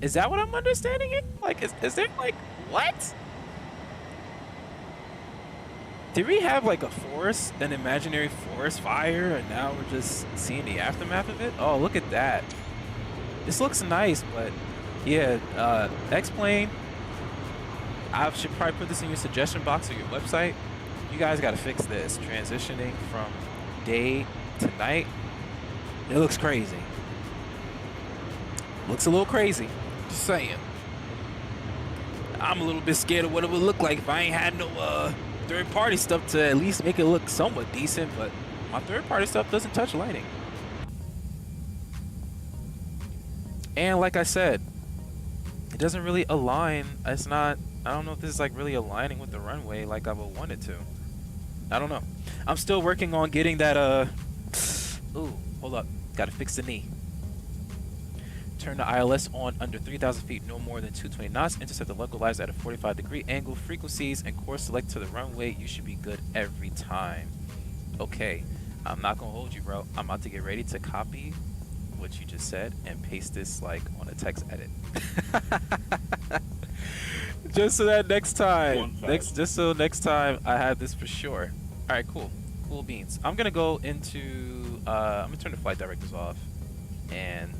Speaker 1: Is that what I'm understanding it? Like, is there like, what? Did we have like a forest, an imaginary forest fire, and now we're just seeing the aftermath of it? Oh, look at that. This looks nice, but yeah, X-Plane, I should probably put this in your suggestion box or your website. You guys got to fix this. Transitioning from day to night. It looks crazy. Looks a little crazy. Just saying. I'm a little bit scared of what it would look like if I ain't had no third-party stuff to at least make it look somewhat decent, but my third-party stuff doesn't touch lighting. And like I said, it doesn't really align. It's not, I don't know if this is like really aligning with the runway like I would want it to. I don't know. I'm still working on getting that, ooh, hold up. Gotta fix the knee. Turn the ILS on under 3,000 feet, no more than 220 knots. Intercept the localizer at a 45-degree angle. Frequencies and course select to the runway. You should be good every time. Okay, I'm not gonna hold you, bro. I'm about to get ready to copy what you just said and paste this like on a text edit. Just so that next time, just so next time I have this for sure. All right, cool beans. I'm gonna go into. I'm gonna turn the flight directors off and.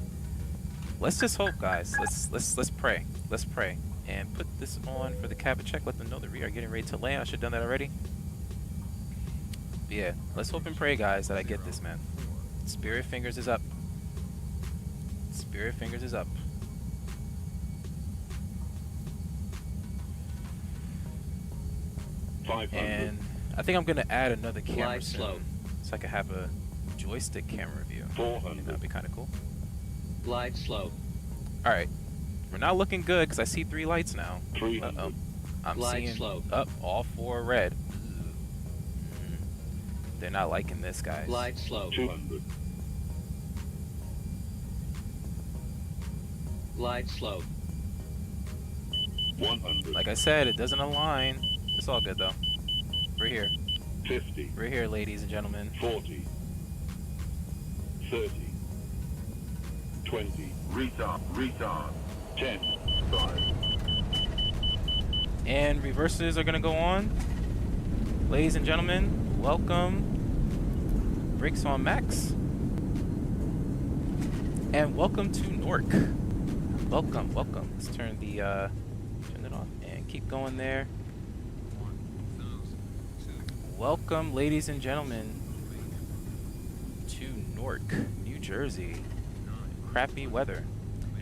Speaker 1: Let's just hope, guys. Let's pray. Let's pray and put this on for the cabin check. Let them know that we are getting ready to land. I should have done that already. But yeah, let's hope and pray, guys, that I get this, man. Spirit fingers is up. Spirit fingers is up. And I think I'm gonna add another camera soon, so I can have a joystick camera view. That'd be kind of cool.
Speaker 15: Glide slow.
Speaker 1: All right, we're not looking good because I see 3 lights now. Uh-oh. I'm
Speaker 15: Glide
Speaker 1: seeing
Speaker 15: slow.
Speaker 1: up all 4 red. They're not liking this, guys.
Speaker 15: Glide slow.
Speaker 9: 200.
Speaker 15: Glide slow.
Speaker 9: 100.
Speaker 1: Like I said, it doesn't align. It's all good though. We're here.
Speaker 9: 50.
Speaker 1: We're here, ladies and gentlemen.
Speaker 9: 40. 30. 20. Retard. Retard. 10. 5.
Speaker 1: And reverses are gonna go on. Ladies and gentlemen, welcome. Brakes on max. And welcome to Newark. Welcome, welcome. Let's turn the turn it on and keep going there. Welcome, ladies and gentlemen, to Newark, New Jersey. Crappy weather.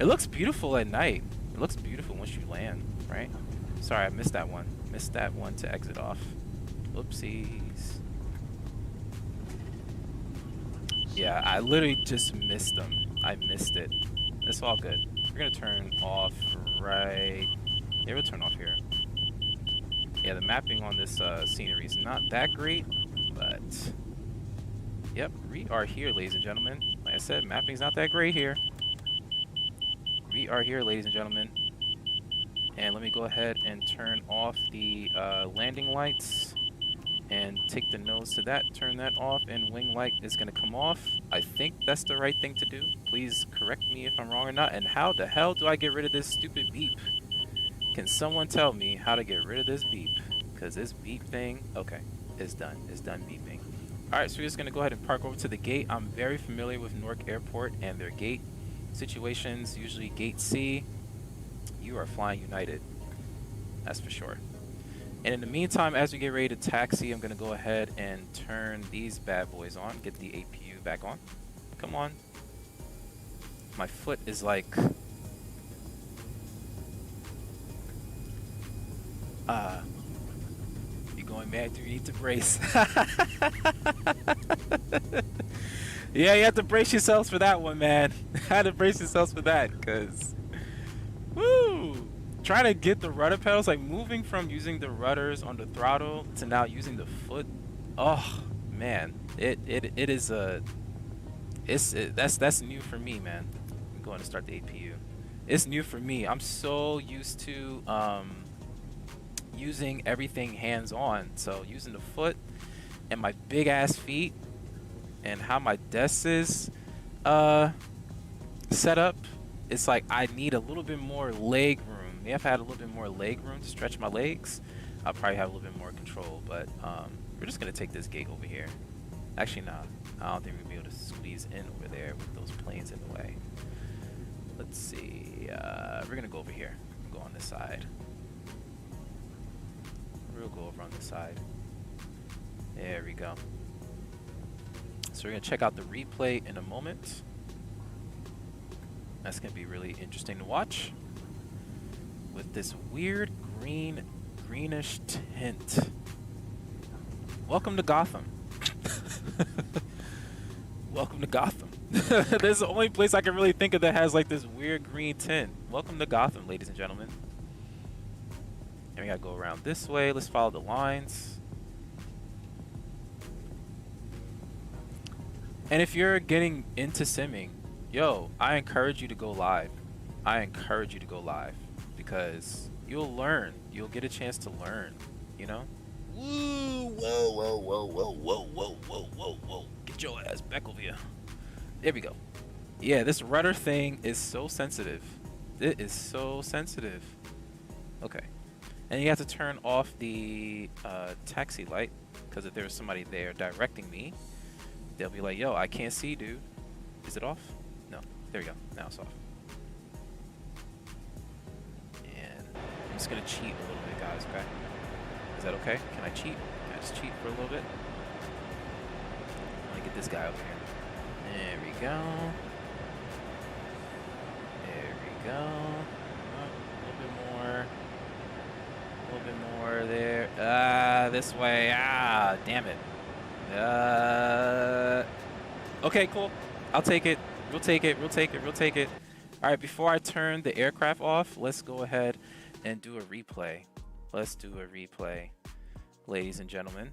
Speaker 1: It looks beautiful at night. It looks beautiful once you land, right? Sorry, I missed that one. Missed that one to exit off. Oopsies. Yeah, I literally just missed them. I missed it. It's all good. We're gonna turn off right. Yeah, we'll turn off here. Yeah, the mapping on this scenery is not that great, but yep, we are here, ladies and gentlemen. Like I said, mapping's not that great here. We are here, ladies and gentlemen. And let me go ahead and turn off the landing lights and take the nose to that, turn that off, and wing light is gonna come off. I think that's the right thing to do. Please correct me if I'm wrong or not. And how the hell do I get rid of this stupid beep? Can someone tell me how to get rid of this beep? Because this beep thing, okay, it's done. It's done beeping. All right, so we're just gonna go ahead and park over to the gate. I'm very familiar with Newark Airport and their gate situations, usually gate C. You are flying United, that's for sure. And in the meantime, as we get ready to taxi, I'm gonna go ahead and turn these bad boys on, get the APU back on. Come on. My foot is like, you're going mad, do you need to brace? Yeah, you have to brace yourselves for that one, man. Had to brace yourselves for that, because, woo! Trying to get the rudder pedals, like moving from using the rudders on the throttle to now using the foot. Oh, man. It is a, that's new for me, man. I'm going to start the APU. It's new for me. I'm so used to using everything hands-on. So using the foot and my big-ass feet and how my desk is set up, it's like I need a little bit more leg room. If I had a little bit more leg room to stretch my legs, I'll probably have a little bit more control. But we're just going to take this gate over here. Actually, no. I don't think we'll be able to squeeze in over there with those planes in the way. Let's see. We're going to go over here. Go on this side. We'll go over on this side. There we go. So we're going to check out the replay in a moment. That's going to be really interesting to watch. With this weird greenish tint. Welcome to Gotham. Welcome to Gotham. This is the only place I can really think of that has like this weird green tint. Welcome to Gotham, ladies and gentlemen. And we gotta go around this way. Let's follow the lines. And if you're getting into simming, yo, I encourage you to go live. I encourage you to go live because you'll learn. You'll get a chance to learn, you know? Woo, whoa, whoa, whoa, whoa, whoa, whoa, whoa, whoa, whoa. Get your ass back over here. There we go. Yeah, this rudder thing is so sensitive. It is so sensitive. Okay. And you have to turn off the taxi light because if there's somebody there directing me, they'll be like, yo, I can't see, dude. Is it off? No. There we go. Now it's off. And I'm just going to cheat a little bit, guys, okay? Is that okay? Can I cheat? Can I just cheat for a little bit? Let me get this guy over here. There we go. There we go. Oh, a little bit more. A little bit more there. This way. Damn it. Okay, cool. I'll take it. We'll take it. We'll take it. We'll take it. All right, before I turn the aircraft off, let's go ahead and do a replay. Let's do a replay, ladies and gentlemen.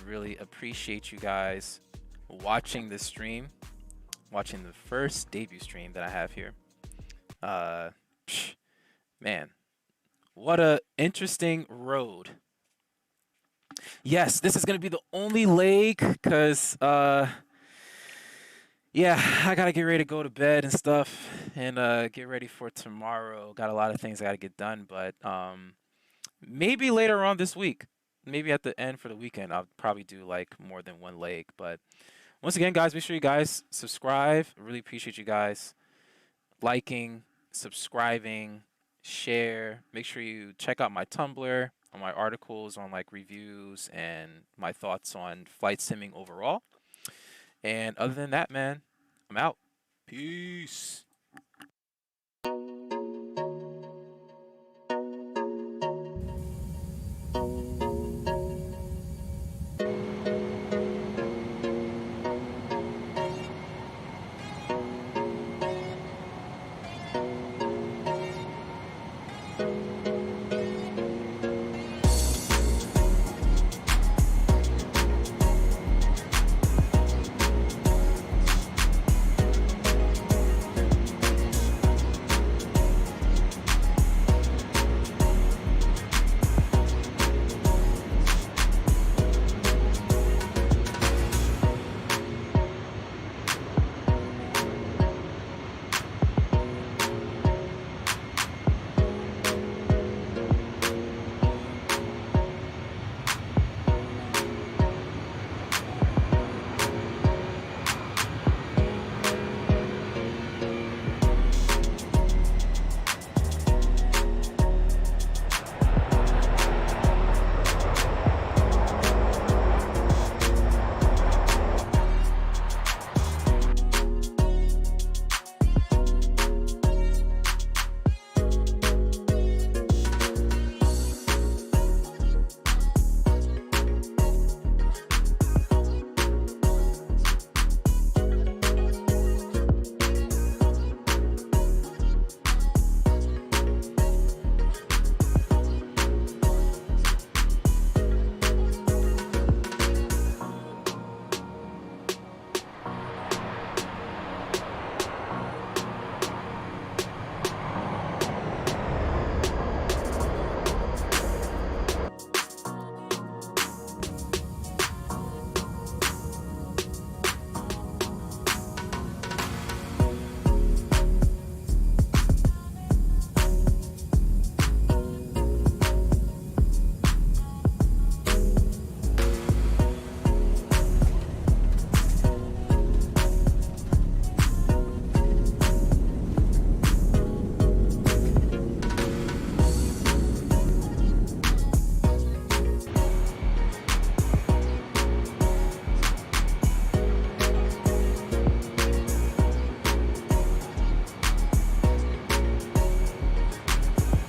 Speaker 1: really appreciate you guys watching this stream, watching the first debut stream that I have here. Man, what a interesting road. Yes, this is gonna be the only leg, cause yeah, I gotta get ready to go to bed and stuff, and get ready for tomorrow. Got a lot of things I gotta get done, but maybe later on this week, maybe at the end for the weekend, I'll probably do like more than one leg. But once again, guys, make sure you guys subscribe. I really appreciate you guys liking, subscribing, share. Make sure you check out my Tumblr, on my articles on like reviews and my thoughts on flight simming overall. And other than that, man, I'm out. Peace.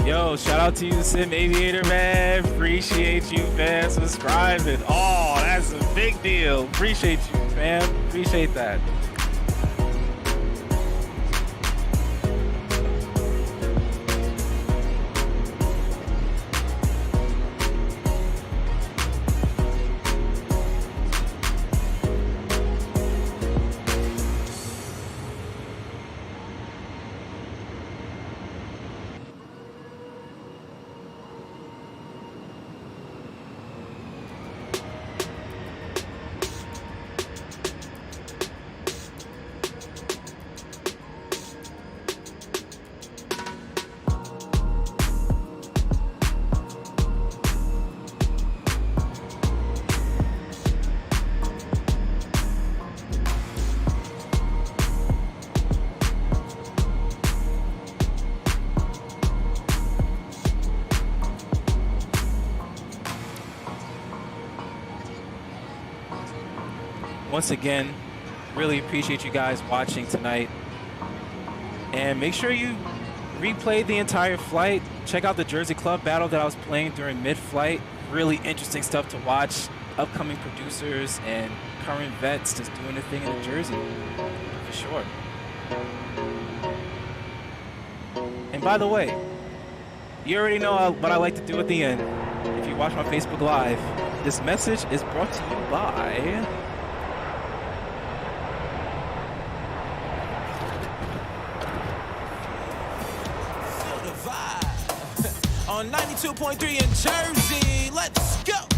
Speaker 1: Yo, shout out to you, Sim Aviator, man. Appreciate you, man, subscribing. Oh, that's a big deal. Appreciate you, fam. Appreciate that. Once again, really appreciate you guys watching tonight. And make sure you replay the entire flight. Check out the Jersey Club battle that I was playing during mid-flight. Really interesting stuff to watch. Upcoming producers and current vets just doing their thing in New Jersey, for sure. And by the way, you already know what I like to do at the end. If you watch my Facebook Live, This message is brought to you by
Speaker 16: On 92.3 in Jersey, let's go.